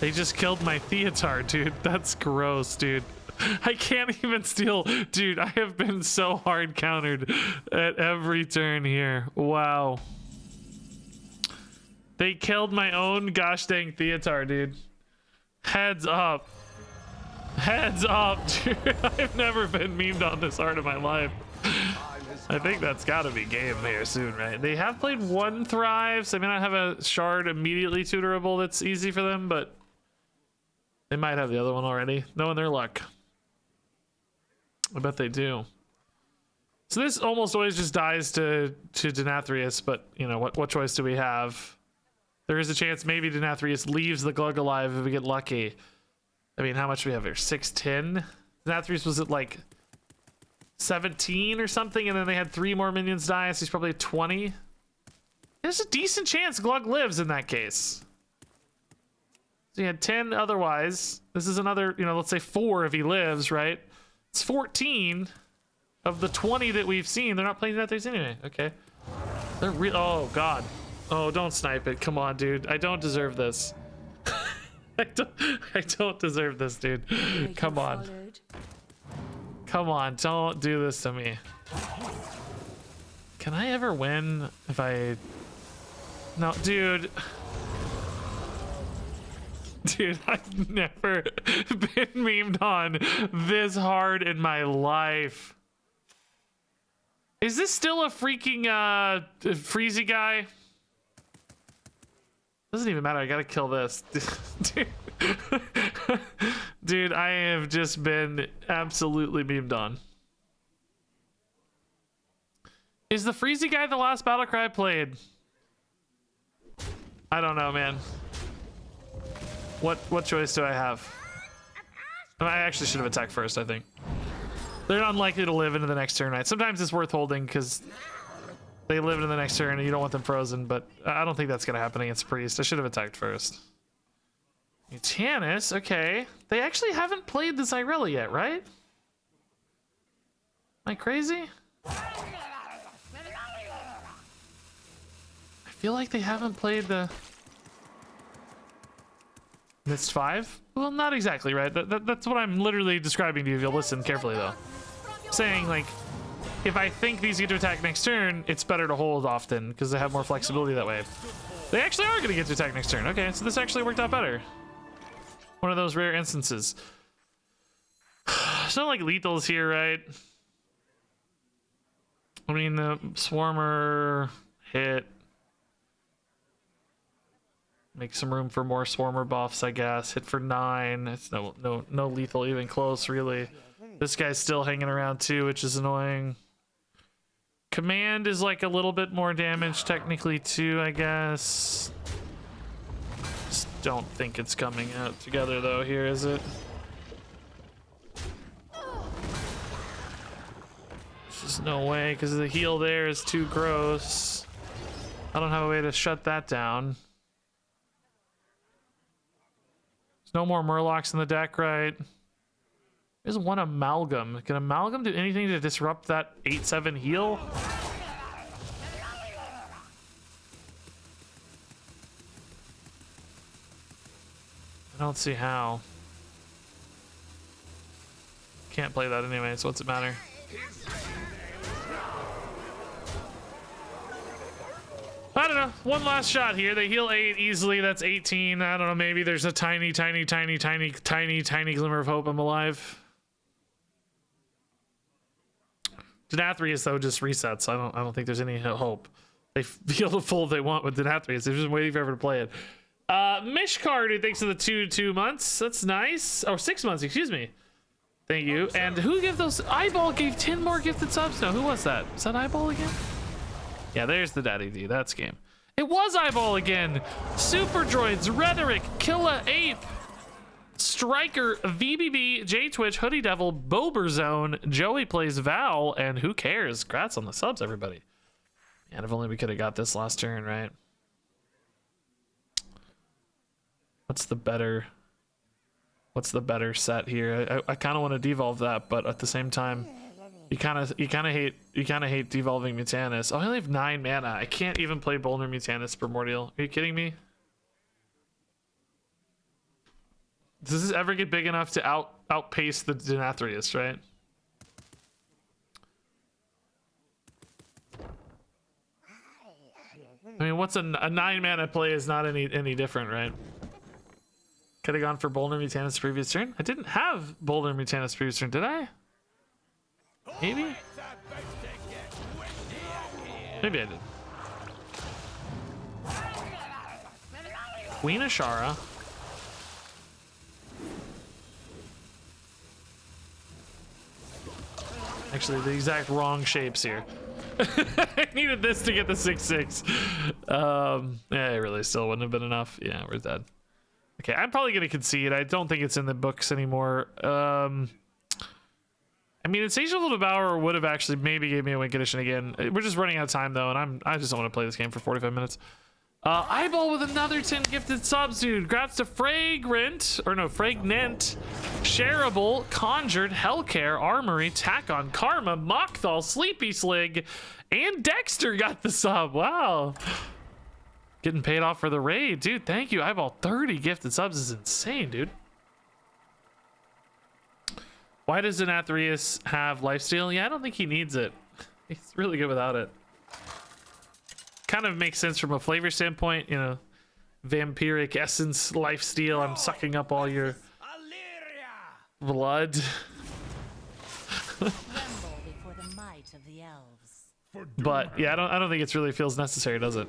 They just killed my Theatar, dude. That's gross, dude. I can't even steal. Dude, I have been so hard countered at every turn here. Wow. They killed my own gosh dang Theatar, dude. Heads up. Heads up, dude. I've never been memed on this hard in my life. I think that's got to be game here soon, right? They have played 1 Thrive, so I may not have a shard immediately tutorable that's easy for them, but they might have the other one already. Knowing their luck. I bet they do. So this almost always just dies to Denathrius, but you know, what choice do we have? There is a chance maybe Denathrius leaves the Glug alive if we get lucky. I mean, how much do we have here? 610? Denathrius was at like 17 or something, and then they had 3 more minions die, so he's probably at 20. There's a decent chance Glug lives in that case. So he had 10 otherwise. This is another, you know, let's say 4 if he lives, right? It's 14 of the 20 that we've seen. They're not playing Deathrace anyway. Okay. They're real. Oh, God. Oh, don't snipe it. Come on, dude. I don't deserve this. I don't deserve this, dude. Come on. Come on. Don't do this to me. Can I ever win if I... No, dude. Dude, I've never been memed on this hard in my life. Is this still a freaking freezy guy? Doesn't even matter. I gotta kill this. Dude. Dude, I have just been absolutely memed on. Is the freezy guy the last battlecry I played? I don't know, man. What choice do I have? I actually should have attacked first, I think. They're unlikely to live into the next turn, right? Sometimes it's worth holding because they live into the next turn and you don't want them frozen, but I don't think that's going to happen against Priest. I should have attacked first. Mutanus, okay. They actually haven't played the Zyrella yet, right? Am I crazy? I feel like they haven't played the... Missed 5? Well, not exactly, right? That's what I'm literally describing to you if you'll listen carefully, though. Saying, like, if I think these get to attack next turn, it's better to hold often, because they have more flexibility that way. They actually are going to get to attack next turn. Okay, so this actually worked out better. One of those rare instances. It's not like lethal's here, right? I mean, the Swarmer hit. Make some room for more Swarmer buffs, I guess. Hit for 9. It's no lethal even close, really. This guy's still hanging around too, which is annoying. Command is like a little bit more damage technically too, I guess. Just don't think it's coming out together though here, is it? There's just no way, because the heal there is too gross. I don't have a way to shut that down. No more Murlocs in the deck, right? There's one Amalgam. Can Amalgam do anything to disrupt that 8/7 heal? I don't see how. Can't play that anyway, so what's it matter? I don't know. One last shot here. They heal 8 easily. That's 18. I don't know. Maybe there's a tiny glimmer of hope I'm alive. Denathrius though just resets. I don't think there's any hope. They heal the full if they want with Denathrius. They're just waiting forever to play it. Mishkar, dude, thanks for the 2 months. That's nice. Oh, 6 months. Excuse me. Thank you. And who gave those? Eyeball gave 10 more gifted subs. No, who was that? Was that Eyeball again? Yeah, there's the Daddy D. That's game. It was Eyeball again. Super Droids, Rhetoric, Killa Ape, Striker, VBB, J Twitch, Hoodie Devil, Bober Zone, Joey Plays Val, and who cares? Congrats on the subs, everybody. Man, if only we could have got this last turn, right? What's the better set here? I kind of want to devolve that, but at the same time, you kind of hate devolving Mutanus. Oh, I only have 9 mana. I can't even play Boulder Mutanus Primordial. Are you kidding me? Does this ever get big enough to outpace the Denathrius, right? I mean, what's a 9 mana play is not any different, right? Could have gone for Boulder Mutanus previous turn. I didn't have Boulder Mutanus previous turn, did I? Maybe? Maybe I did. Queen Ashara. Actually, the exact wrong shapes here. I needed this to get the 6/6. Yeah, it really still wouldn't have been enough. Yeah, we're dead. Okay, I'm probably gonna concede. I don't think it's in the books anymore. I mean, Insatiable Devourer would have actually maybe gave me a win condition again. We're just running out of time though, and I just don't want to play this game for 45 minutes. Eyeball with another 10 gifted subs, dude. Grats to Fragrant, or no, Fragnant, Shareable, Conjured, Hellcare, Armory, Tack on, Karma, Mockthal, Sleepy Slig, and Dexter got the sub. Wow. Getting paid off for the raid, dude. Thank you, Eyeball. 30 gifted subs is insane, dude. Why does Denathrius have lifesteal? Yeah, I don't think he needs it. He's really good without it. Kind of makes sense from a flavor standpoint, you know, vampiric essence, lifesteal. I'm sucking up all your blood. Tremble before the might of the elves. But yeah, I don't think it's really feels necessary, does it?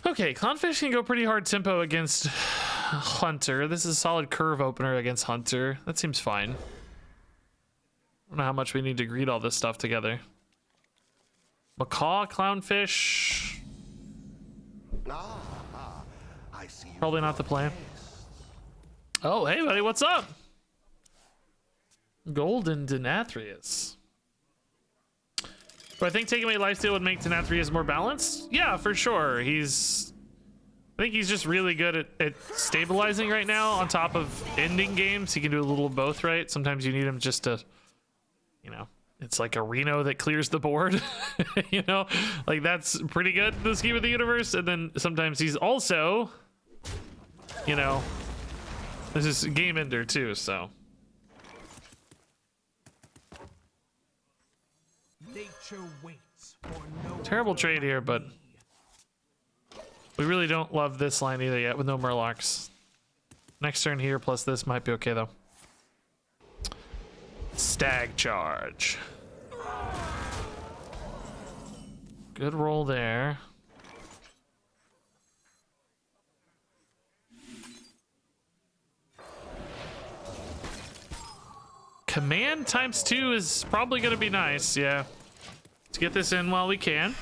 Okay, Clownfish can go pretty hard tempo against Hunter. This is a solid curve opener against Hunter. That seems fine. I don't know how much we need to greet all this stuff together. Macaw, Clownfish. I see you. Probably not the plan. Oh, hey, buddy, what's up? Golden Denathrius. Do I think taking away lifesteal would make Denathrius more balanced? Yeah, for sure. I think he's just really good at stabilizing right now on top of ending games. He can do a little of both, right? Sometimes you need him just to, you know, it's like a Reno that clears the board. You know, like that's pretty good in the scheme of the universe. And then sometimes he's also, you know, this is game ender too, so. Nature waits for no Terrible trade here, but we really don't love this line either yet with no Murlocs. Next turn here plus this might be okay though. Stag charge. Good roll there. Command ×2 is probably going to be nice, yeah. Let's get this in while we can.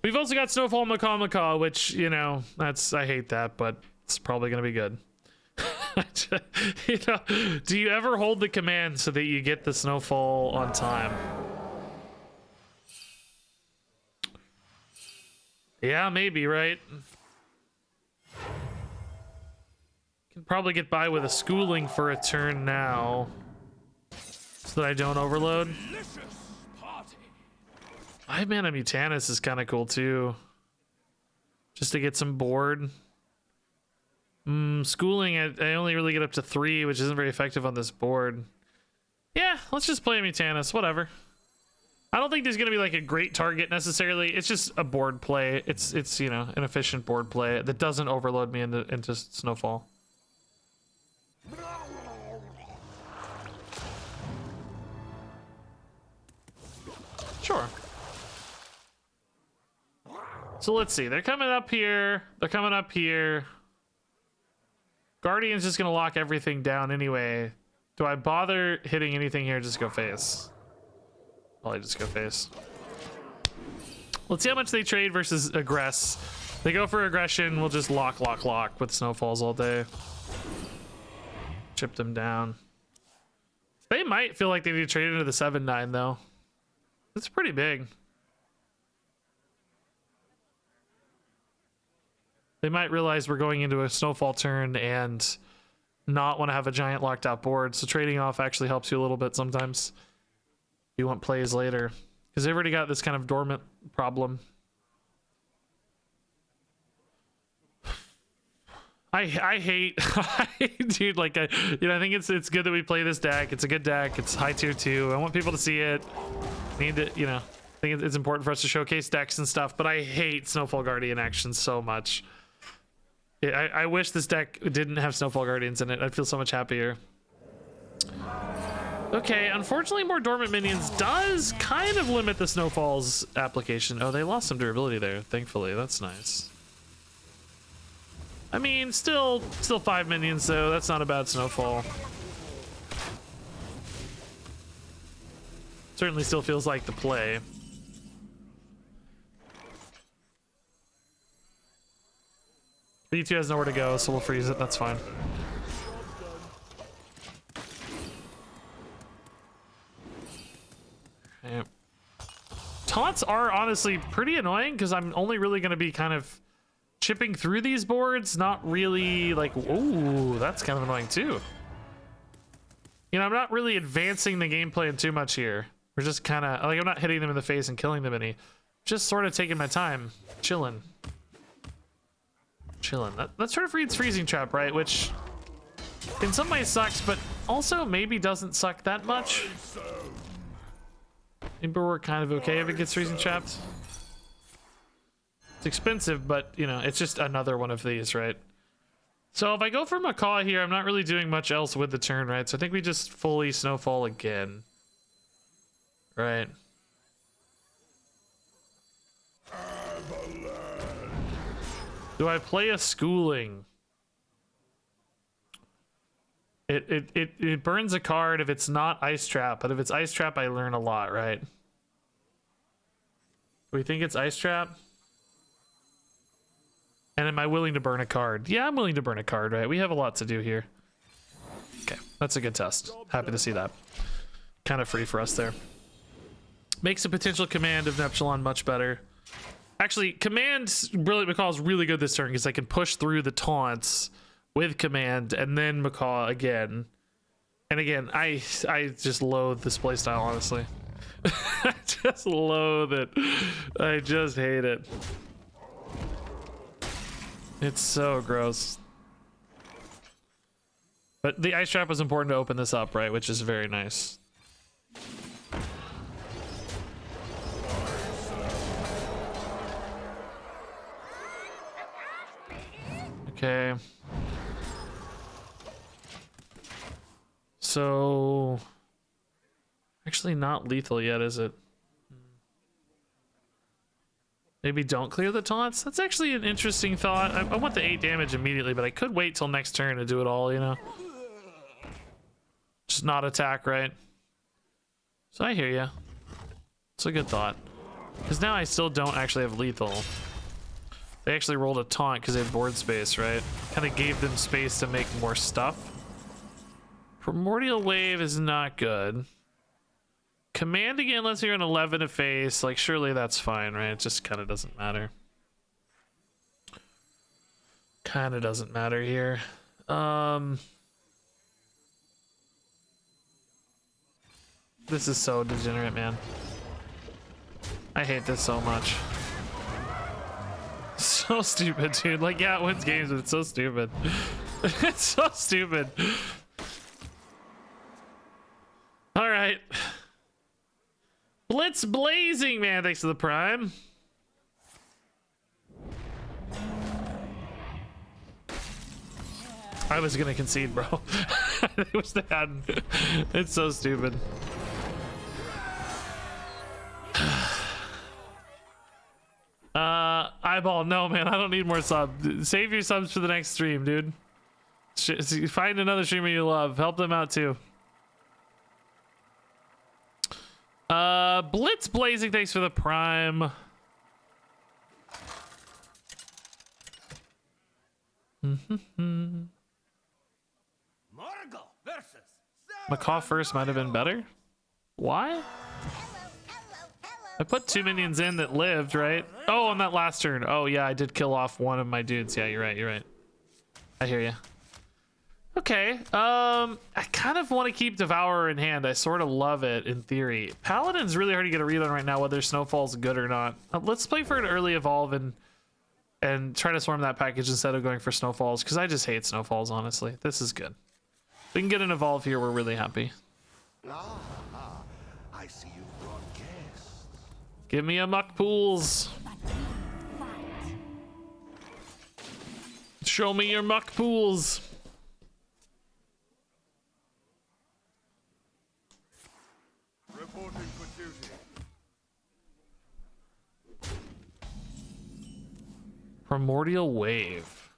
We've also got Snowfall Macaw, which, you know, I hate that, but it's probably going to be good. You know, do you ever hold the command so that you get the Snowfall on time? Yeah, maybe, right? Can probably get by with a schooling for a turn now so that I don't overload. 5 mana Mutanus is kind of cool too. Just to get some board. Schooling, I only really get up to 3, which isn't very effective on this board. Yeah, let's just play a Mutanus, whatever. I don't think there's going to be like a great target necessarily. It's just a board play. It's you know, an efficient board play that doesn't overload me into Snowfall. Sure. So let's see. They're coming up here. They're coming up here. Guardian's just going to lock everything down anyway. Do I bother hitting anything here? Just go face. Probably just go face. Let's see how much they trade versus aggress. They go for aggression. We'll just lock with Snowfalls all day. Chip them down. They might feel like they need to trade into the 7/9 though. It's pretty big. They might realize we're going into a Snowfall turn and not want to have a giant locked out board. So trading off actually helps you a little bit sometimes. You want plays later because they've already got this kind of dormant problem. I hate, dude. Like, you know, I think it's good that we play this deck. It's a good deck. It's high tier 2. I want people to see it. Need to, you know, I think it's important for us to showcase decks and stuff. But I hate Snowfall Guardian actions so much. I wish this deck didn't have Snowfall Guardians in it. I'd feel so much happier. Okay, unfortunately, more dormant minions does kind of limit the Snowfall's application. Oh, they lost some durability there, thankfully. That's nice. I mean, still 5 minions, though. That's not a bad Snowfall. Certainly still feels like the play. B2 has nowhere to go, so we'll freeze it. That's fine. Okay. Taunts are honestly pretty annoying because I'm only really going to be kind of chipping through these boards, not really like, ooh, that's kind of annoying too. You know, I'm not really advancing the gameplay in too much here. We're just kind of like, I'm not hitting them in the face and killing them any. Just sort of taking my time, chilling. That sort of reads Freezing Trap, right? Which in some ways sucks, but also maybe doesn't suck that much. Maybe we're kind of okay if it gets Freezing Trapped. It's expensive, but you know, it's just another one of these, right? So if I go for Macaw here, I'm not really doing much else with the turn, right? So I think we just fully Snowfall again. Right. Do I play a Schooling? It burns a card if it's not Ice Trap, but if it's Ice Trap, I learn a lot, right? Do we think it's Ice Trap? And am I willing to burn a card? Yeah, I'm willing to burn a card, right? We have a lot to do here. Okay, that's a good test. Happy to see that. Kind of free for us there. Makes a potential command of Neptulon much better. Actually, command Brilliant Macaw is really good this turn because I can push through the taunts with command and then Macaw again. And again, I just loathe this playstyle, honestly. I just loathe it. I just hate it. It's so gross. But the Ice Trap was important to open this up, right? Which is very nice. Okay. So... actually not lethal yet, is it? Maybe don't clear the taunts? That's actually an interesting thought. I want the 8 damage immediately, but I could wait till next turn to do it all, you know? Just not attack, right? So I hear ya. It's a good thought. Because now I still don't actually have lethal. They actually rolled a taunt because they had board space, right? Kind of gave them space to make more stuff. Primordial Wave is not good. Command again lets you're an 11 to face. Like, surely that's fine, right? It just kind of doesn't matter. Kind of doesn't matter here. This is so degenerate, man. I hate this so much. So stupid, dude. Like, yeah, it wins games, but it's so stupid. It's so stupid. All right. Blitz blazing, man. Thanks to the Prime. I was gonna concede, bro. I wish they hadn't. It's so stupid. Eyeball, no, man. I don't need more subs. Save your subs for the next stream, dude. Find another streamer you love. Help them out too. Blitz blazing, thanks for the Prime. Macaw first might have been better. Why? I put 2 minions in that lived, right? Oh, on that last turn. Oh yeah, I did kill off one of my dudes. Yeah, you're right. You're right. I hear you. Okay. I kind of want to keep Devourer in hand. I sort of love it in theory. Paladin's really hard to get a read on right now, whether Snowfall's good or not. Let's play for an early evolve and try to swarm that package instead of going for Snowfalls, because I just hate Snowfalls, honestly. This is good. If we can get an evolve here, we're really happy. I see you brought guests. Give me a Muck Pools. Show me your Muck Pools. Reporting for duty. Primordial Wave.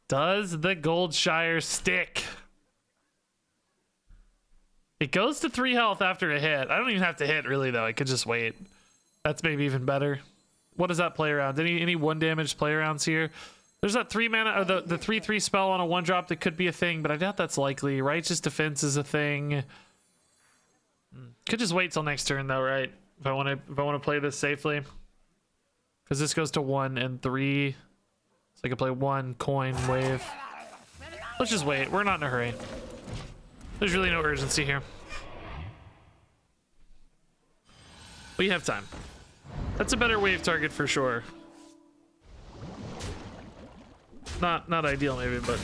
Does the Goldshire stick? It goes to 3 health after a hit. I don't even have to hit, really, though. I could just wait. That's maybe even better. What does that play around? Any 1 damage play arounds here? There's that 3 mana, or the 3/3 spell on a 1-drop that could be a thing, but I doubt that's likely. Righteous Defense is a thing. Could just wait till next turn, though, right? If I want to play this safely. Because this goes to 1 and 3. So I can play 1 coin wave. Let's just wait. We're not in a hurry. There's really no urgency here. We have time. That's a better wave target for sure. Not ideal maybe, but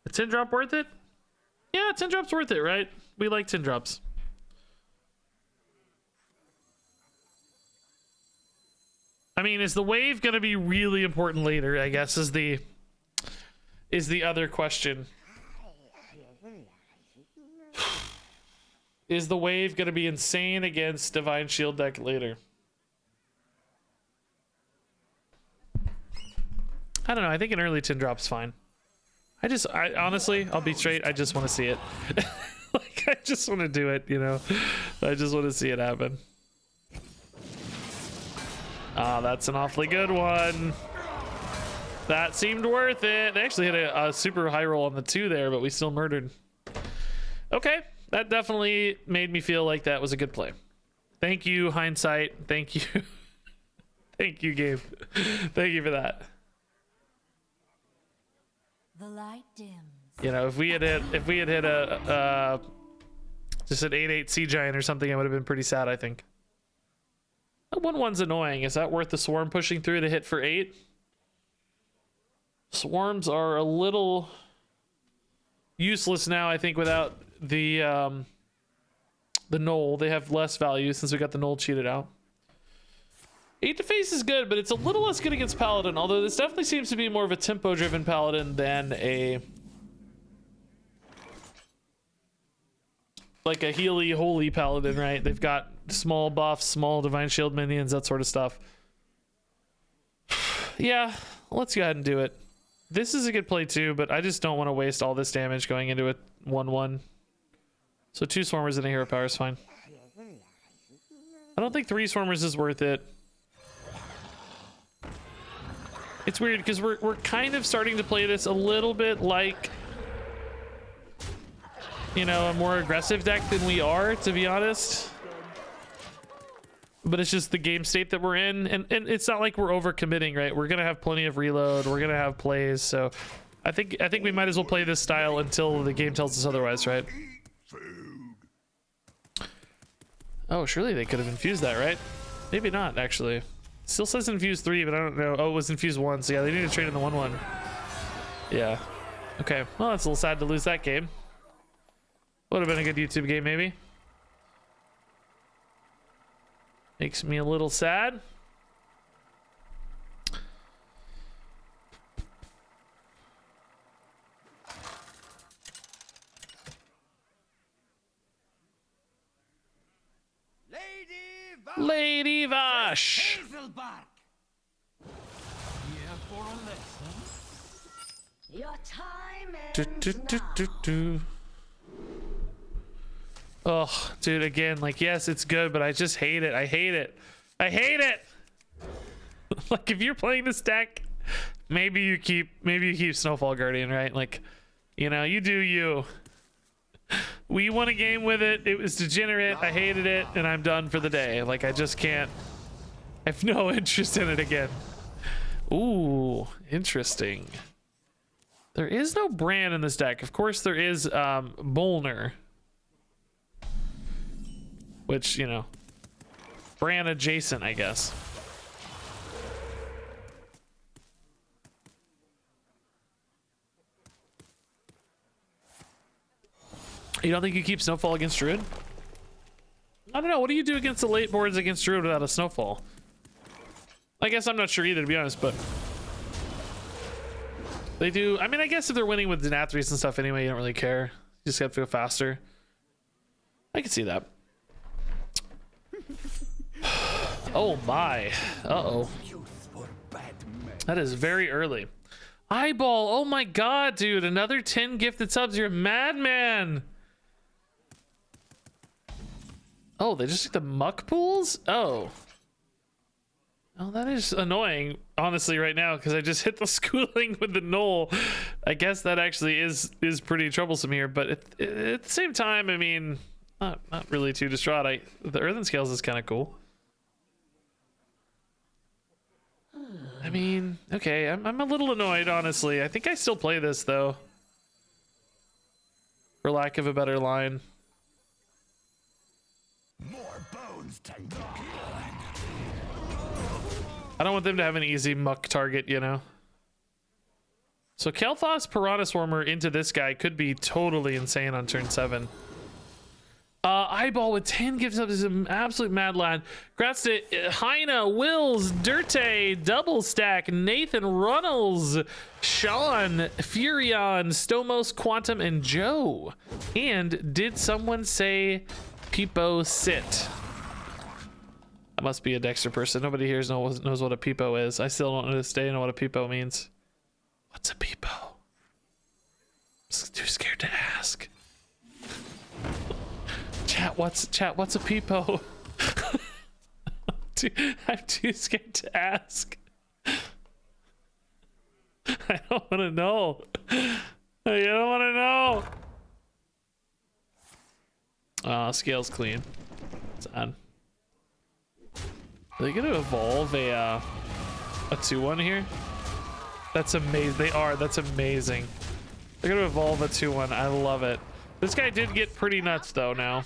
a 10 drop worth it? Yeah, 10 drops worth it, right? We like 10 drops. I mean, is the wave gonna be really important later, I guess, is the other question. Is the wave gonna be insane against Divine Shield deck later? I don't know. I think an early 10 drop's fine. I honestly, I'll be straight. I just want to see it. Like, I just want to do it, you know? I just want to see it happen. Ah, that's an awfully good one. That seemed worth it. They actually hit a super high roll on the 2 there, but we still murdered. Okay. That definitely made me feel like that was a good play. Thank you, hindsight. Thank you. Thank you, Gabe. Thank you for that. The light dims. You know, if we had hit a just an 8/8 Sea Giant or something, I would have been pretty sad, I think. That 1/1's annoying. Is that worth the swarm pushing through to hit for 8? Swarms are a little useless now, I think, without the null. They have less value since we got the null cheated out. 8 to face is good, but it's a little less good against Paladin, although this definitely seems to be more of a tempo-driven Paladin than a like a Healy Holy Paladin, right? They've got small buffs, small Divine Shield minions, that sort of stuff. Yeah, let's go ahead and do it. This is a good play too, but I just don't want to waste all this damage going into a 1/1. So 2 Swarmers and a Hero Power is fine. I don't think 3 Swarmers is worth it. It's weird because we're kind of starting to play this a little bit like, you know, a more aggressive deck than we are, to be honest. But it's just the game state that we're in, and it's not like we're overcommitting, right? We're gonna have plenty of reload, we're gonna have plays, so I think we might as well play this style until the game tells us otherwise, right? Oh, surely they could have infused that, right? Maybe not, actually. Still says Infuse 3, but I don't know. Oh, it was Infuse 1, so yeah, they need to trade in the 1/1. Yeah. Okay, well, that's a little sad to lose that game. Would have been a good YouTube game, maybe. Makes me a little sad. Lady Vash. Hazelbark. Here for a lesson. Your time Do, ends do, do, do. Oh, dude, again, like, yes, it's good, but I just hate it. I hate it. I hate it. Like, if you're playing this deck, maybe you keep Snowfall Guardian, right? Like, you know, you do you. We won a game with it. It was degenerate. I hated it, and I'm done for the day. Like, I just can't. I have no interest in it again. Ooh, interesting. There is no Bran in this deck. Of course, there is Bolner. Which, you know, Bran adjacent, I guess. You don't think you keep Snowfall against Druid? I don't know. What do you do against the late boards against Druid without a Snowfall? I guess I'm not sure either, to be honest, but they do. I mean, I guess if they're winning with Denathrius and stuff anyway, you don't really care. You just have to go faster. I can see that. Oh my. Uh-oh. That is very early. Eyeball. Oh my god, dude. Another 10 gifted subs. You're a madman. Oh, they just took the muck pools? Oh. Oh, that is annoying, honestly, right now, because I just hit the schooling with the null. I guess that actually is pretty troublesome here, but at the same time, I mean, Not really too distraught. The Earthen Scales is kind of cool. I mean, okay, I'm a little annoyed, honestly. I think I still play this, though. For lack of a better line. More bones to I don't want them to have an easy muck target, you know? So Kael'thas Piranha Swarmer into this guy could be totally insane on turn 7. Eyeball with 10 gives up some absolute mad lad. Congrats to Heina, Wills, Dirte, Double Stack, Nathan Runnels, Sean, Furion, Stomos, Quantum, and Joe. And did someone say Peepo sit? That must be a Dexter person. Nobody here knows what a Peepo is. I still don't to this day know what a Peepo means. What's a Peepo? I'm too scared to ask. Chat, what's a peepo? I'm too scared to ask. I don't want to know. I don't want to know. Scale's clean. It's on. Are they gonna evolve a 2/1 here? That's amazing. They are. That's amazing. They're gonna evolve a 2/1. I love it. This guy did get pretty nuts though now.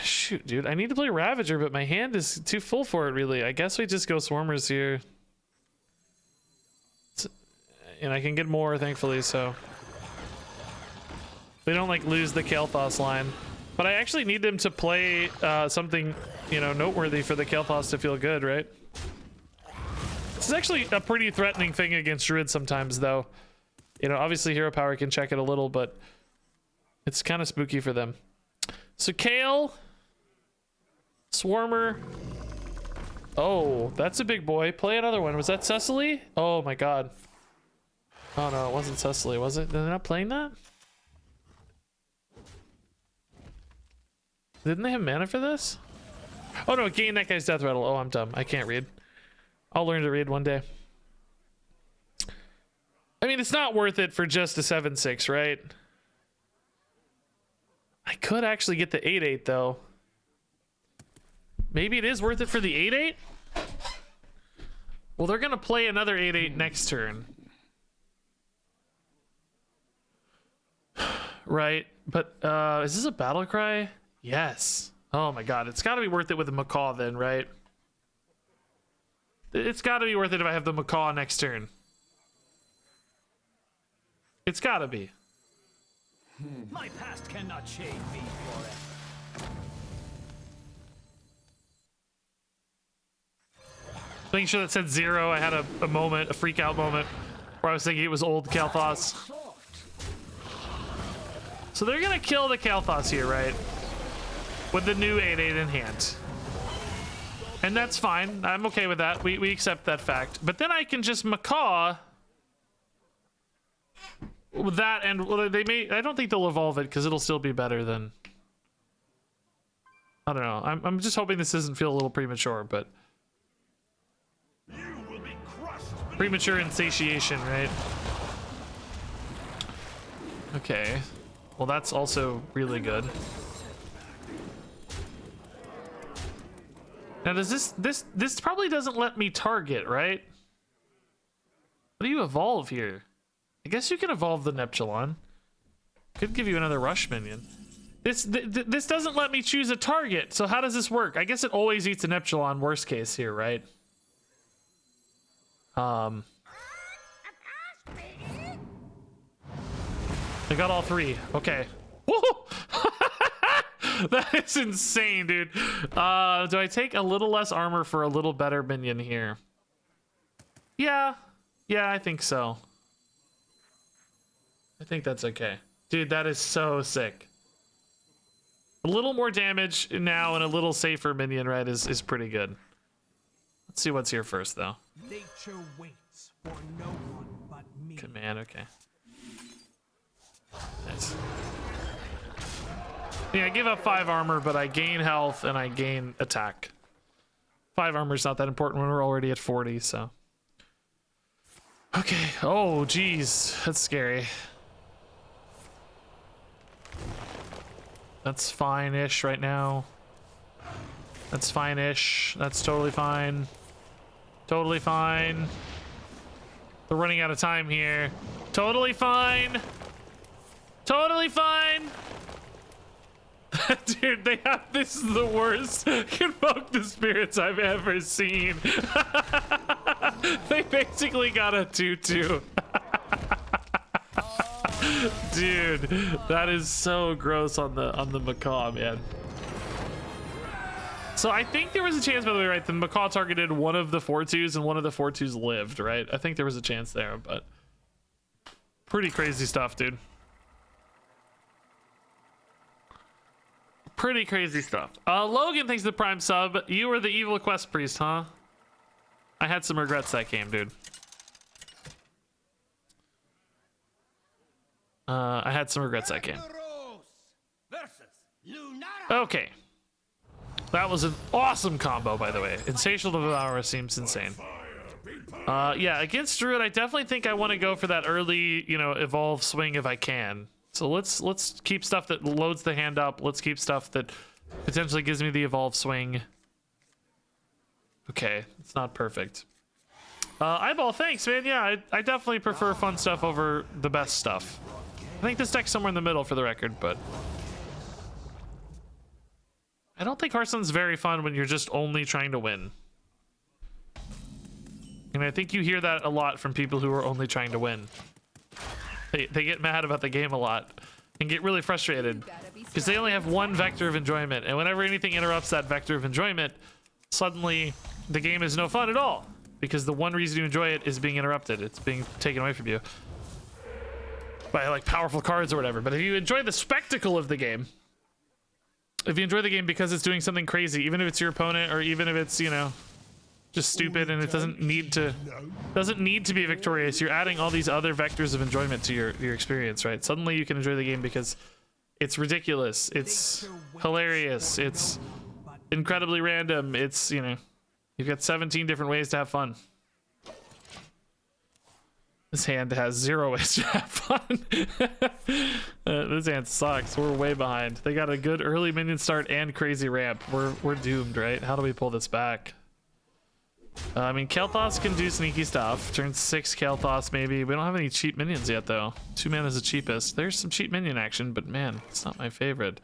Shoot, dude, I need to play Ravager, but my hand is too full for it, really. I guess we just go Swarmers here. And I can get more, thankfully, so. We don't, like, lose the Kael'thas line. But I actually need them to play something, you know, noteworthy for the Kael'thas to feel good, right? This is actually a pretty threatening thing against Druids sometimes, though. You know, obviously hero power can check it a little, but it's kind of spooky for them. So Kael, Swarmer. Oh, that's a big boy. Play another one. Was that Cecily? Oh my god. Oh no, it wasn't Cecily, was it? They're not playing that? Didn't they have mana for this? Oh no, gain that guy's death rattle. Oh, I'm dumb. I can't read. I'll learn to read one day. I mean, it's not worth it for just a 7/6, right? I could actually get the 8/8 though. Maybe it is worth it for the 8/8? Well, they're gonna play another 8/8 next turn. Right, but is this a battle cry? Yes. Oh my god, it's gotta be worth it with the Macaw then, right? It's gotta be worth it if I have the Macaw next turn. It's gotta be. My past cannot shame me forever. Making sure that said 0, I had a moment, a freak out moment, where I was thinking it was old Kael'thas. So they're gonna kill the Kael'thas here, right? With the new 8/8 in hand. And that's fine. I'm okay with that. We accept that fact. But then I can just Macaw with that, and well, they may. I don't think they'll evolve it because it'll still be better than. I don't know. I'm just hoping this doesn't feel a little premature, but You will be crushed. premature insatiation, right? Okay. Well, that's also really good. Now, does this probably doesn't let me target, right? What do you evolve here? I guess you can evolve the Neptulon. Could give you another rush minion. This doesn't let me choose a target. So how does this work? I guess it always eats a Neptulon, worst case here, right? I got all 3. Okay. Woo! That is insane, dude. Do I take a little less armor for a little better minion here? Yeah, I think so. I think that's okay. Dude, that is so sick. A little more damage now and a little safer minion, right, is pretty good. Let's see what's here first, though. Nature waits for no one but me. Command, okay. Nice. Yeah, I give up 5 armor, but I gain health and I gain attack. 5 armor is not that important when we're already at 40, so. Okay. Oh, geez. That's scary. That's fine-ish right now. That's fine-ish. That's totally fine. Totally fine. We're running out of time here. Totally fine. Totally fine. Dude, they have, this is the worst Convoke the Spirits I've ever seen. They basically got a 2-2. Dude, that is so gross on the macaw, man. So I think there was a chance, by the way, right? The macaw targeted one of the 4-2s and one of the 4-2s lived, right? I think there was a chance there, but pretty crazy stuff, dude. Pretty crazy stuff. Logan, thanks for the Prime sub. You were the evil quest priest, huh? I had some regrets that game, dude. I had some regrets that game. Okay. That was an awesome combo, by the way. Insatiable Devourer seems insane. Yeah, against Druid, I definitely think I want to go for that early, you know, evolve swing if I can. So let's keep stuff that loads the hand up. Let's keep stuff that potentially gives me the evolve swing. Okay, it's not perfect. Eyeball, thanks, man. Yeah, I definitely prefer fun stuff over the best stuff. I think this deck's somewhere in the middle for the record, but I don't think Hearthstone's very fun when you're just only trying to win. And I think you hear that a lot from people who are only trying to win. They get mad about the game a lot and get really frustrated because they only have one vector of enjoyment, and whenever anything interrupts that vector of enjoyment, suddenly the game is no fun at all because the one reason you enjoy it is being interrupted. It's being taken away from you by like powerful cards or whatever. But if you enjoy the spectacle of the game, if you enjoy the game because it's doing something crazy, even if it's your opponent or even if it's, you know, just stupid and it doesn't need to be victorious, you're adding all these other vectors of enjoyment to your experience, right? Suddenly you can enjoy the game because it's ridiculous, it's hilarious, it's incredibly random, it's, you know, you've got 17 different ways to have fun. This hand has 0 ways to have fun. This hand sucks. We're way behind. They got a good early minion start and crazy ramp. We're doomed, right? How do we pull this back? I mean, Kael'thas can do sneaky stuff. Turn 6 Kael'thas maybe. We don't have any cheap minions yet, though. 2 mana is the cheapest. There's some cheap minion action, but man, it's not my favorite.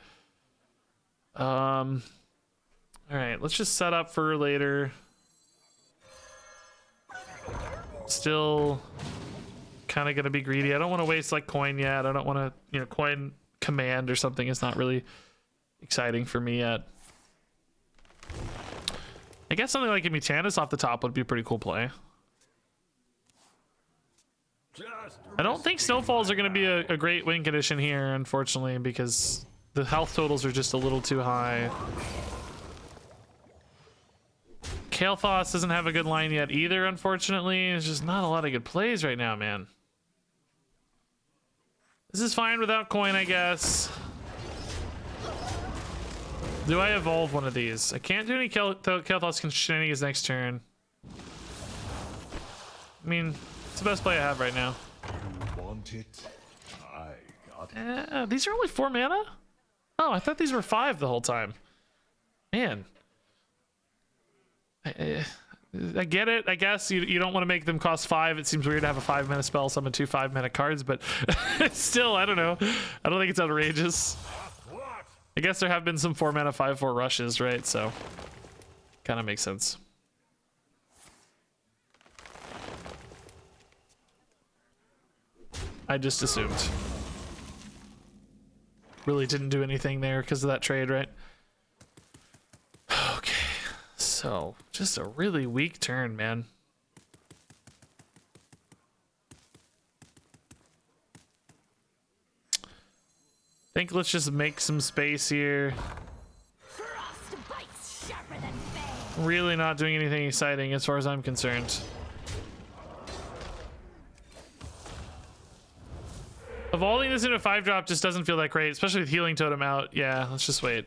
All right, let's just set up for later. Still kind of gonna be greedy. I don't want to waste like coin yet. I don't want to, you know, coin command or something. It's not really exciting for me yet. I guess something like Immutanus off the top would be a pretty cool play. I don't think snowfalls are going to be a great win condition here, unfortunately, because the health totals are just a little too high. Kael'thas doesn't have a good line yet either, unfortunately. There's just not a lot of good plays right now, man. This is fine without coin, I guess. Do I evolve one of these? I can't do any Kael'thas shenanigans next turn. I mean, it's the best play I have right now. You want it? I got it. These are only 4 mana? Oh, I thought these were 5 the whole time. Man. I get it, I guess. You don't want to make them cost 5. It seems weird to have a 5-mana spell summon 2 5-mana cards, but still, I don't know. I don't think it's outrageous. I guess there have been some 4-mana 5/4 rushes, right? So, kind of makes sense. I just assumed. Really didn't do anything there because of that trade, right? Okay, so just a really weak turn, man. I think let's just make some space here. Frost bites sharper than fang. Really not doing anything exciting as far as I'm concerned. Evolving this into a 5-drop just doesn't feel that great, especially with Healing Totem out. Yeah, let's just wait.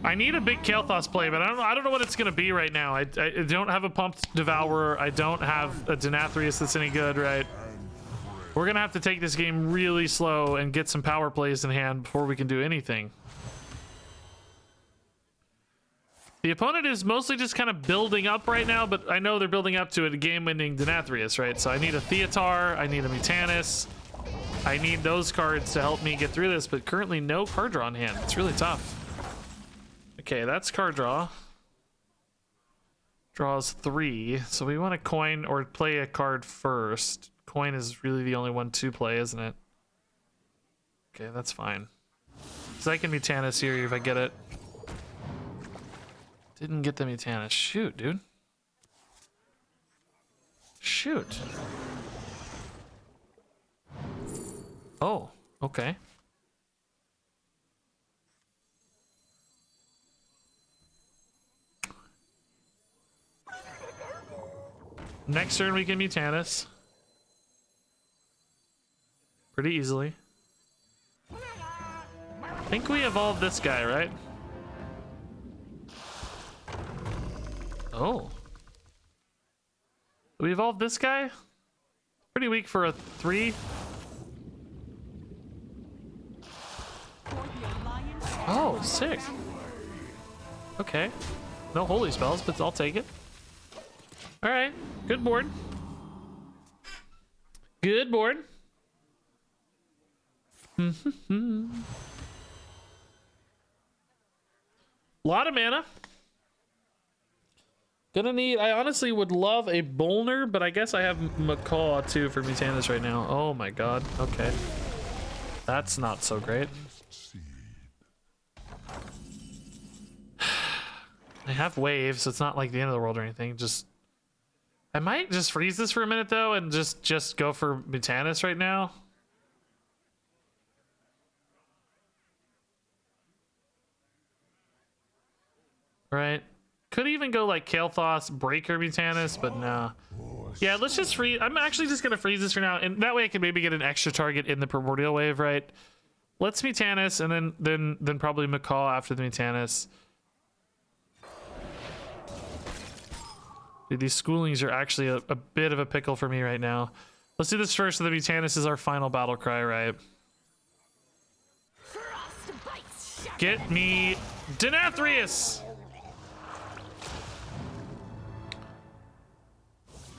I need a big Kael'thas play, but I don't know what it's gonna be right now. I don't have a pumped Devourer. I don't have a Denathrius that's any good, right? We're gonna have to take this game really slow and get some power plays in hand before we can do anything. The opponent is mostly just kind of building up right now, but I know they're building up to a game-winning Denathrius, right? So I need a Theatar, I need a Mutanus. I need those cards to help me get through this, but currently no card draw in hand. It's really tough. Okay, that's card draw. Draws 3, so we want to coin or play a card first. Coin is really the only one to play, isn't it? Okay, that's fine. Because I can Mutanus here if I get it. Didn't get the Mutanus. Shoot, dude. Shoot. Oh, okay. Next turn we can Mutanus. Pretty easily. I think we evolved this guy, right? Oh. We evolved this guy? Pretty weak for a 3. Oh, sick. Okay. No holy spells, but I'll take it. Alright. Good board. Good board. Lot of mana. Gonna need, I honestly would love a Bolner, but I guess I have Macaw too for Mutanus right now. Oh my god, okay. That's not so great. I have waves, so it's not like the end of the world or anything. Just, I might just freeze this for a minute though and just go for Mutanus right now. Right. Could even go like Kael'thas, Breaker, Mutanus, but no. Yeah, let's just freeze. I'm actually just gonna freeze this for now, and that way I can maybe get an extra target in the Primordial Wave, right? Let's Mutanus, and then probably Macaw after the Mutanus. Dude, these schoolings are actually a bit of a pickle for me right now. Let's do this first, so the Mutanus is our final battle cry, right? Get me Denathrius!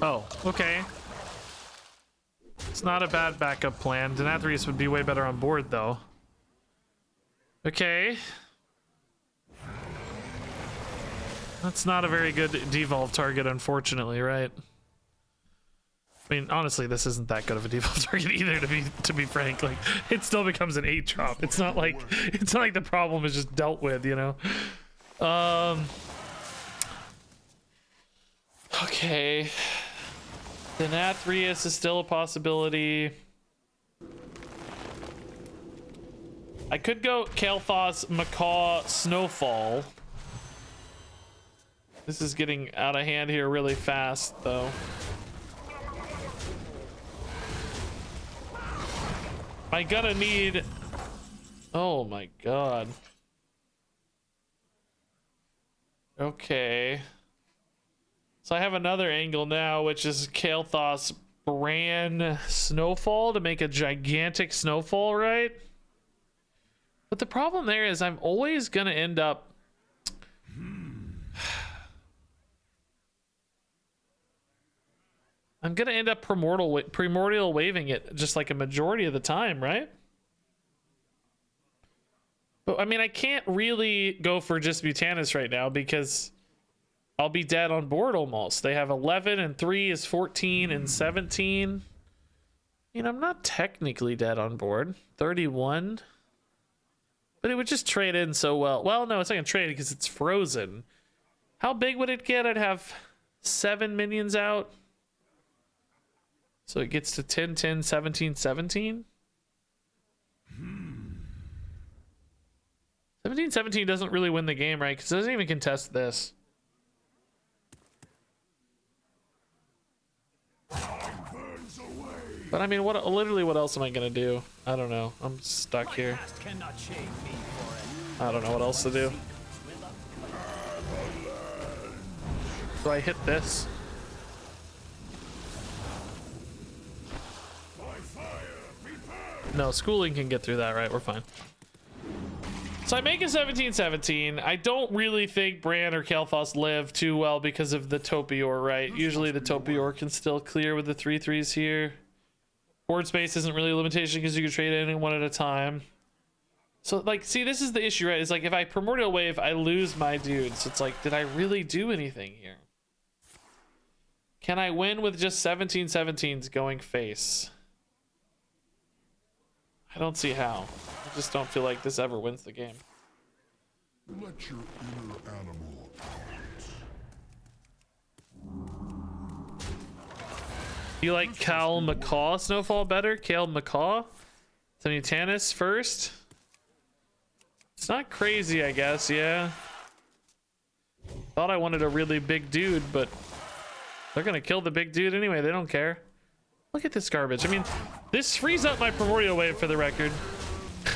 Oh, okay. It's not a bad backup plan. Denathrius would be way better on board, though. Okay. That's not a very good devolve target, unfortunately, right? I mean, honestly, this isn't that good of a devolve target either, to be frank. Like, it still becomes an 8-drop. It's not like the problem is just dealt with, you know? Okay. Denathrius is still a possibility. I could go Kael'thas, Macaw, Snowfall. This is getting out of hand here really fast, though. Am I gonna need... Oh my god. Okay. So I have another angle now, which is Kael'thas, Bran, Snowfall to make a gigantic Snowfall, right? But the problem there is I'm always gonna end up... I'm gonna end up primordial waving it just like a majority of the time, right? But I mean, I can't really go for just Mutanus right now because I'll be dead on board almost. They have 11 and 3 is 14 and 17. I mean, I'm not technically dead on board. 31. But it would just trade in so well. Well, no, it's not gonna trade because it's frozen. How big would it get? I'd have 7 minions out. So it gets to 10, 10, 17, 17. 17, 17 doesn't really win the game, right? Because it doesn't even contest this. But I mean, literally what else am I going to do? I don't know. I'm stuck here. I don't know what else to do. So I hit this. No, schooling can get through that, right? We're fine. So I make a 17-17. I don't really think Bran or Kael'thas live too well because of the Topior, right? Usually the Topior can still clear with the 3/3s here. Board space isn't really a limitation because you can trade any one at a time. So, like, see, this is the issue, right? It's like, if I Primordial Wave, I lose my dudes. It's like, did I really do anything here? Can I win with just 17-17s going face? I don't see how. I just don't feel like this ever wins the game. Let your inner animal You like Cal McCaw Snowfall better? Kale McCaw? Tannis first? It's not crazy, I guess, yeah. Thought I wanted a really big dude, but they're gonna kill the big dude anyway. They don't care. Look at this garbage. I mean, this frees up my Primordial Wave for the record.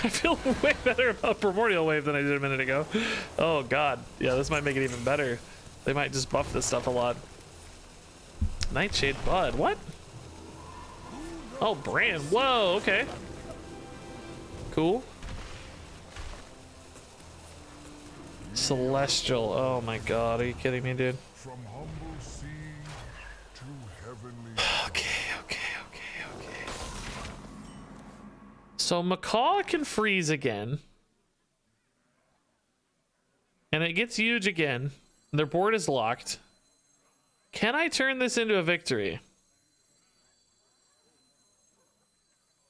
I feel way better about Primordial Wave than I did a minute ago. Oh, God. Yeah, this might make it even better. They might just buff this stuff a lot. Nightshade Bud. What? Oh, Bran. Whoa, okay. Cool. Celestial. Oh my god, are you kidding me, dude? from humble sea to heavenly. Okay. So Macaw can freeze again. And it gets huge again. Their board is locked. Can I turn this into a victory?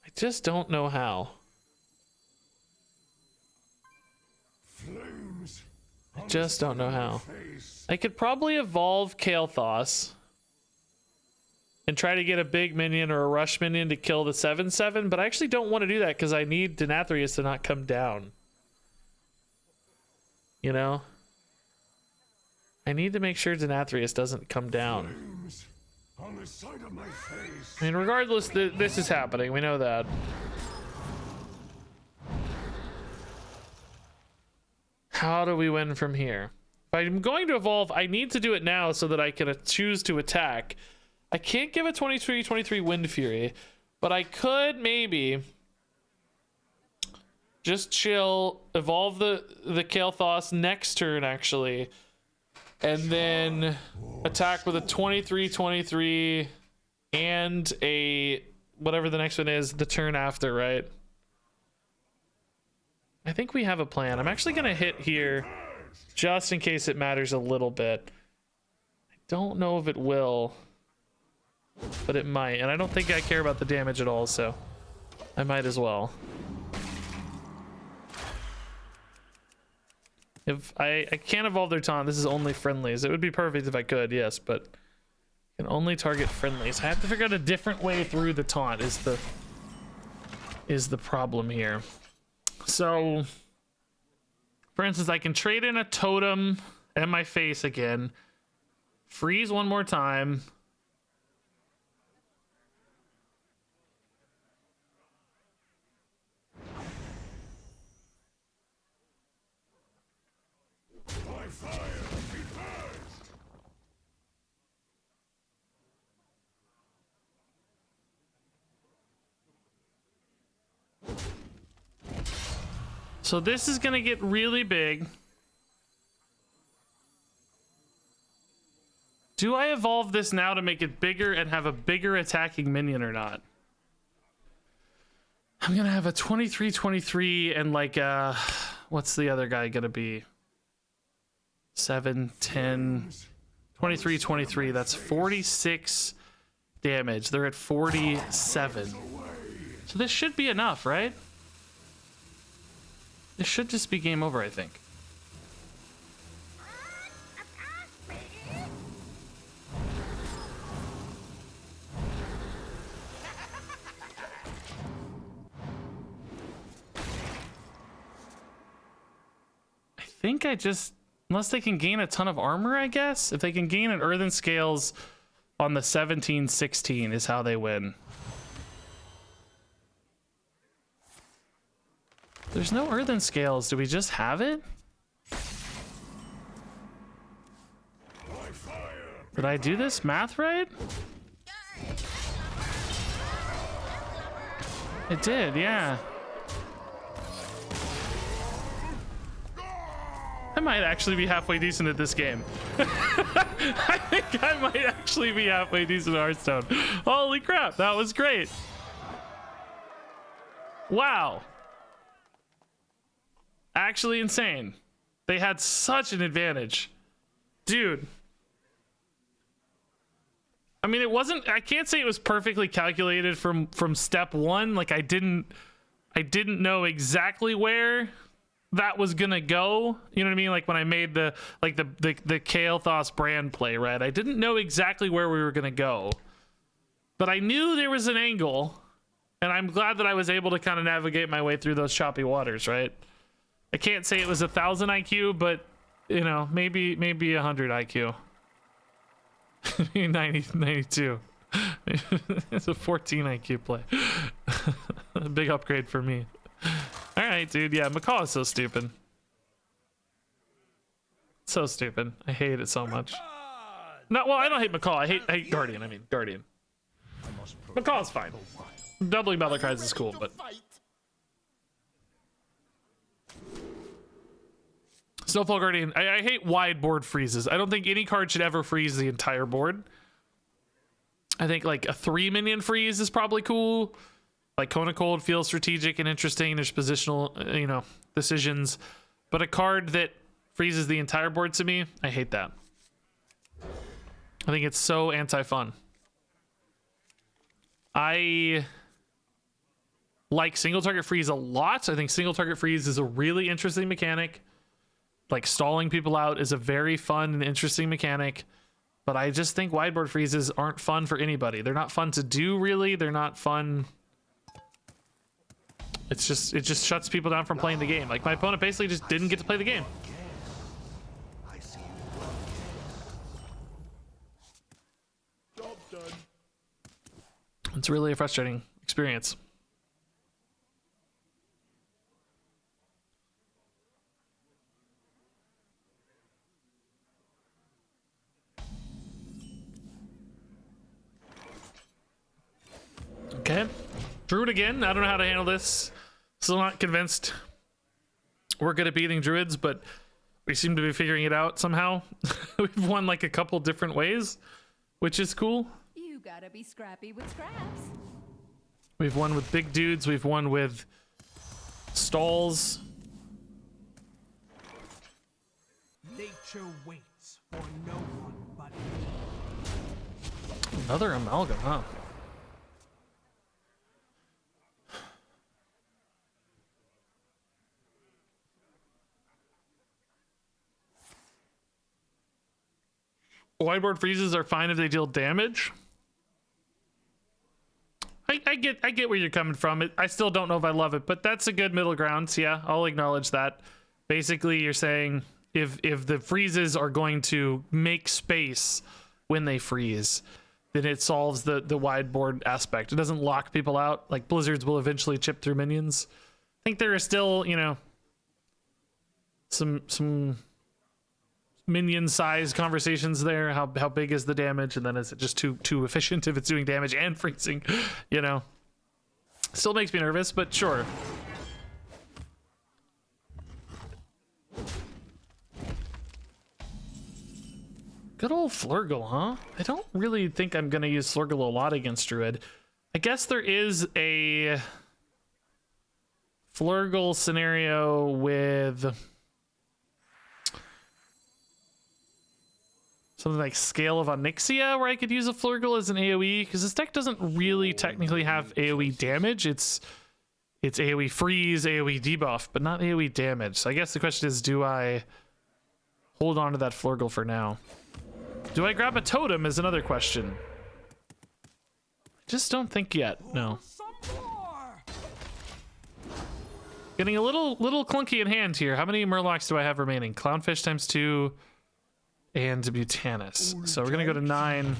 I just don't know how. Flames. I just don't know how. I could probably evolve Kael'thas and try to get a big minion or a rush minion to kill the 7/7, but I actually don't want to do that because I need Denathrius to not come down. You know? I need to make sure Denathrius doesn't come down. Flames on the side of my face. I mean, regardless, this is happening. We know that. How do we win from here? If I'm going to evolve, I need to do it now so that I can choose to attack. I can't give a 23-23 Wind Fury, but I could maybe just chill, evolve the Kael'thas next turn, actually, and then attack with a 23-23 and a whatever the next one is the turn after, right? I think we have a plan. I'm actually gonna hit here just in case it matters a little bit. I don't know if it will, but it might, and I don't think I care about the damage at all, so I might as well. If I can't evolve their taunt, this is only friendlies. It would be perfect if I could, yes, but I can only target friendlies. I have to figure out a different way through the taunt is the problem here. So, for instance, I can trade in a totem and my face again, freeze one more time. By fire, be purged. So this is gonna get really big. Do I evolve this now to make it bigger and have a bigger attacking minion or not? I'm gonna have a 23-23 and like what's the other guy gonna be? 7, 10, 23-23. That's 46 damage. They're at 47. So this should be enough, right? This should just be game over, I think. I think I just... Unless they can gain a ton of armor, I guess? If they can gain an Earthen Scales on the 17-16 is how they win. There's no Earthen Scales. Do we just have it? Did I do this math right? It did, yeah. I might actually be halfway decent at this game. I think I might actually be halfway decent at Hearthstone. Holy crap, that was great. Wow. Actually insane. They had such an advantage. Dude. I mean, it wasn't, I can't say it was perfectly calculated from step one. Like I didn't know exactly where that was gonna go. You know what I mean? Like when I made the Kael'thas brand play, right? I didn't know exactly where we were gonna go, but I knew there was an angle, and I'm glad that I was able to kind of navigate my way through those choppy waters, right? I can't say it was 1,000 IQ, but you know, maybe 100 IQ. 92. It's a 14 IQ play. A big upgrade for me. All right, dude. Yeah, Macaw is so stupid. So stupid. I hate it so much. No, well, I don't hate Macaw. I hate Guardian. I mean, Guardian. Macaw's fine. Doubling Battle Cries is cool, but Snowfall Guardian. I hate wide board freezes. I don't think any card should ever freeze the entire board. I think like a 3-minion freeze is probably cool. Like Kona Cold feels strategic and interesting. There's positional, you know, decisions. But a card that freezes the entire board to me, I hate that. I think it's so anti-fun. I like single target freeze a lot. I think single target freeze is a really interesting mechanic. Like stalling people out is a very fun and interesting mechanic. But I just think wideboard freezes aren't fun for anybody. They're not fun to do, really. They're not fun. It just shuts people down from playing the game. Like my opponent basically just didn't get to play the game. Job done. It's really a frustrating experience. Okay. Druid again. I don't know how to handle this. Still not convinced we're good at beating druids, but we seem to be figuring it out somehow. We've won like a couple different ways, which is cool. You gotta be scrappy with scraps. We've won with big dudes. We've won with stalls. Nature waits for no one but me. Another amalgam, huh? Wideboard freezes are fine if they deal damage. I get where you're coming from. I still don't know if I love it, but that's a good middle ground. So yeah, I'll acknowledge that. Basically, you're saying if the freezes are going to make space when they freeze, then it solves the wideboard aspect. It doesn't lock people out. Like blizzards will eventually chip through minions. I think there are still, you know, some minion size conversations there. How big is the damage, and then is it just too efficient if it's doing damage and freezing? You know, still makes me nervous, but sure. Good old Flurgle, huh? I don't really think I'm gonna use Flurgle a lot against Druid. I guess there is a Flurgle scenario with something like Scale of Onyxia, where I could use a Flurgle as an AoE, because this deck doesn't really technically have AoE damage. It's AoE freeze, AoE debuff, but not AoE damage. So I guess the question is, do I hold on to that Flurgle for now? Do I grab a totem is another question. Just don't think yet, no. Getting a little clunky in hand here. How many Murlocs do I have remaining? Clownfish times 2 and Mutanus. So we're gonna go to 9.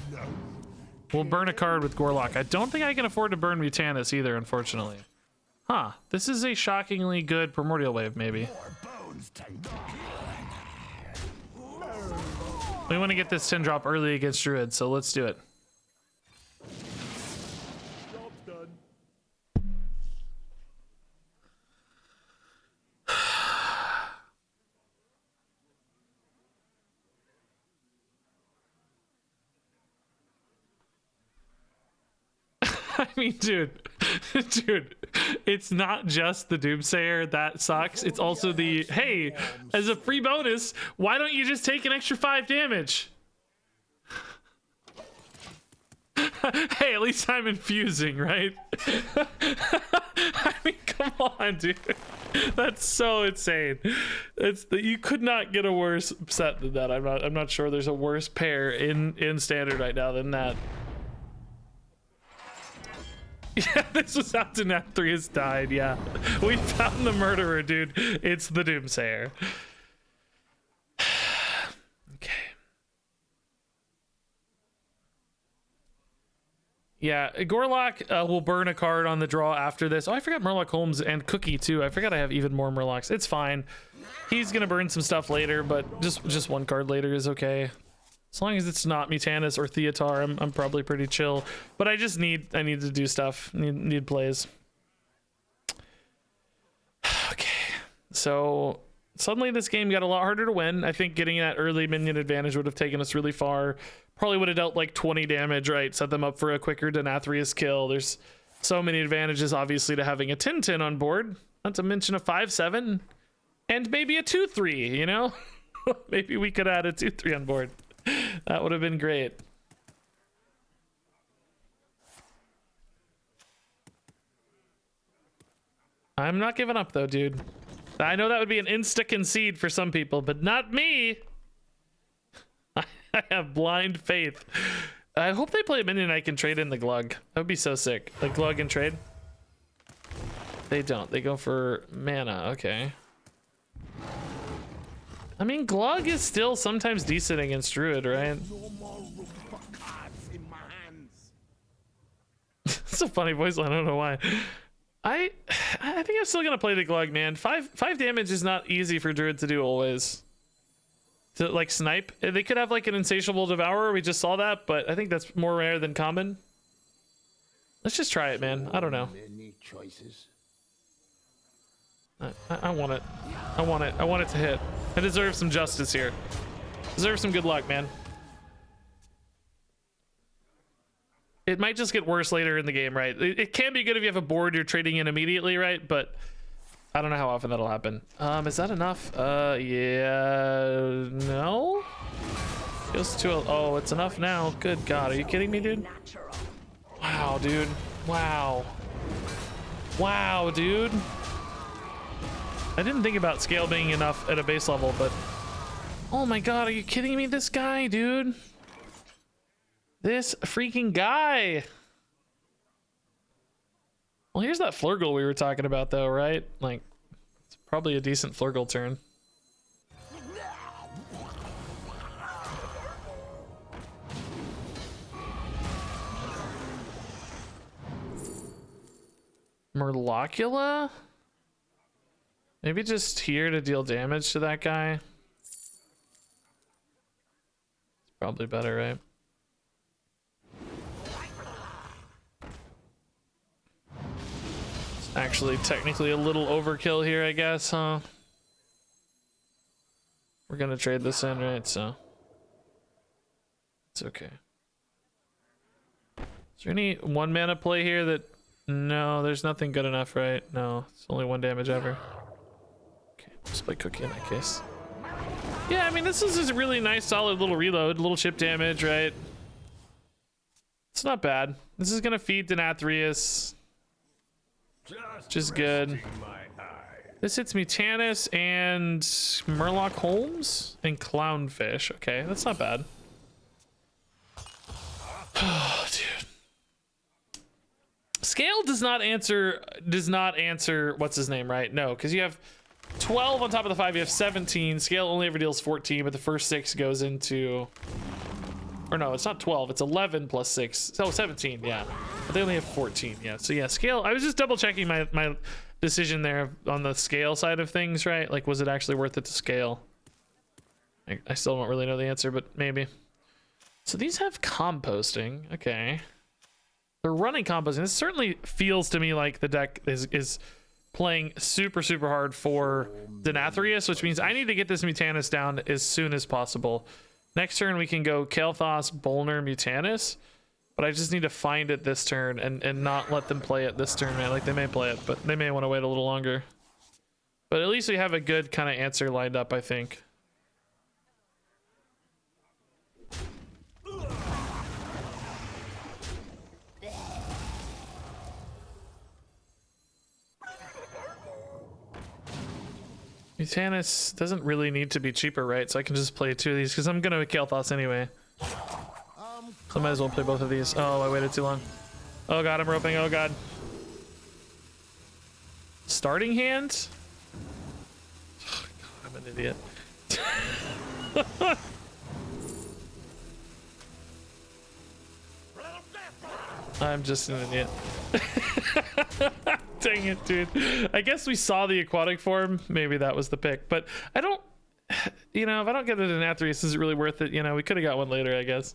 We'll burn a card with Gorlock. I don't think I can afford to burn Mutanus either, unfortunately. Huh, this is a shockingly good Primordial Wave, maybe. We want to get this 10 drop early against Druid, so let's do it. Job done. mean, dude, dude, it's not just the Doomsayer that sucks. It's also the, hey, as a free bonus, why don't you just take an extra 5 damage? Hey, at least I'm infusing, right? I mean, come on, dude. That's so insane. You could not get a worse set than that. I'm not sure there's a worse pair in standard right now than that. Yeah, this was after Nathria's died. Yeah, we found the murderer, dude. It's the Doomsayer. Okay. Yeah, Gorlock will burn a card on the draw after this. Oh, I forgot Murloc Holmes and Cookie too. I forgot I have even more Murlocs. It's fine. He's gonna burn some stuff later, but just one card later is okay. As long as it's not Mutanus or Theatar, I'm probably pretty chill. But I need to do stuff. Need plays. Okay, so suddenly this game got a lot harder to win. I think getting that early minion advantage would have taken us really far. Probably would have dealt like 20 damage, right? Set them up for a quicker Denathrius kill. There's so many advantages, obviously, to having a 10-10 on board. Not to mention a 5-7 and maybe a 2-3, you know? Maybe we could add a 2-3 on board. That would have been great. I'm not giving up though, dude. I know that would be an insta-concede for some people, but not me. I have blind faith. I hope they play a minion I can trade in the Glug. That would be so sick. Like Glug and trade. They don't. They go for mana. Okay. I mean, Glug is still sometimes decent against Druid, right? No more room for cards in my hands. It's a funny voice. I don't know why. I think I'm still gonna play the Glug, man. Five damage is not easy for Druid to do always. To like snipe. They could have like an insatiable devourer. We just saw that, but I think that's more rare than common. Let's just try it, man. I don't know. Many choices. I want it. I want it. I want it to hit. I deserve some justice here. Deserve some good luck, man. It might just get worse later in the game, right? It can be good if you have a board you're trading in immediately, right? But I don't know how often that'll happen. Is that enough? Yeah, no. Goes to oh, it's enough now. Good God, are you kidding me, dude? Wow, dude. Wow. Wow, dude. I didn't think about scale being enough at a base level, but oh my God, are you kidding me? This guy, dude. This freaking guy. Well, here's that Flurgle we were talking about, though, right? Like, it's probably a decent Flurgle turn. Murlocula? Maybe just here to deal damage to that guy. It's probably better, right? It's actually technically a little overkill here, I guess, huh? We're gonna trade this in, right? So it's okay. Is there any 1 mana play here that... No, there's nothing good enough, right? No, it's only 1 damage ever. Okay, just play Cookie in that case. Yeah, I mean, this is a really nice, solid little reload, little chip damage, right? It's not bad. This is gonna feed Denathrius, which is good. This hits Mutanus and Murloc Holmes and Clownfish. Okay, that's not bad. Oh, dude. Scale does not answer what's his name, right? No, because you have 12 on top of the 5, you have 17. Scale only ever deals 14, but the first 6 goes into, or no, it's not 12, it's 11 plus 6. So 17, yeah. But they only have 14, yeah. So yeah, scale, I was just double checking my decision there on the scale side of things, right? Like, was it actually worth it to scale? I still don't really know the answer, but maybe. So these have composting, okay. They're running composting. This certainly feels to me like the deck is playing super hard for Denathrius, which means I need to get this Mutanus down as soon as possible. Next turn we can go Kael'thas, Bolner, Mutanus. But I just need to find it this turn and not let them play it this turn, man. Like, they may play it, but they may want to wait a little longer. But at least we have a good kind of answer lined up, I think. Mutanus doesn't really need to be cheaper, right? So I can just play 2 of these because I'm gonna Kael'thas anyway. So I might as well play both of these. Oh, I waited too long. Oh god, I'm roping. Oh god. Starting hand? Oh, god, I'm an idiot. I'm just an idiot. Dang it, dude. I guess we saw the aquatic form. Maybe that was the pick. But I don't... You know, if I don't get it in Athreus, is it really worth it? You know, we could have got one later, I guess.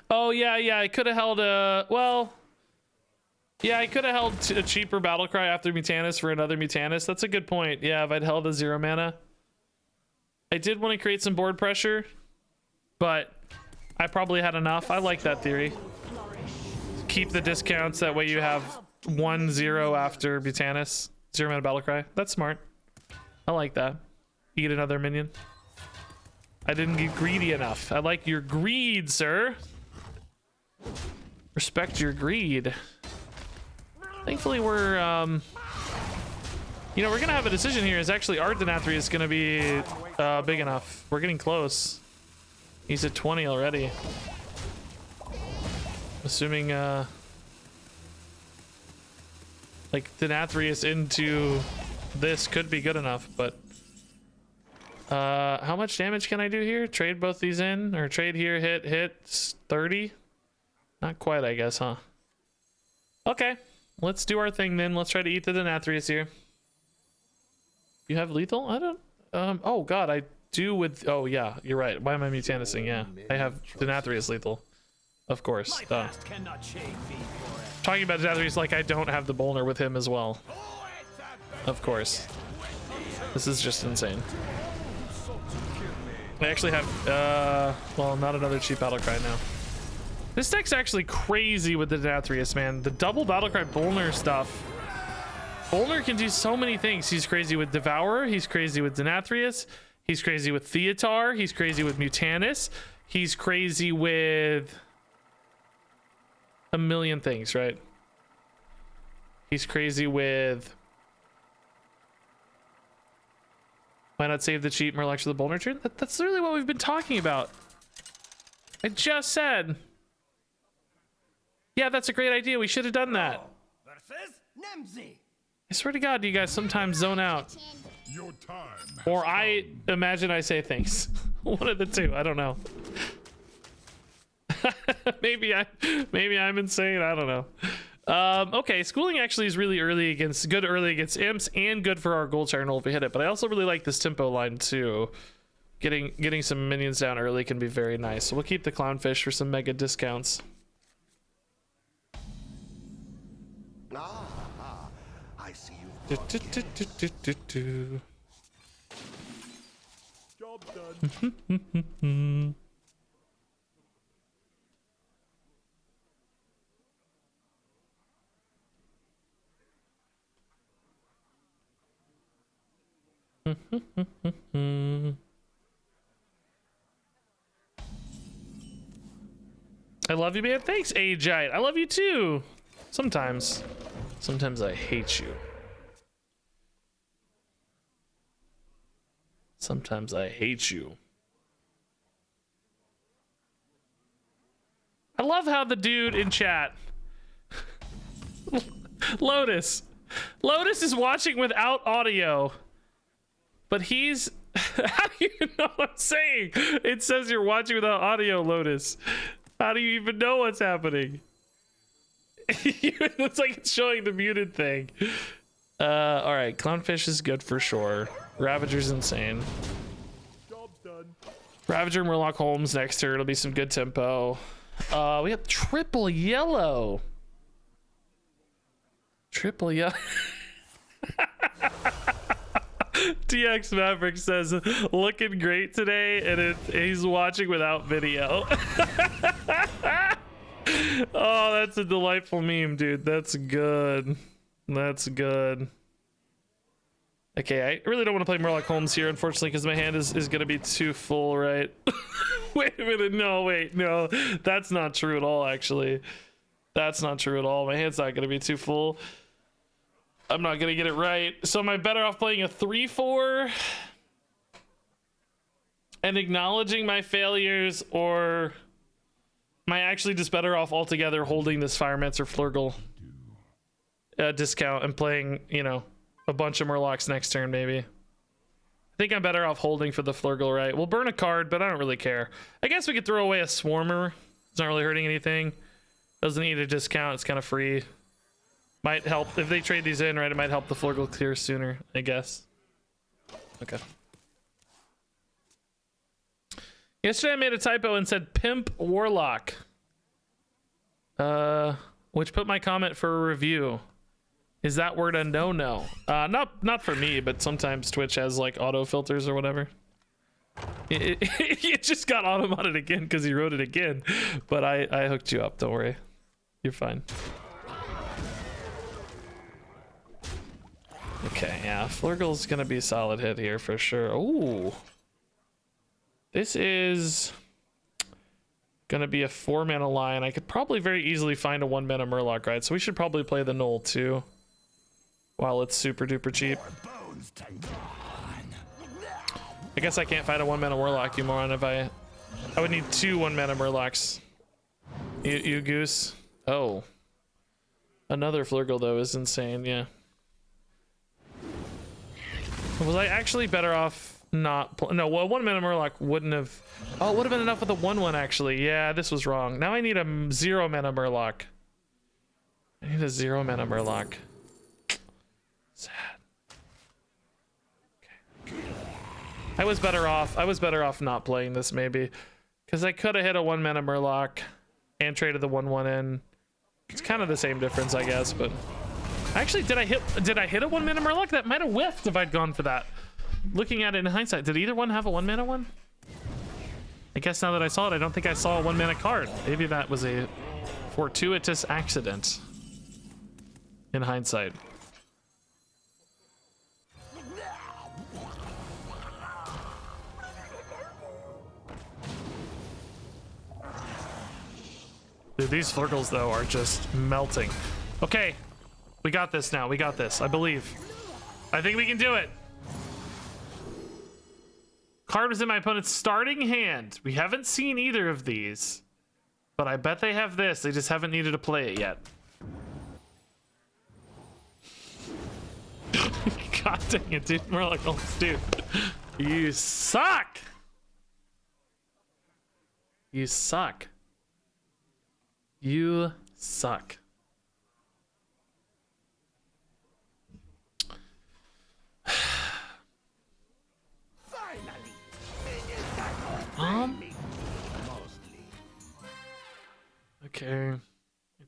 Oh, yeah. I could have held a... Well... Yeah, I could have held a cheaper Battlecry after Mutanus for another Mutanus. That's a good point. Yeah, if I'd held a 0 mana. I did want to create some board pressure, but I probably had enough. I like that theory. Keep the discounts, that way you have 1-0 after Mutanus. 0 mana Battlecry. That's smart. I like that. Eat another minion. I didn't get greedy enough. I like your greed, sir. Respect your greed. Thankfully, we're, you know, we're gonna have a decision here. Is actually Art Nathria is gonna be big enough. We're getting close. He's at 20 already. Assuming, like, Denathrius into this could be good enough, but how much damage can I do here? Trade both these in, or trade here, hit 30? Not quite, I guess, huh? Okay. Let's do our thing then. Let's try to eat the Denathrius here. You have lethal? I don't... oh god, I do with... Oh yeah, you're right. Why am I Mutanusing? Yeah, I have Denathrius lethal. Of course. Talking about Denathrius like I don't have the Bolner with him as well. Of course. This is just insane. I actually have... well, not another cheap Battlecry now. This deck's actually crazy with the Denathrius, man. The double Battlecry Bolner stuff. Bolner can do so many things. He's crazy with Devourer. He's crazy with Denathrius. He's crazy with Theatar. He's crazy with Mutanus. He's crazy with a million things, right? He's crazy with... Why not save the cheap Murlocs for the Bolner turn? That's really what we've been talking about. I just said... Yeah, that's a great idea. We should have done that. I swear to God, you guys sometimes zone out. Your time. Or I imagine I say things. One of the two. I don't know. maybe I'm insane. I don't know. Okay, schooling actually is really good early against imps and good for our gold channel if we hit it. But I also really like this tempo line too. Getting some minions down early can be very nice. So we'll keep the clownfish for some mega discounts. I see you. Job done. I love you, man. Thanks, Agite. I love you too. Sometimes I hate you. Sometimes I hate you. I love how the dude in chat, Lotus is watching without audio, but he's, how do you know what I'm saying? It says you're watching without audio, Lotus. How do you even know what's happening? It's like it's showing the muted thing. All right, Clownfish is good for sure. Ravager's insane. Job done. Ravager, Murloc, Holmes next turn. It'll be some good tempo. We have triple yellow. Triple yellow. TX Maverick says, looking great today, and he's watching without video. Oh, that's a delightful meme, dude. That's good. That's good. Okay, I really don't want to play Murloc Holmes here, unfortunately, because my hand is going to be too full, right? Wait a minute. No, wait. No, that's not true at all, actually. That's not true at all. My hand's not going to be too full. I'm not going to get it right. So am I better off playing a 3-4 and acknowledging my failures, or am I actually just better off altogether holding this Firemancer Flurgle discount and playing, you know, a bunch of Murlocs next turn, maybe? I think I'm better off holding for the Flurgle, right? We'll burn a card, but I don't really care. I guess we could throw away a Swarmer. It's not really hurting anything. Doesn't need a discount. It's kind of free. Might help if they trade these in, right? It might help the Flurgle clear sooner, I guess. Okay. Yesterday I made a typo and said Pimp Warlock. Which put my comment for a review. Is that word a no-no? Not for me, but sometimes Twitch has like auto filters or whatever. It just got auto-modded again because he wrote it again. But I hooked you up, don't worry. You're fine. Okay, yeah, Flurgle's gonna be a solid hit here for sure. Ooh. This is gonna be a 4-mana lion. I could probably very easily find a 1-mana Murloc, right? So we should probably play the Knoll too, while it's super duper cheap. I guess I can't find a 1-mana Warlock, you moron. If I would need 2 1-mana Murlocs. You goose. Oh. Another Flurgle though is insane, yeah. Was I actually better off not no, well, 1-mana Murloc wouldn't have. Oh, it would have been enough with a 1/1 actually. Yeah, this was wrong. Now I need a 0-mana Murloc. I need a 0-mana Murloc. Sad. Okay. I was better off not playing this maybe, because I could have hit a 1-mana Murloc and traded the 1/1 in. It's kind of the same difference, I guess, but actually, did I hit a 1-mana Murloc? That might have whiffed if I'd gone for that. Looking at it in hindsight, did either one have a 1-mana one? I guess now that I saw it, I don't think I saw a 1-mana card. Maybe that was a fortuitous accident in hindsight. Dude, these Flurgles, though, are just melting. Okay, we got this now. We got this, I believe. I think we can do it. Card was in my opponent's starting hand. We haven't seen either of these, but I bet they have this. They just haven't needed to play it yet. God dang it, dude. We're like, oh, dude. You suck. You suck. You suck. Okay. I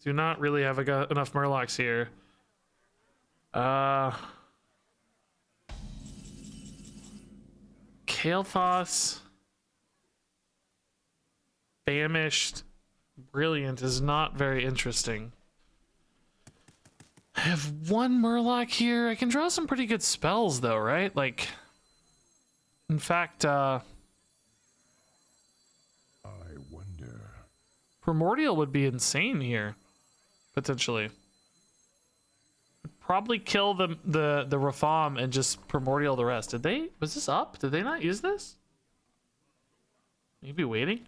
do not really have enough Murlocs here. Kael'thas. Famished. Brilliant is not very interesting. I have 1 Murloc here. I can draw some pretty good spells though, right? Like, in fact, Primordial would be insane here, potentially. Probably kill the Rafam and just Primordial the rest. Did they? Was this up? Did they not use this? Maybe waiting.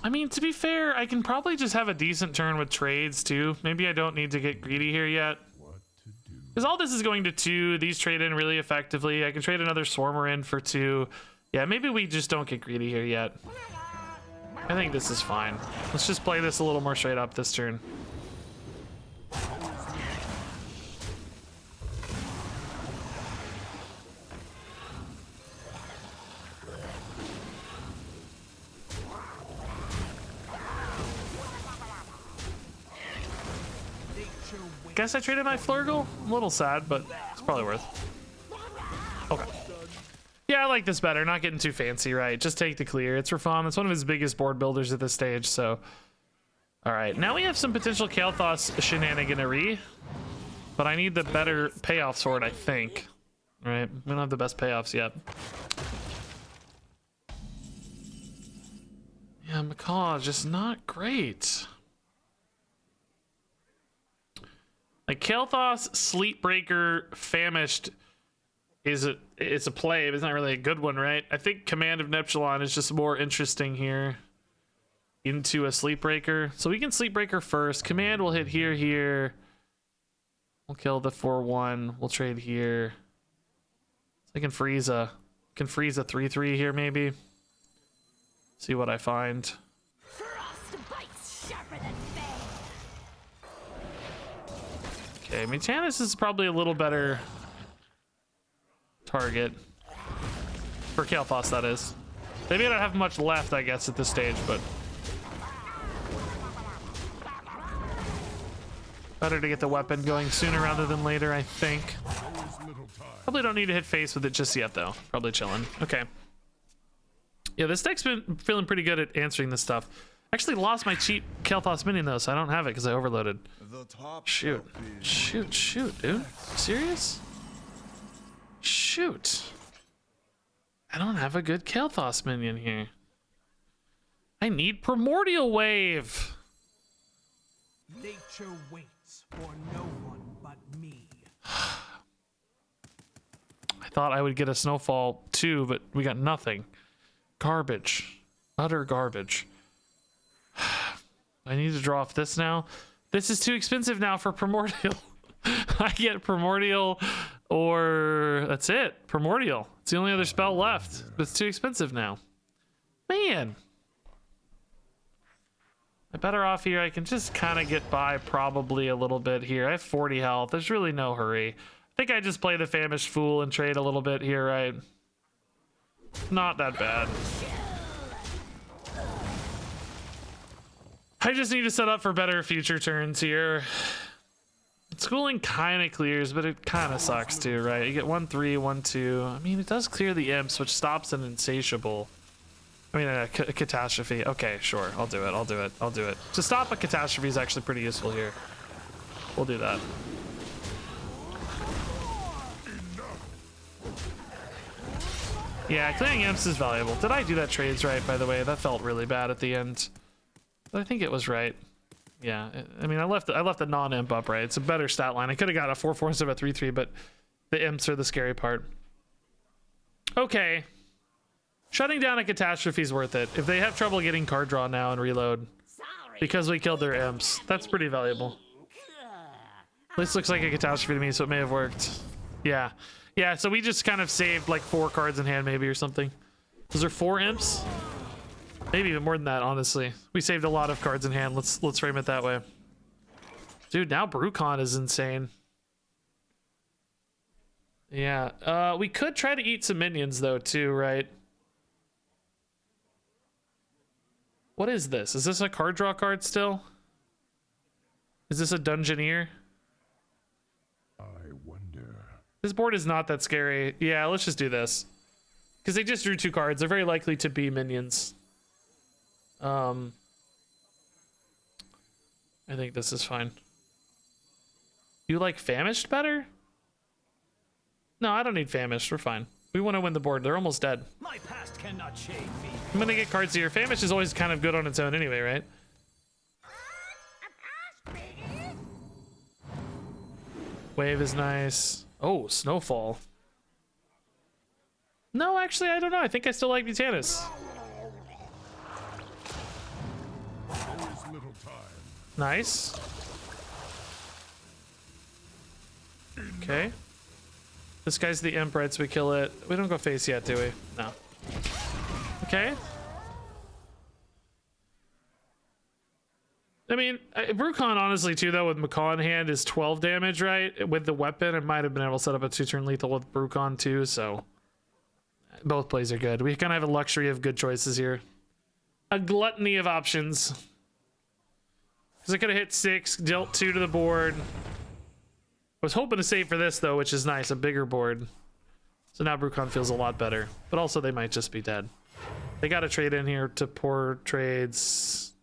I mean, to be fair, I can probably just have a decent turn with trades too. Maybe I don't need to get greedy here yet. Because all this is going to 2. These trade in really effectively. I can trade another Swarmer in for 2. Yeah, maybe we just don't get greedy here yet. I think this is fine. Let's just play this a little more straight up this turn. Guess I traded my Flurgle? A little sad, but it's probably worth. Okay. I like this better. Not getting too fancy, right? Just take the clear. It's for fun. It's one of his biggest board builders at this stage, so. All right, now we have some potential Kael'thas shenaniganery, but I need the better payoff sword, I think. All right, we don't have the best payoffs yet. Yeah, Macaw, just not great. Like Kael'thas, Sleepbreaker, Famished it's a play, but it's not really a good one, right? I think Command of Neptulon is just more interesting here into a Sleepbreaker. So we can Sleepbreaker first. Command will hit here. We'll kill the 4/1. We'll trade here. So I can freeze a 3/3 here maybe. See what I find. Frostbite's sharper than fang. Okay, Mutanus is probably a little better target for Kael'thas, that is. They may not have much left, I guess, at this stage, but better to get the weapon going sooner rather than later, I think. Probably don't need to hit face with it just yet, though. Probably chilling. Okay. Yeah, this deck's been feeling pretty good at answering this stuff. Actually lost my cheap Kael'thas minion, though, so I don't have it because I overloaded. Shoot, dude. Serious? Shoot. I don't have a good Kael'thas minion here. I need Primordial Wave. Nature waits for no one but me. I thought I would get a Snowfall too, but we got nothing. Garbage. Utter garbage. I need to draw off this now. This is too expensive now for Primordial. I get Primordial or that's it. Primordial. It's the only other spell left. But it's too expensive now. Man. I'm better off here. I can just kind of get by probably a little bit here. I have 40 health. There's really no hurry. I think I just play the Famished Fool and trade a little bit here, right? Not that bad. I just need to set up for better future turns here. Schooling kind of clears, but it kind of sucks too, right? You get 1/3, 1/2. I mean, it does clear the imps, which stops an insatiable. I mean, a catastrophe. Okay, sure. I'll do it. To stop a catastrophe is actually pretty useful here. We'll do that. Yeah, clearing imps is valuable. Did I do that trades right, by the way? That felt really bad at the end. But I think it was right. Yeah, I mean, I left the non-imp up, right? It's a better stat line. I could have got a 4/4 instead of a 3/3, but the imps are the scary part. Okay. Shutting down a catastrophe is worth it. If they have trouble getting card draw now and reload because we killed their imps, that's pretty valuable. This looks like a catastrophe to me, so it may have worked. Yeah. Yeah, so we just kind of saved like 4 cards in hand maybe or something. Was there 4 imps? Maybe even more than that, honestly. We saved a lot of cards in hand. Let's frame it that way. Dude, now Brucon is insane. Yeah, we could try to eat some minions though too, right? What is this? Is this a card draw card still? Is this a Dungeoneer? I wonder. This board is not that scary. Yeah, let's just do this. Because they just drew 2 cards. They're very likely to be minions. I think this is fine. You like Famished better? No, I don't need Famished. We're fine. We want to win the board. They're almost dead. My past cannot shame me. I'm gonna get cards here. Famished is always kind of good on its own anyway, right? Wave is nice. Oh, Snowfall. No, actually, I don't know. I think I still like Mutanus. Nice. Okay. This guy's the imp, right? So we kill it. We don't go face yet, do we? No. Okay. I mean, Brucon, honestly, too, though, with Macaw in hand is 12 damage, right? With the weapon, it might have been able to set up a 2-turn lethal with Brucon, too, so both plays are good. We kind of have a luxury of good choices here. A gluttony of options. Because I could have hit 6, dealt 2 to the board. I was hoping to save for this, though, which is nice. A bigger board. So now Brucon feels a lot better, but also they might just be dead. They got a trade in here to poor trades.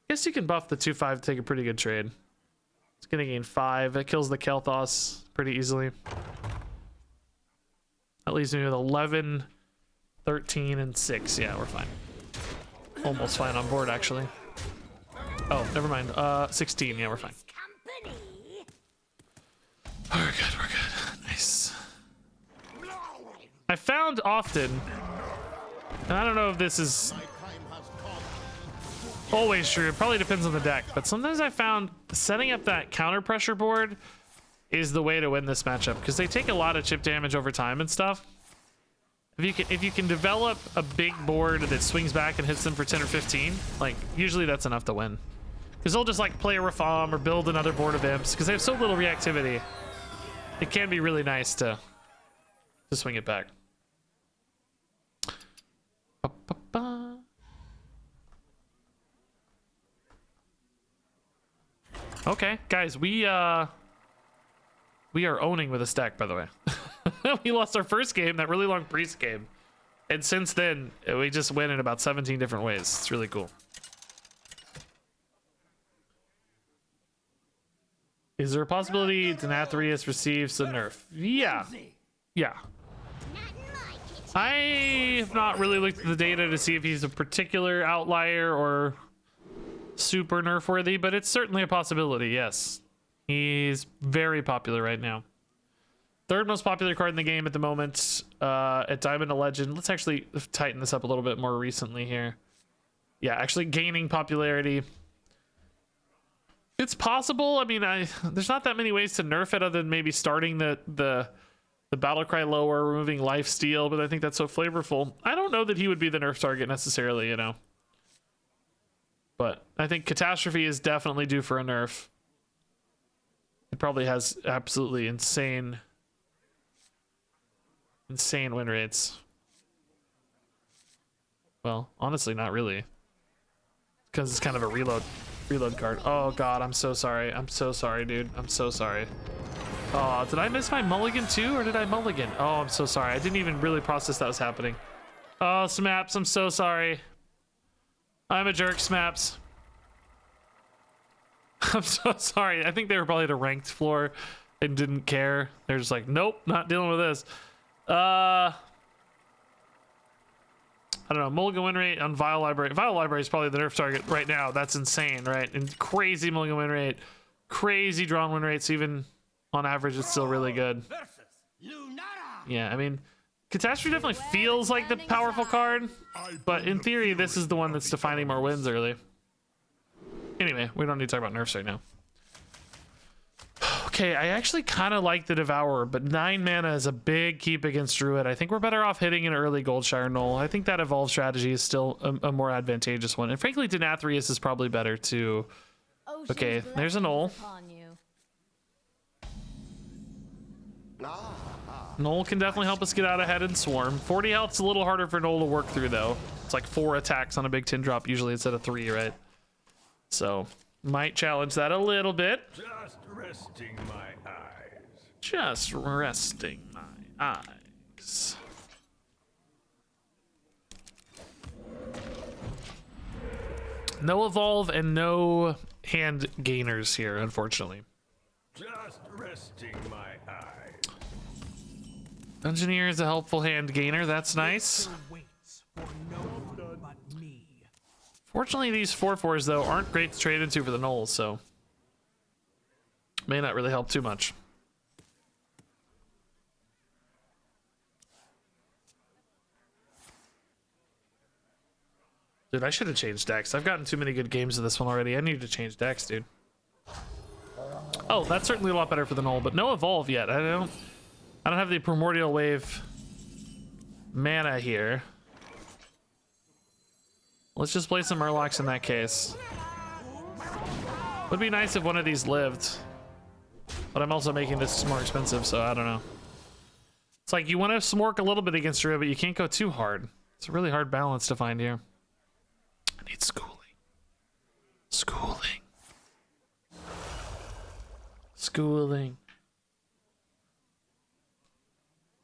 Guess you can buff the 2/5 to take a pretty good trade. It's gonna gain 5. It kills the Kel'Thas pretty easily. That leaves me with 11, 13, and 6. Yeah, we're fine. Almost fine on board, actually. Oh, never mind. 16. Yeah, we're fine. Company. We're good. We're good. Nice. I found often, and I don't know if this is always true. It probably depends on the deck, but sometimes I found setting up that counter pressure board is the way to win this matchup because they take a lot of chip damage over time and stuff. If you can develop a big board that swings back and hits them for 10 or 15, like usually that's enough to win. Because they'll just like play a Rafam or build another board of imps because they have so little reactivity. It can be really nice to swing it back. Ba-ba-ba. Okay, guys, we are owning with this deck, by the way. We lost our first game, that really long priest game, and since then we just win in about 17 different ways. It's really cool. Is there a possibility Denathrius receives a nerf? Yeah. Not in my kitchen. I have not really looked at the data to see if he's a particular outlier or super nerf worthy, but it's certainly a possibility. Yes, he's very popular right now. Third most popular card in the game at the moment at Diamond to Legend. Let's actually tighten this up a little bit more recently here. Yeah, actually gaining popularity. It's possible. I mean, there's not that many ways to nerf it other than maybe starting the battle cry lower, removing life steal, but I think that's so flavorful. I don't know that he would be the nerf target necessarily, you know. But I think Catastrophe is definitely due for a nerf. It probably has absolutely insane win rates. Well, honestly, not really. Because it's kind of a reload card. Oh god, I'm so sorry. I'm so sorry, dude. I'm so sorry. Oh, did I miss my mulligan too, or did I mulligan? Oh, I'm so sorry. I didn't even really process that was happening. Oh, Smaps, I'm so sorry. I'm a jerk, Smaps. I'm so sorry. I think they were probably at a ranked floor and didn't care. They're just like, nope, not dealing with this. I don't know. Mulligan win rate on Vile Library. Vile Library is probably the nerf target right now. That's insane, right? And crazy mulligan win rate, crazy drawn win rates. Even on average, it's still really good. Yeah, I mean, Catastrophe definitely feels like the powerful card, but in theory, this is the one that's defining more wins early. Anyway, we don't need to talk about nerfs right now. Okay, I actually kind of like the Devourer, but 9 mana is a big keep against Druid. I think we're better off hitting an early Goldshire Knoll. I think that Evolve strategy is still a more advantageous one. And frankly, Denathrius is probably better too. Ocean's Okay, there's a Knoll. blessings upon you. Knoll can definitely help us get out ahead and Swarm. 40 health's a little harder for Knoll to work through, though. It's like 4 attacks on a big 10 drop usually instead of 3, right? So, might challenge that a little bit. Just resting my eyes. Just resting my eyes. No Evolve and no hand gainers here, unfortunately. Just resting my eyes. Dungeoneer is a helpful hand gainer. That's nice. Waits for no one but me. Fortunately, these 4/4s, though, aren't great to trade into for the Knolls, so may not really help too much. Dude, I should have changed decks. I've gotten too many good games of this one already. I need to change decks, dude. Oh, that's certainly a lot better for the Knoll, but no Evolve yet. I don't have the Primordial Wave mana here. Let's just play some Murlocs in that case. Would be nice if one of these lived, but I'm also making this more expensive, so I don't know. It's like you want to smork a little bit against Druid, but you can't go too hard. It's a really hard balance to find here. I need schooling. Schooling. Schooling.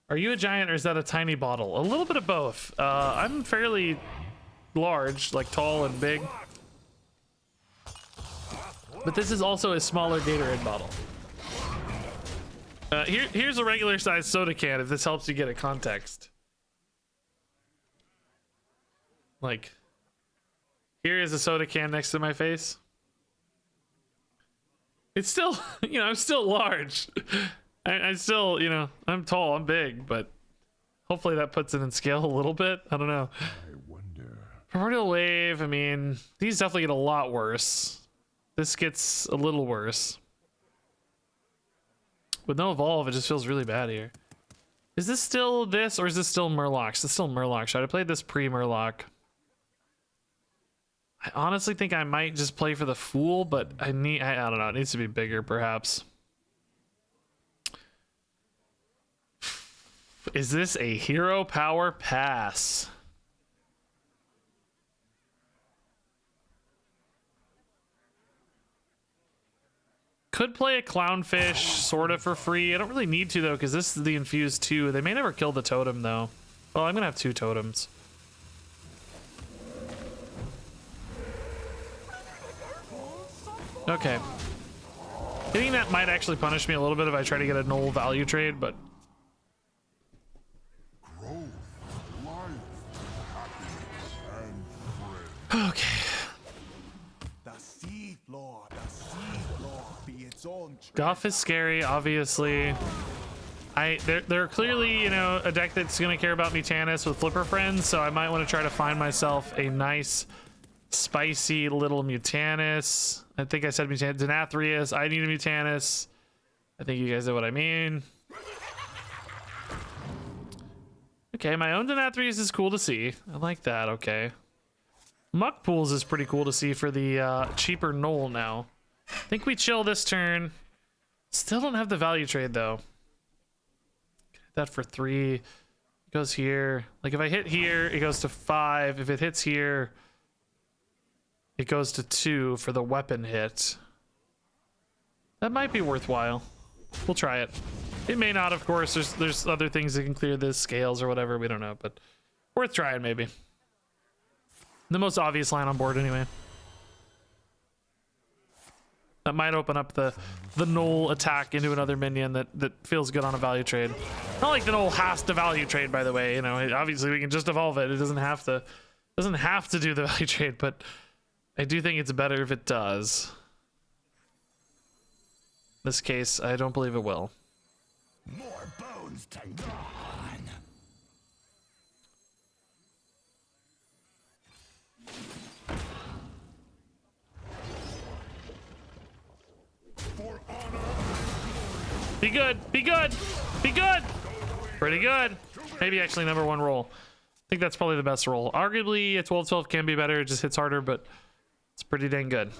Are you a giant or is that a tiny bottle? A little bit of both. I'm fairly large, like tall and big. But this is also a smaller Gatorade bottle. Here's a regular size soda can if this helps you get a context. Like, here is a soda can next to my face. It's still, you know, I'm still large. I still, you know, I'm tall, I'm big, but hopefully that puts it in scale a little bit. I don't know. I wonder. Primordial Wave, I mean, these definitely get a lot worse. This gets a little worse. With no evolve, it just feels really bad here. Is this still this, or is this still Murloc? It's still Murloc. Should I play this pre-Murloc? I honestly think I might just play for the Fool, but I don't know, it needs to be bigger, perhaps. Is this a hero power pass? Could play a Clownfish sort of for free. I don't really need to though, because this is the Infuse 2. They may never kill the totem though. Well, I'm gonna have 2 totems. Okay. Hitting that might actually punish me a little bit if I try to get a null value trade, but okay. Guff is scary, obviously. They're clearly, you know, a deck that's gonna care about Mutanus with Flipper Friends, so I might want to try to find myself a nice, spicy little Mutanus. I think I said Mutanus. Denathrius. I need a Mutanus. I think you guys know what I mean. Okay, my own Denathrius is cool to see. I like that. Okay. Muck Pools is pretty cool to see for the cheaper Knoll now. I think we chill this turn. Still don't have the value trade though. Get that for 3. It goes here. Like if I hit here, it goes to 5. If it hits here, it goes to 2 for the weapon hit. That might be worthwhile. We'll try it. It may not, of course. There's other things that can clear this, scales or whatever. We don't know, but worth trying maybe. The most obvious line on board anyway. That might open up the Knoll attack into another minion that feels good on a value trade. Not like the Knoll has to value trade, by the way. You know, obviously we can just evolve it. It doesn't have to do the value trade, but I do think it's better if it does. In this case, I don't believe it will. More bones to gnaw on. For honor. Be good. Be good. Be good. Pretty good. Maybe actually number 1 roll. I think that's probably the best roll. Arguably, a 12-12 can be better. It just hits harder, but it's pretty dang good.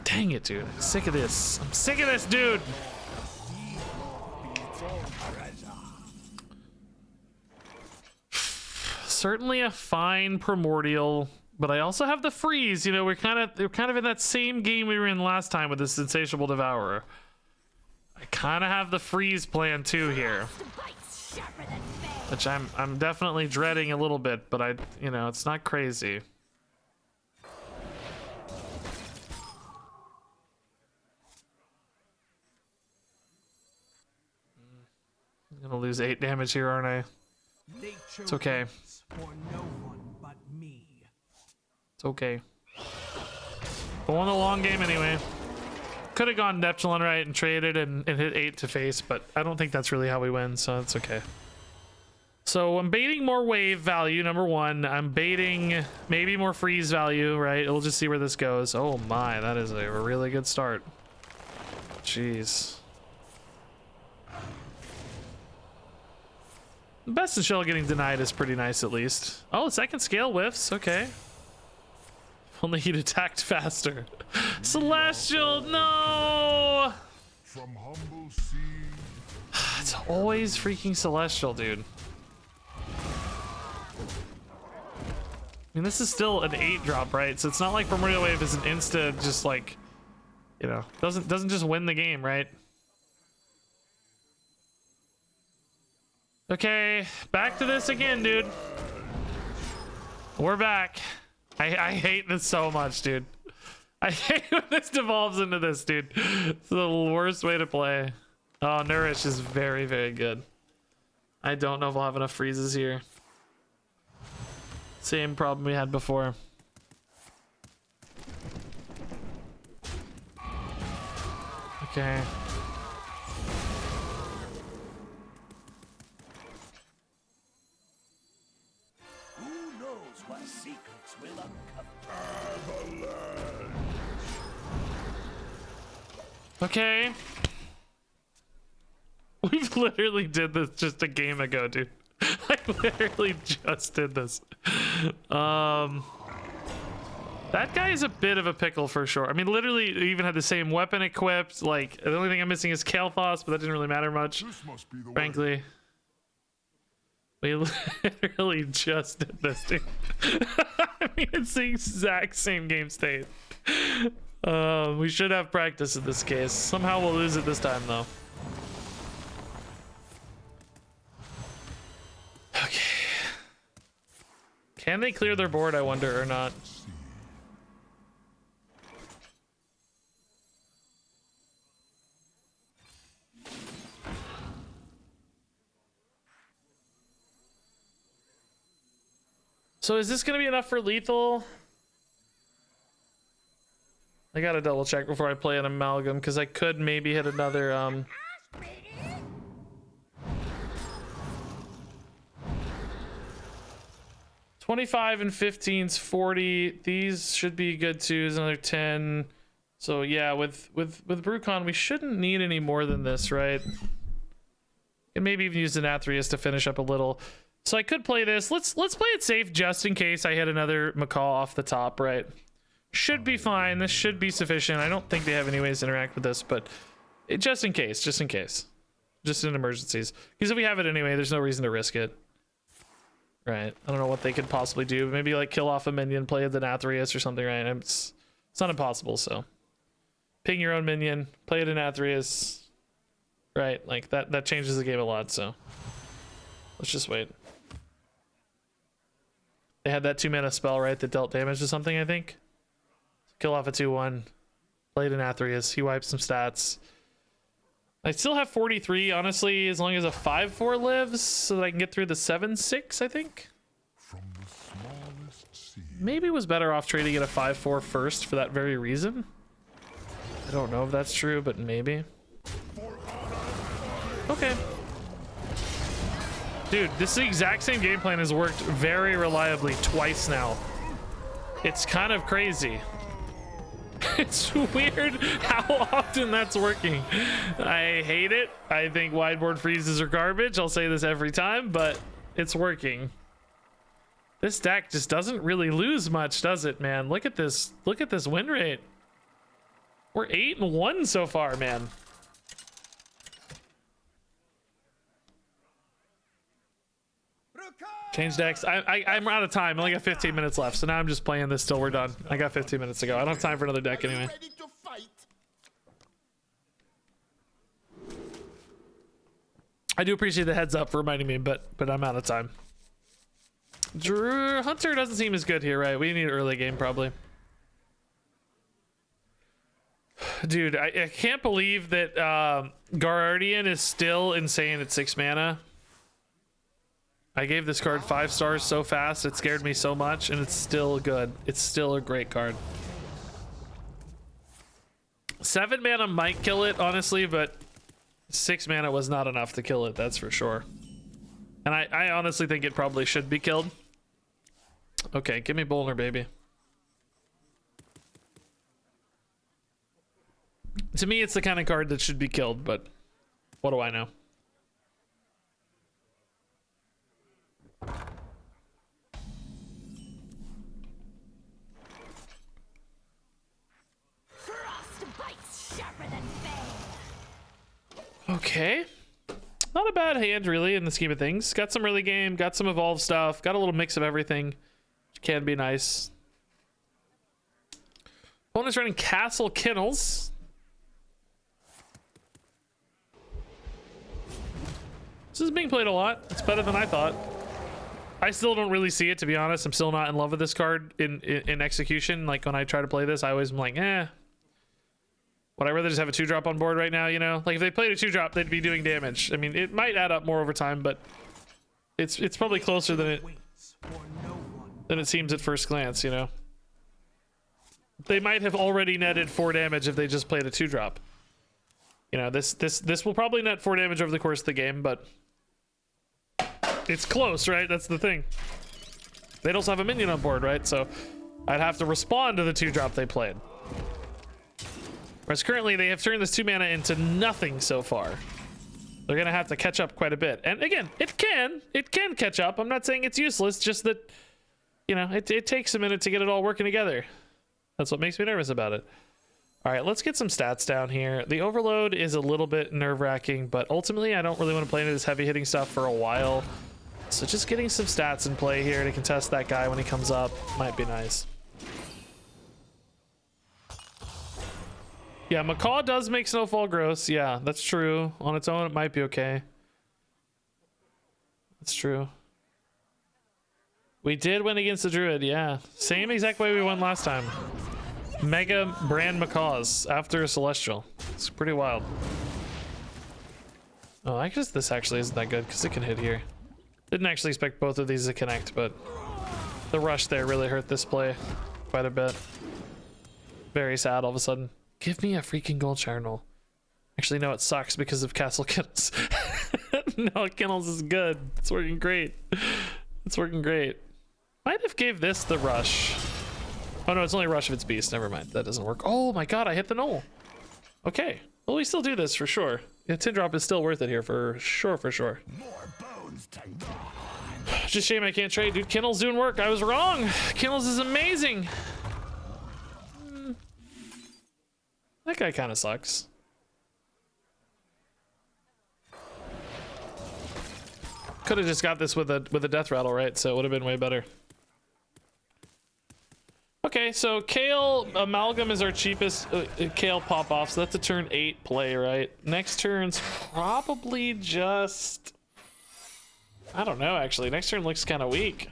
Dang it, dude. I'm sick of this. I'm sick of this, dude. Certainly a fine Primordial, but I also have the freeze. You know, we're kind of in that same game we were in last time with this Insatiable Devourer. I kind of have the freeze plan too here, which I'm definitely dreading a little bit, but you know, it's not crazy. I'm gonna lose 8 damage here, aren't I? It's okay. For no one but me. It's okay. We'll win the long game anyway. Could have gone Neptulon right and traded and hit 8 to face, but I don't think that's really how we win, so it's okay. So I'm baiting more wave value, number 1. I'm baiting maybe more freeze value, right? We'll just see where this goes. Oh my, that is a really good start. Jeez. Best in Shell getting denied is pretty nice at least. Oh, second scale whiffs, okay. If only he'd attacked faster. Celestial, no! From humble sea. It's always freaking Celestial, dude. I mean, this is still an 8-drop, right? So it's not like Primordial Wave is an insta, just like, you know, doesn't just win the game, right? Okay, back to this again, dude. We're back. I hate this so much, dude. I hate when this devolves into this, dude. It's the worst way to play. Oh, Nourish is very, very good. I don't know if I'll have enough freezes here. Same problem we had before. Okay. Who knows what secrets will uncover? Okay. We've literally did this just a game ago, dude. I literally just did this. That guy is a bit of a pickle for sure. I mean, literally, he even had the same weapon equipped. Like, the only thing I'm missing is Kael'thas, but that didn't really matter much, frankly. We literally just did this, dude. I mean, it's the exact same game state. We should have practice in this case. Somehow we'll lose it this time, though. Okay. Can they clear their board, I wonder, or not? So is this gonna be enough for lethal? I gotta double check before I play an amalgam, because I could maybe hit another 25 and 15's 40. These should be good too. There's another 10. So yeah, with Brucon, we shouldn't need any more than this, right? And maybe even use the Nathrius to finish up a little. So I could play this. Let's play it safe just in case I hit another Macaw off the top, right? Should be fine. This should be sufficient. I don't think they have any ways to interact with this, but just in case, just in case. Just in emergencies. Because if we have it anyway, there's no reason to risk it. Right. I don't know what they could possibly do. Maybe like kill off a minion, play the Nathrius or something, right? It's not impossible, so. Ping your own minion, play it in Nathrius. Right, like that changes the game a lot, so. Let's just wait. They had that 2-mana spell, right, that dealt damage to something, I think. Kill off a 2/1. Play it in Nathrius. He wipes some stats. I still have 43, honestly, as long as a 5/4 lives, so that I can get through the 7/6, I think. From the smallest seed. Maybe was better off trading it a 5/4 first for that very reason. I don't know if that's true, but maybe. Okay. Dude, this is the exact same game plan has worked very reliably twice now. It's kind of crazy. It's weird how often that's working. I hate it. I think wideboard freezes are garbage. I'll say this every time, but it's working. This deck just doesn't really lose much, does it, man? Look at this. Look at this win rate. We're 8-1 so far, man. Change decks. I'm out of time. I only got 15 minutes left, so now I'm just playing this till we're done. I got 15 minutes to go. I don't have time for another deck anyway. Ready to fight? I do appreciate the heads up for reminding me, but I'm out of time. Hunter doesn't seem as good here, right? We need early game probably. Dude, I can't believe that Guardian is still insane at 6 mana. I gave this card 5 stars so fast, it scared me so much, and it's still good. It's still a great card. 7 mana might kill it, honestly, but 6 mana was not enough to kill it, that's for sure. And I honestly think it probably should be killed. Okay, give me Bolner, baby. To me, it's the kind of card that should be killed, but what do I know? Okay. Not a bad hand, really, in the scheme of things. Got some early game, got some evolved stuff, got a little mix of everything, which can be nice. Opponent's running Castle Kennels. This is being played a lot. It's better than I thought. I still don't really see it, to be honest. I'm still not in love with this card in execution. Like when I try to play this, I always am like, eh. Would I rather just have a 2-drop on board right now, you know? Like if they played a 2-drop, they'd be doing damage. I mean, it might add up more over time, but it's probably closer than it seems at first glance, you know? They might have already netted 4 damage if they just played a 2-drop. You know, this will probably net 4 damage over the course of the game, but it's close, right? That's the thing. They'd also have a minion on board, right? So I'd have to respond to the 2-drop they played. Whereas currently they have turned this 2 mana into nothing so far. They're gonna have to catch up quite a bit. And again, it can catch up. I'm not saying it's useless, just that, you know, it takes a minute to get it all working together. That's what makes me nervous about it. All right, let's get some stats down here. The overload is a little bit nerve-wracking, but ultimately I don't really want to play into this heavy-hitting stuff for a while. So just getting some stats in play here to contest that guy when he comes up might be nice. Yeah, Macaw does make Snowfall gross. Yeah, that's true. On its own, it might be okay. That's true. We did win against the Druid, yeah. Same exact way we won last time. Mega brand Macaws after a Celestial. It's pretty wild. Oh, I guess this actually isn't that good because it can hit here. Didn't actually expect both of these to connect, but the rush there really hurt this play quite a bit. Very sad all of a sudden. Give me a freaking gold charnel. Actually, no, it sucks because of Castle Kennels. No, Kennels is good. It's working great. It's working great. Might have gave this the rush. Oh no, it's only rush if it's beast. Never mind. That doesn't work. Oh my god, I hit the null. Okay. Well, we still do this for sure. Yeah, 10-drop is still worth it here for sure, for sure. More bones to Just shame I can't trade, dude. Kennel's doing work. I was wrong. Kennel's is amazing. That guy kind of sucks. Could have just got this with a death rattle, right? So it would have been way better. Okay, so Kale Amalgam is our cheapest Kale pop off, so that's a turn 8 play, right? Next turn's probably just, I don't know actually. Next turn looks kind of weak.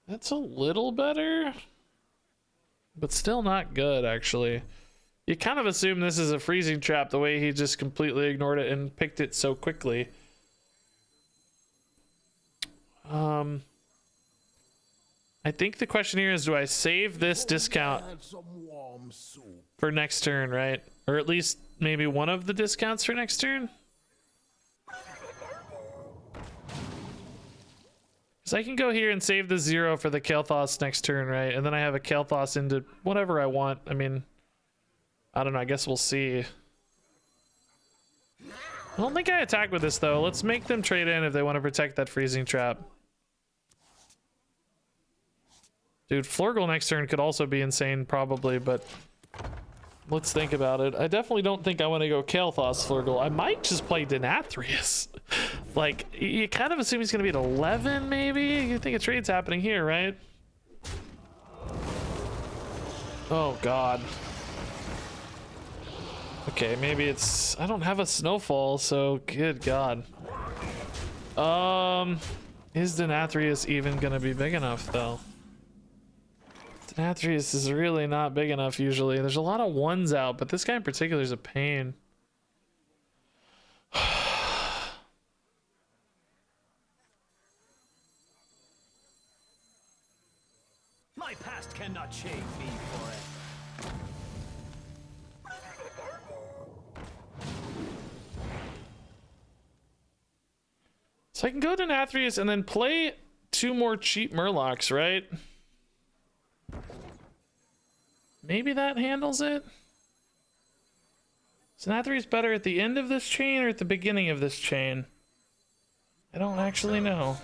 That's a little better, but still not good actually. You kind of assume this is a freezing trap the way he just completely ignored it and picked it so quickly. I think the question here is, do I save this discount for next turn, right? Or at least maybe one of the discounts for next turn? Because I can go here and save the 0 for the Kael'thas next turn, right? And then I have a Kael'thas into whatever I want. I mean, I don't know. I guess we'll see. I don't think I attack with this, though. Let's make them trade in if they want to protect that freezing trap. Dude, Flurgle next turn could also be insane, probably, but let's think about it. I definitely don't think I want to go Kael'thas Flurgle. I might just play Denathrius. Like, you kind of assume he's going to be at 11, maybe? You think a trade's happening here, right? Oh, God. Okay, maybe it's... I don't have a Snowfall, so good God. Is Denathrius even going to be big enough, though? Denathrius is really not big enough usually. There's a lot of ones out, but this guy in particular is a pain. My past cannot shame me forever. So I can go to Denathrius and then play 2 more cheap Murlocs, right? Maybe that handles it. So Denathrius better at the end of this chain or at the beginning of this chain? I don't actually know.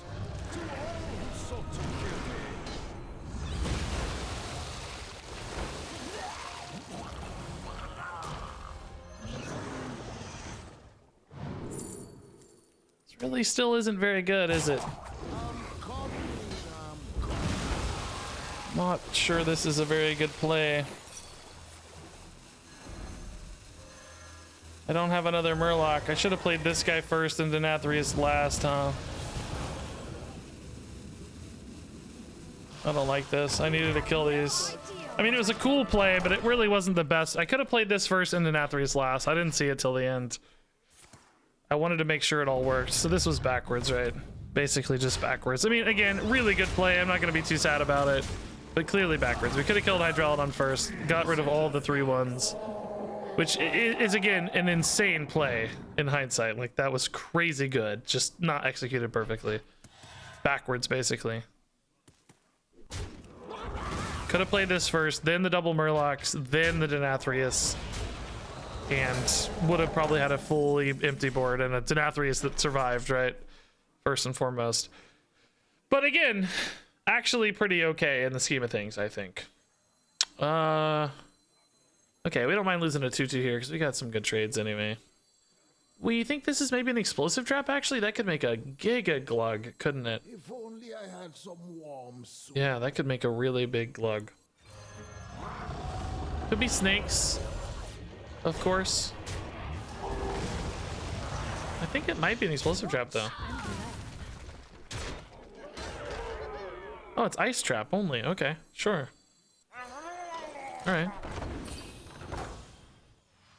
This really still isn't very good, is it? Not sure this is a very good play. I don't have another Murloc. I should have played this guy first and Denathrius last, huh? I don't like this. I needed to kill these. I mean, it was a cool play, but it really wasn't the best. I could have played this first and Denathrius last. I didn't see it till the end. I wanted to make sure it all worked. So this was backwards, right? Basically just backwards. I mean, again, really good play. I'm not going to be too sad about it, but clearly backwards. We could have killed Hydralodon first, got rid of all the 3/1s, which is, again, an insane play in hindsight. Like, that was crazy good, just not executed perfectly. Backwards, basically. Could have played this first, then the double Murlocs, then the Denathrius, and would have probably had a fully empty board and a Denathrius that survived, right? First and foremost. But again, actually pretty okay in the scheme of things, I think. Okay, we don't mind losing a 2/2 here because we got some good trades anyway. We think this is maybe an explosive trap, actually? That could make a giga glug, couldn't it? If only I had some warm soup. Yeah, that could make a really big glug. Could be snakes, of course. I think it might be an explosive trap, though. Oh, it's ice trap only. Okay, sure. All right.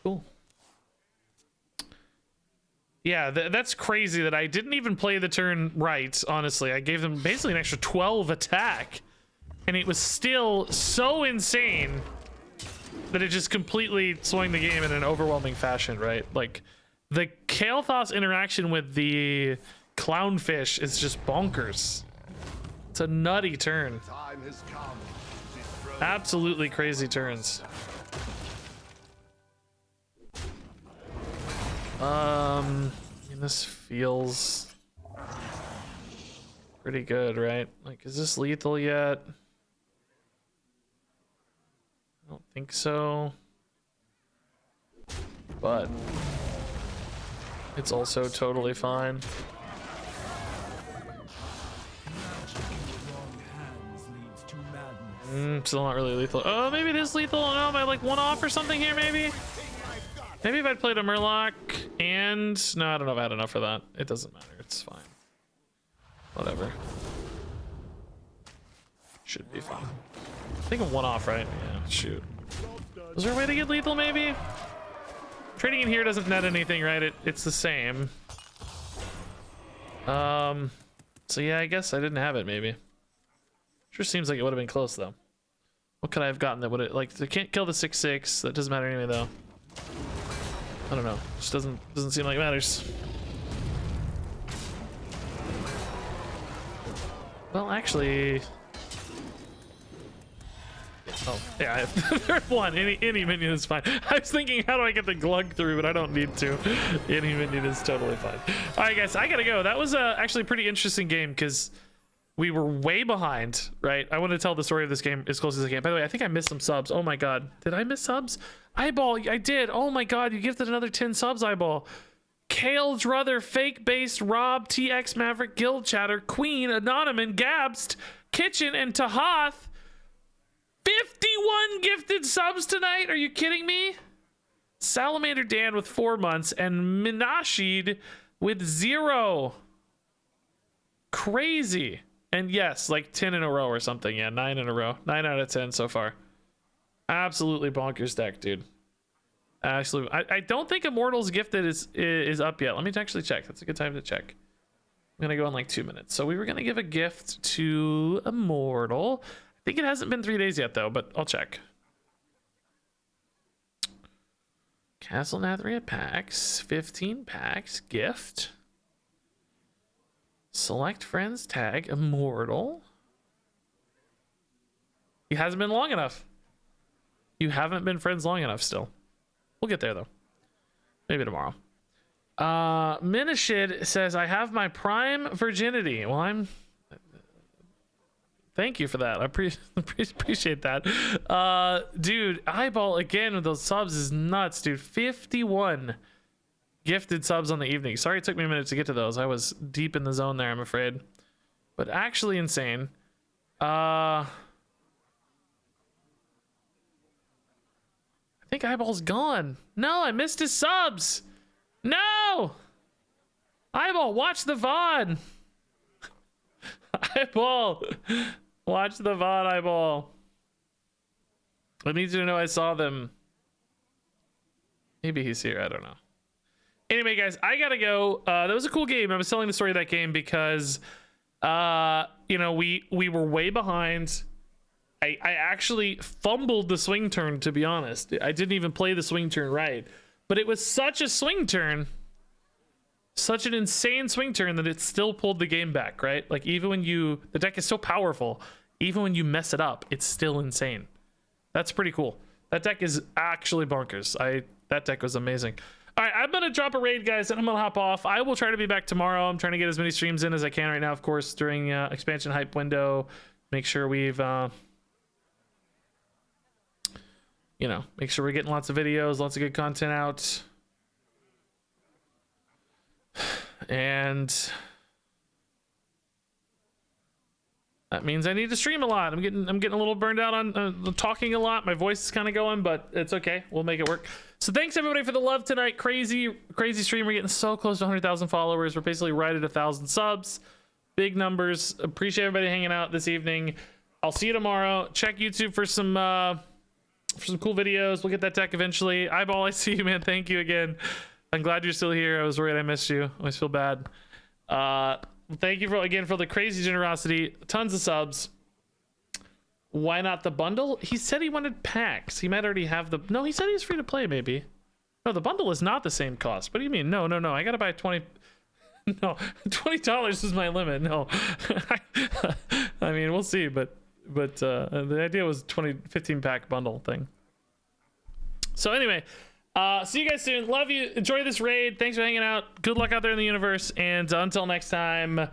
Cool. Yeah, that's crazy that I didn't even play the turn right, honestly. I gave them basically an extra 12 attack, and it was still so insane that it just completely swung the game in an overwhelming fashion, right? Like, the Kael'thas interaction with the clownfish is just bonkers. It's a nutty turn. Time has come. Absolutely crazy turns. I mean, this feels pretty good, right? Like, is this lethal yet? I don't think so. But it's also totally fine. Still not really lethal. Oh, maybe it is lethal. No, am I like one off or something here, maybe? Maybe if I'd played a Murloc and... No, I don't know if I had enough for that. It doesn't matter. It's fine. Whatever. Should be fine. I think I'm one off, right? Yeah, shoot. Was there a way to get lethal, maybe? Trading in here doesn't net anything, right? It's the same. So yeah, I guess I didn't have it, maybe. Sure seems like it would have been close, though. What could I have gotten that would have... Like, they can't kill the 6/6. That doesn't matter anyway, though. I don't know. Just doesn't seem like it matters. Well, actually... Oh, yeah, I have the third one. Any minion is fine. I was thinking, how do I get the glug through, but I don't need to. Any minion is totally fine. All right, guys, I gotta go. That was actually a pretty interesting game because we were way behind, right? I want to tell the story of this game as close as I can. By the way, I think I missed some subs. Oh my God. Did I miss subs? Eyeball, I did. Oh my God, you gifted another 10 subs, Eyeball. Kale, Druther, Fake Based, Rob, TX Maverick, Guild Chatter, Queen, Anonymous, Gabst, Kitchen, and Tahath. 51 gifted subs tonight. Are you kidding me? Salamander Dan with 4 months and Minashid with 0. Crazy. And yes, like 10 in a row or something. Yeah, 9 in a row. 9 out of 10 so far. Absolutely bonkers deck, dude. Absolutely. I don't think Immortals Gifted is up yet. Let me actually check. That's a good time to check. I'm gonna go in like 2 minutes. So we were gonna give a gift to Immortal. I think it hasn't been 3 days yet though, but I'll check. Castle Nathria packs, 15 packs, gift. Select friends, tag Immortal. He hasn't been long enough. You haven't been friends long enough still. We'll get there though. Maybe tomorrow. Minashid says, I have my prime virginity. Well, thank you for that. I appreciate that. Dude, Eyeball again with those subs is nuts, dude. 51 gifted subs on the evening. Sorry it took me a minute to get to those. I was deep in the zone there, I'm afraid. But actually insane. I think Eyeball's gone. No, I missed his subs. No! Eyeball, watch the VOD. Eyeball, watch the VOD, Eyeball. I need you to know I saw them. Maybe he's here. I don't know. Anyway, guys, I gotta go. That was a cool game. I was telling the story of that game because, you know, we were way behind. I actually fumbled the swing turn, to be honest. I didn't even play the swing turn right. But it was such a swing turn, such an insane swing turn that it still pulled the game back, right? Like, even when the deck is so powerful, even when you mess it up, it's still insane. That's pretty cool. That deck is actually bonkers. That deck was amazing. All right, I'm going to drop a raid, guys, and I'm going to hop off. I will try to be back tomorrow. I'm trying to get as many streams in as I can right now, of course, during expansion hype window. Make sure we've, you know, make sure we're getting lots of videos, lots of good content out. And that means I need to stream a lot. I'm getting a little burned out on talking a lot. My voice is kind of going, but it's okay. We'll make it work. So thanks everybody for the love tonight. Crazy stream. We're getting so close to 100,000 followers. We're basically right at 1,000 subs. Big numbers. Appreciate everybody hanging out this evening. I'll see you tomorrow. Check YouTube for some cool videos. We'll get that deck eventually. Eyeball, I see you, man. Thank you again. I'm glad you're still here. I was worried I missed you. I always feel bad. Thank you again for the crazy generosity. Tons of subs. Why not the bundle? He said he wanted packs. He might already have the... No, he said he's free to play, maybe. No, the bundle is not the same cost. What do you mean? No. I gotta buy 20... No, $20 is my limit. No. I mean, we'll see, but the idea was 15 pack bundle thing. So anyway, see you guys soon. Love you. Enjoy this raid. Thanks for hanging out. Good luck out there in the universe. And until next time,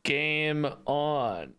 game on.